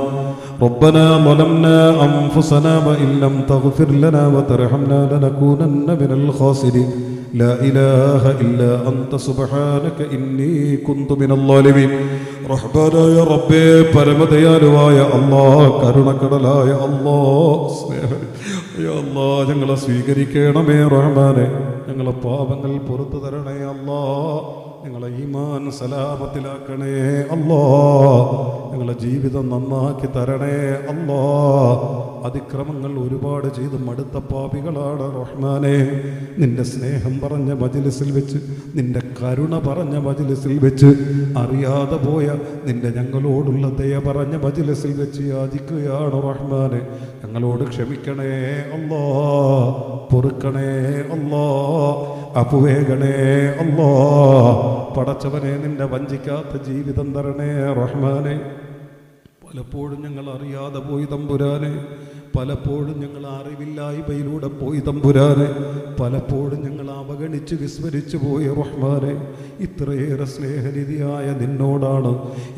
Speaker 1: ربنا ظلمنا أنفسنا وإن لم تغفر لنا وترحمنا لنكونن من الخاسرين. لا إله إلا أنت سبحانك إني كنت من الظالمين. റഹ്മാനായ റബ്ബേ, പരമദയാലുവായ അല്ലാഹ്, കരുണക്കടലായ അല്ലാഹ്, ഞങ്ങളെ സ്വീകരിക്കണമേ റഹ്മാനെ. ഞങ്ങളെ പാപങ്ങൾ പുറത്തു തരണേ അല്ലാഹ്. ഞങ്ങളെ ഈമാൻ സലാമത്തിലാക്കണേ അല്ലാഹ്. ഞങ്ങളെ ജീവിതം നന്നാക്കി തരണേ അല്ലാഹ്. അതിക്രമങ്ങൾ ഒരുപാട് ചെയ്ത് മടുത്ത പാപികളാണ് റഹ്മാനെ. നിന്റെ സ്നേഹം പറഞ്ഞ മജ്‌ലിസിൽ വെച്ച്, നിന്റെ കരുണ പറഞ്ഞ മജ്‌ലിസിൽ വെച്ച്, അറിയാതെ പോയ നിന്റെ ഞങ്ങളോടുള്ള ദയ പറഞ്ഞ മജ്‌ലിസിൽ വെച്ച് യാചിക്കുകയാണ് റഹ്മാനെ. ഞങ്ങളോട് ക്ഷമിക്കണേ അല്ലാഹ്, പൊറുക്കണേ അല്ലാഹ്, അപുവേഗണേ അല്ലാഹ്. പടച്ചവനെ, നിന്റെ വഞ്ചിക്കാത്ത ജീവിതം തരണേ റഹ്മാനെ. പലപ്പോഴും ഞങ്ങൾ അറിയാതെ പോയി തമ്പുരാനെ, പലപ്പോഴും ഞങ്ങൾ അറിവില്ലായ്മയിലൂടെ പോയി തമ്പുരാനെ, പലപ്പോഴും ഞങ്ങൾ അവഗണിച്ച് വിസ്മരിച്ചു പോയി റഹ്മാനെ. ഇത്രയേറെ സ്നേഹനിധിയായ നിന്നോടാണ്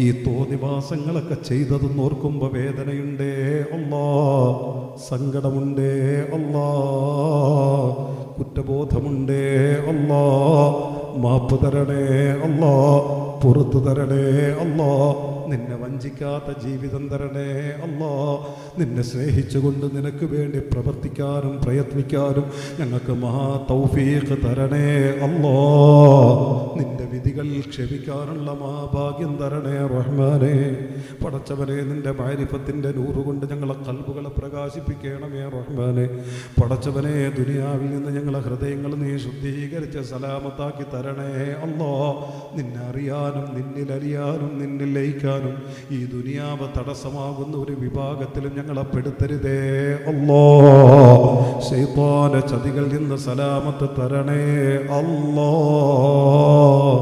Speaker 1: ഈ തോന്നിവാസങ്ങളൊക്കെ ചെയ്തതെന്ന് ഓർക്കുമ്പോൾ വേദനയുണ്ടേ അല്ലാഹ്, സങ്കടമുണ്ടേ അല്ലാഹ്, കുറ്റബോധമുണ്ടേ അല്ലാഹ്. മാപ്പ് തരണേ അല്ലാഹ്, പുറത്തു തരണേ അല്ലാഹ്. നിന്നെ വഞ്ചിക്കാത്ത ജീവിതം തരണേ അല്ലാഹ്. നിന്നെ സ്നേഹിച്ചുകൊണ്ട് നിനക്ക് വേണ്ടി പ്രവർത്തിക്കാനും പ്രയത്നിക്കാനും ഞങ്ങൾക്ക് മഹാ തൗഫീഖ് തരണേ അല്ലാഹ്. നിന്റെ വിധികൾ ക്ഷമിക്കാനുള്ള മഹാഭാഗ്യം തരണേ റഹ്മാനെ. പടച്ചവനെ, നിന്റെ മാരിഫത്തിന്റെ നൂറ് കൊണ്ട് ഞങ്ങളെ ഖൽബുകളെ പ്രകാശിപ്പിക്കണമേ റഹ്മാനെ. പടച്ചവനെ, ദുനിയാവിൽ നിന്ന് ഞങ്ങളെ ഹൃദയങ്ങൾ നീ ശുദ്ധീകരിച്ച് സലാമത്താക്കി തരണേ അല്ലാഹ്. നിന്നെ അറിയാനും നിന്നിൽ അറിയാനും നിന്നിൽ ലയിക്കാനും ഈ ദുനിയാവ് തടസ്സമാകുന്ന ഒരു വിഭാഗത്തിലും ഞങ്ങളെ പെടുത്തരുതേ അല്ലാഹ്. ശൈത്താന്റെ ചതികളിൽ നിന്ന് സലാമത്ത് തരണേ അല്ലാഹ്.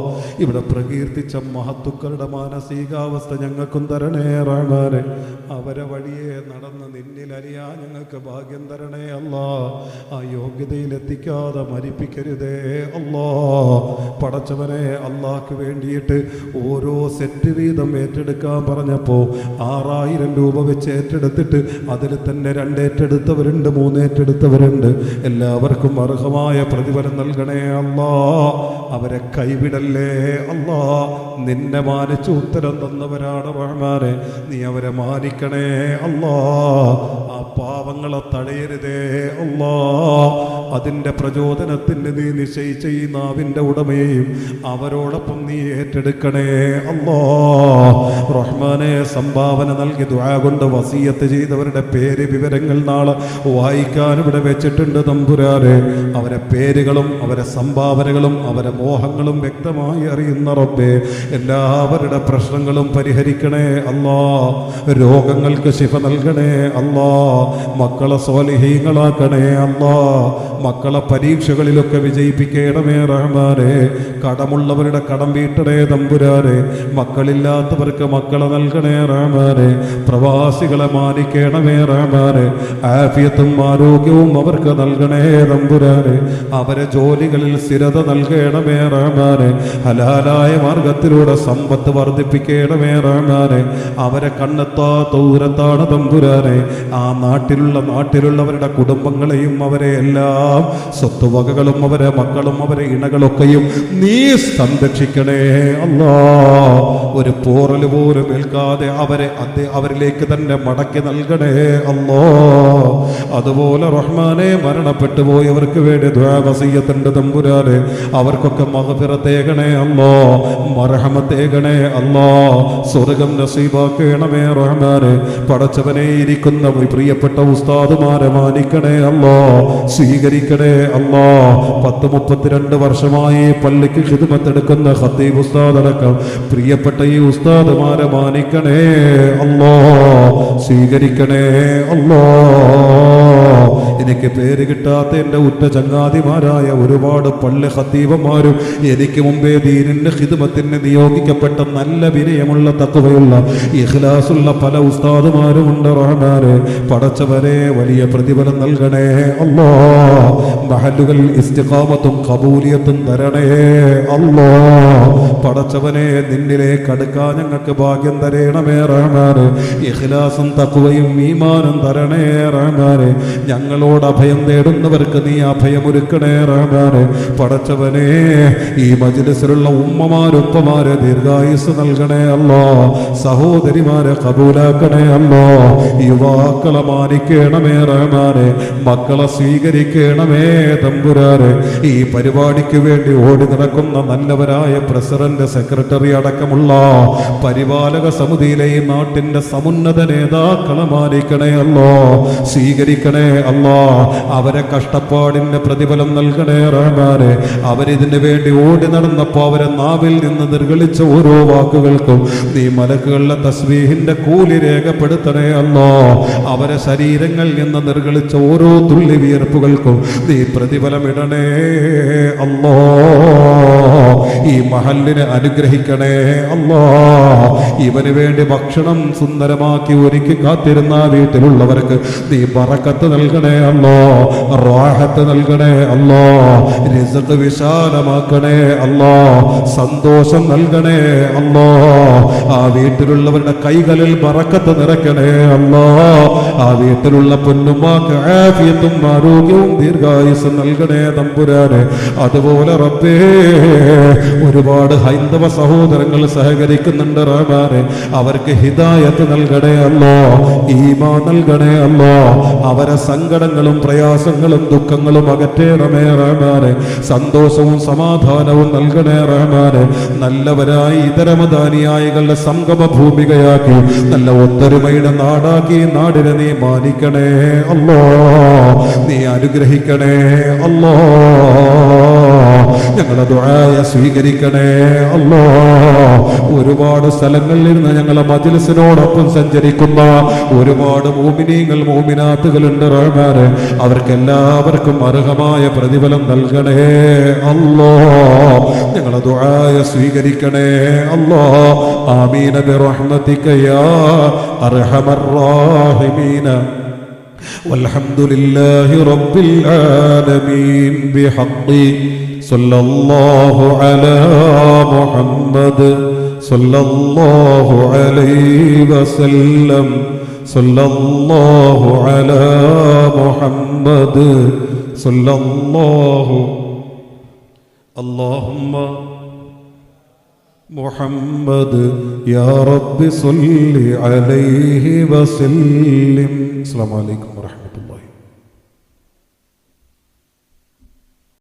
Speaker 1: ഇവിടെ പ്രകീർത്തിച്ച മഹത്തുക്കളുടെ മാനസികാവസ്ഥ ഞങ്ങൾക്കും തരണേ റഹ്മാനെ. അവരെ വഴിയെ നടന്ന് നിന്നിൽ അറിയാൻ ഞങ്ങൾക്ക് ഭാഗ്യം തരണേ അല്ലാഹ്. ആ യോഗ്യതയിലെത്തിക്കാതെ മരിപ്പിക്കരുതേ അല്ലാഹ്. പടച്ചവനെ, അല്ലാഹ്ക്ക് വേണ്ടിയിട്ട് ഓരോ സെറ്റ് വീതം ഏറ്റെടുക്കാൻ പറഞ്ഞപ്പോൾ 6000 രൂപ വെച്ച് ഏറ്റെടുത്തിട്ട് അതിൽ തന്നെ 2 ഏറ്റെടുത്തവരുണ്ട്, 3 ഏറ്റെടുത്തവരുണ്ട്. എല്ലാവർക്കും അർഹമായ പ്രതിഫലം നൽകണേ അല്ലാഹ്. അവരെ കൈവിടല്ലേ അല്ലാഹ്. നിന്നെ മാനിച്ച് ഉത്തരം തന്നവരാണ് റഹ്മാനെ. നീ അവരെ മാനിക്കണേ അല്ലാഹ്. ആ പാവങ്ങളെ തടയരുതേ അല്ലാഹ്. അതിൻ്റെ പ്രചോദനത്തിന് നീ നിശ്ചയിച്ച ഈ നാവിൻ്റെ ഉടമയെയും അവരോടൊപ്പം നീ ഏറ്റെടുക്കണേ അല്ലാഹ്. റഹ്മാനെ, സംഭാവന നൽകി ദുആ കൊണ്ട് വസിയത്ത് ചെയ്തവരുടെ പേര് വിവരങ്ങൾ നാളെ വായിക്കാൻ ഇവിടെ വെച്ചിട്ടുണ്ട് തമ്പുരാനെ. അവരെ പേരുകളും അവരെ സംഭാവനകളും അവരെ മോഹങ്ങളും വ്യക്തമായി അറിയുന്ന റബ്ബേ, എല്ലാവരുടെ പ്രശ്നങ്ങളും പരിഹരിക്കണേ അല്ലാ. രോഗങ്ങൾക്ക് ശിഫ നൽകണേ അല്ലാ. മക്കളെ സ്വാലിഹീങ്ങളാക്കണേ അല്ലാ. മക്കളെ പരീക്ഷകളിലൊക്കെ വിജയിപ്പിക്കണമേ റഹ്മാനെ. കടമുള്ളവരുടെ കടം വീട്ടണേ തമ്പുരാനെ. മക്കളില്ലാത്തവർക്ക് മക്കളെ നൽകണേ റഹ്മാനെ. പ്രവാസികളെ മാനിക്കണമേ റഹ്മാനെ. ആഫിയത്തും ആരോഗ്യവും അവർക്ക് നൽകണേ തമ്പുരാനെ. അവരെ ജോലികളിൽ സ്ഥിരത നൽകണമേ റഹ്മാനെ. ഹലാലായ മാർഗത്തിലൂടെ സമ്പത്ത് വർദ്ധിപ്പിക്കണമേ റഹ്മാനെ. അവരെ കണ്ണെത്താത്ത ദൂരത്താണ് തമ്പുരാനെ. ആ നാട്ടിലുള്ളവരുടെ കുടുംബങ്ങളെയും അവരെ എല്ലാം സ്വത്തുവകകളും അവരെ മക്കളും അവരെ ഇണകളൊക്കെയും നീ സംരക്ഷിക്കണേ അല്ലാ. ഒരു പോറൽ പോലും ഏൽക്കാതെ അവരിലേക്ക് തന്നെ മടക്കി നൽകണേ അല്ലാ. അതുപോലെ റഹ്മാനെ, മരണപ്പെട്ടു പോയവർക്ക് വേണ്ടി ദുആ വസിയ്യത്തുണ്ട് തമ്പുരാനെ. അവർക്കൊക്കെ മഗ്ഫിറത്തേകണേ അല്ലാ, മർഹമത്തേകണേ അല്ലാ. സ്വർഗം നസീബാക്കണമേ റഹ്മാനെ. പടച്ചവനെ, ഇരിക്കുന്ന പ്രിയപ്പെട്ട ഉസ്താദുമാരെ മാനിക്കണേ അല്ലാ, സ്വീകരിക്കണേ അല്ലാ. 32 വർഷമായി പള്ളിക്ക് ഖിദ്മത്തെടുക്കുന്ന ഖത്തീബ് ഉസ്താദ് അടക്കം പ്രിയപ്പെട്ട ഈ ഉസ്താദുമാരെ മാനിക്കണേ അല്ലാ, സ്വീകരിക്കണേ അല്ലാ. എനിക്ക് പേര് കിട്ടാത്ത എൻ്റെ ഉറ്റ ചങ്ങാതിമാരായ ഒരുപാട് പള്ളി ഖത്തീബന്മാരും എനിക്ക് മുമ്പേ ദീനിന്റെ ഖിദ്മത്തിന് നിയോഗിക്കപ്പെട്ട നല്ല വിനയമുള്ള തഖ്വയുള്ള ഇഖ്ലാസുള്ള പല ഉസ്താദുമാരും ഉണ്ട് റഹ്മാനെ. പടച്ചവനെ, വലിയ പ്രതിഫലം നൽകണേ അല്ലാ. മഹല്ലുകൾ ഇസ്തിഖാമത്തും ഖബൂലിയത്തും തരണേ അല്ലാ. പടച്ചവനെ, നിന്നിലേക്ക് അടുക്കാൻ ഞങ്ങൾക്ക് ഭാഗ്യം തരണമേ റഹ്മാനെ. ഇഖ്ലാസും തഖ്വയും ഈമാനും തരണേ റഹ്മാനെ. ഞങ്ങളോട് അഭയം തേടുന്നവർക്ക് നീ അഭയമൊരുക്കണേ റഹ്മാനെ. പടച്ചവനെ, ഈ മജ്ലിസിലുള്ള ഉമ്മമാരുപ്പമാരെ ദീർഘായുസ് നൽകണേ അല്ലാ. സഹോദരിമാരെ കബൂലാക്കണേ അല്ലാ. യുവാക്കളെ മാനിക്കണമേ റഹ്മാനെ. മക്കളെ സ്വീകരിക്കണമേ തമ്പുരാനെ. ഈ പരിപാടിക്ക് വേണ്ടി ഓടി നടക്കുന്ന നല്ലവരായ പ്രസിഡന്റ്, സെക്രട്ടറി അടക്കമുള്ള പരിപാലക സമിതിയിലെ ഈ നാട്ടിന്റെ സമുന്നത നേതാക്കളെ മാനിക്കണേ അല്ലാ, സ്വീകരിക്കണേ അല്ലാ. അവരെ കഷ്ടപ്പാടിന്റെ പ്രതിഫലം നൽകണേ റഹ്മാനെ. അവരിതിനു വേണ്ടി ഓടി നടന്നപ്പോൾ അവരെ നാവിൽ നിന്ന് നിർഗളിച്ച ഓരോ വാക്കുകൾക്കും നീ മലക്കുകളുടെ തസ്ബീഹിന്റെ കൂലി രേഖപ്പെടുത്തണേ അല്ലാ. അവരെ ശരീരങ്ങളിൽ നിന്ന് നിർഗളിച്ച ഓരോ തുള്ളി വിയർപ്പുകൾക്കും നീ പ്രതിഫലം ഇടണേ അല്ലാ. ഈ മഹല്ലിനെ അനുഗ്രഹിക്കണേ അല്ലാ. ഇവന് വേണ്ടി ഭക്ഷണം സുന്ദരമാക്കി ഒരുക്കി കാത്തിരുന്ന വീട്ടിലുള്ളവർക്ക് നീ ബറക്കത്ത് നൽകണേ അല്ലാ, റാഹത്ത് നൽകണേ അല്ലാ, റിസ്ഖ് വിശാലമാക്കണേ അല്ലാ, സന്തോഷം നൽകണേ അല്ലാ. ആ വീട്ടിലുള്ളവരുടെ കൈകളിൽ ബറക്കത്ത് നിറയ്ക്കണേ അല്ലാ. ആ വീട്ടിലുള്ള പൊന്നുമാക്ക് ആഫിയത്തും ആരോഗ്യവും ദീർഘായുസ്സും നൽകണേ തമ്പുരാനെ. അതുപോലെ റബ്ബേ, ഒരുപാട് ഹൈന്ദവ സഹോദരങ്ങൾ സഹകരിക്കുന്നുണ്ട് റഹ്മാനെ. അവർക്ക് ഹിദായത്ത് നൽകണേ അല്ലാ, ഈമാൻ നൽകണേ അല്ലാ. അവരെ സങ്കടങ്ങളും പ്രയാസങ്ങളും ദുഃഖങ്ങളും അകറ്റേണമേ റഹ്മാനെ. സന്തോഷവും സമാധാനവും നൽകണേ റഹ്മാനെ. നല്ലവരായി ഇതരമദാനിയായികളുടെ സംഗമ ഭൂമികയാക്കി നല്ല ഒത്തൊരുമയുടെ നാടാക്കി നാടിനെ നീ മാനിക്കണേ അല്ലാ, നീ അനുഗ്രഹിക്കണേ അല്ലാ. ഞങ്ങളെ ദുആയ സ്വീകരിക്കണേ അല്ലാ. ഒരുപാട് സ്ഥലങ്ങളിൽ നിന്ന് ഞങ്ങളെ മജ്ലിസിനോടൊപ്പം സഞ്ചരിക്കുന്ന ഒരുപാട് മോമിനീങ്ങൾ മോമിനാത്തുകളുണ്ട് റഹ്മാനെ. അവർക്കെല്ലാവർക്കും അർഹമായ പ്രതിഫലം നൽകണേ അല്ലാ. ഞങ്ങളെ ദുആയ സ്വീകരിക്കണേ അല്ലാ. ആമീന ബിറഹ്മതിക യാ അർഹമർ റഹീമീന. والحمد لله رب العالمين بحق صلى الله على محمد صلى الله عليه وسلم صلى الله على محمد صلى الله اللهم محمد يا رب صل عليه وسلم. السلام عليكم ورحمة الله.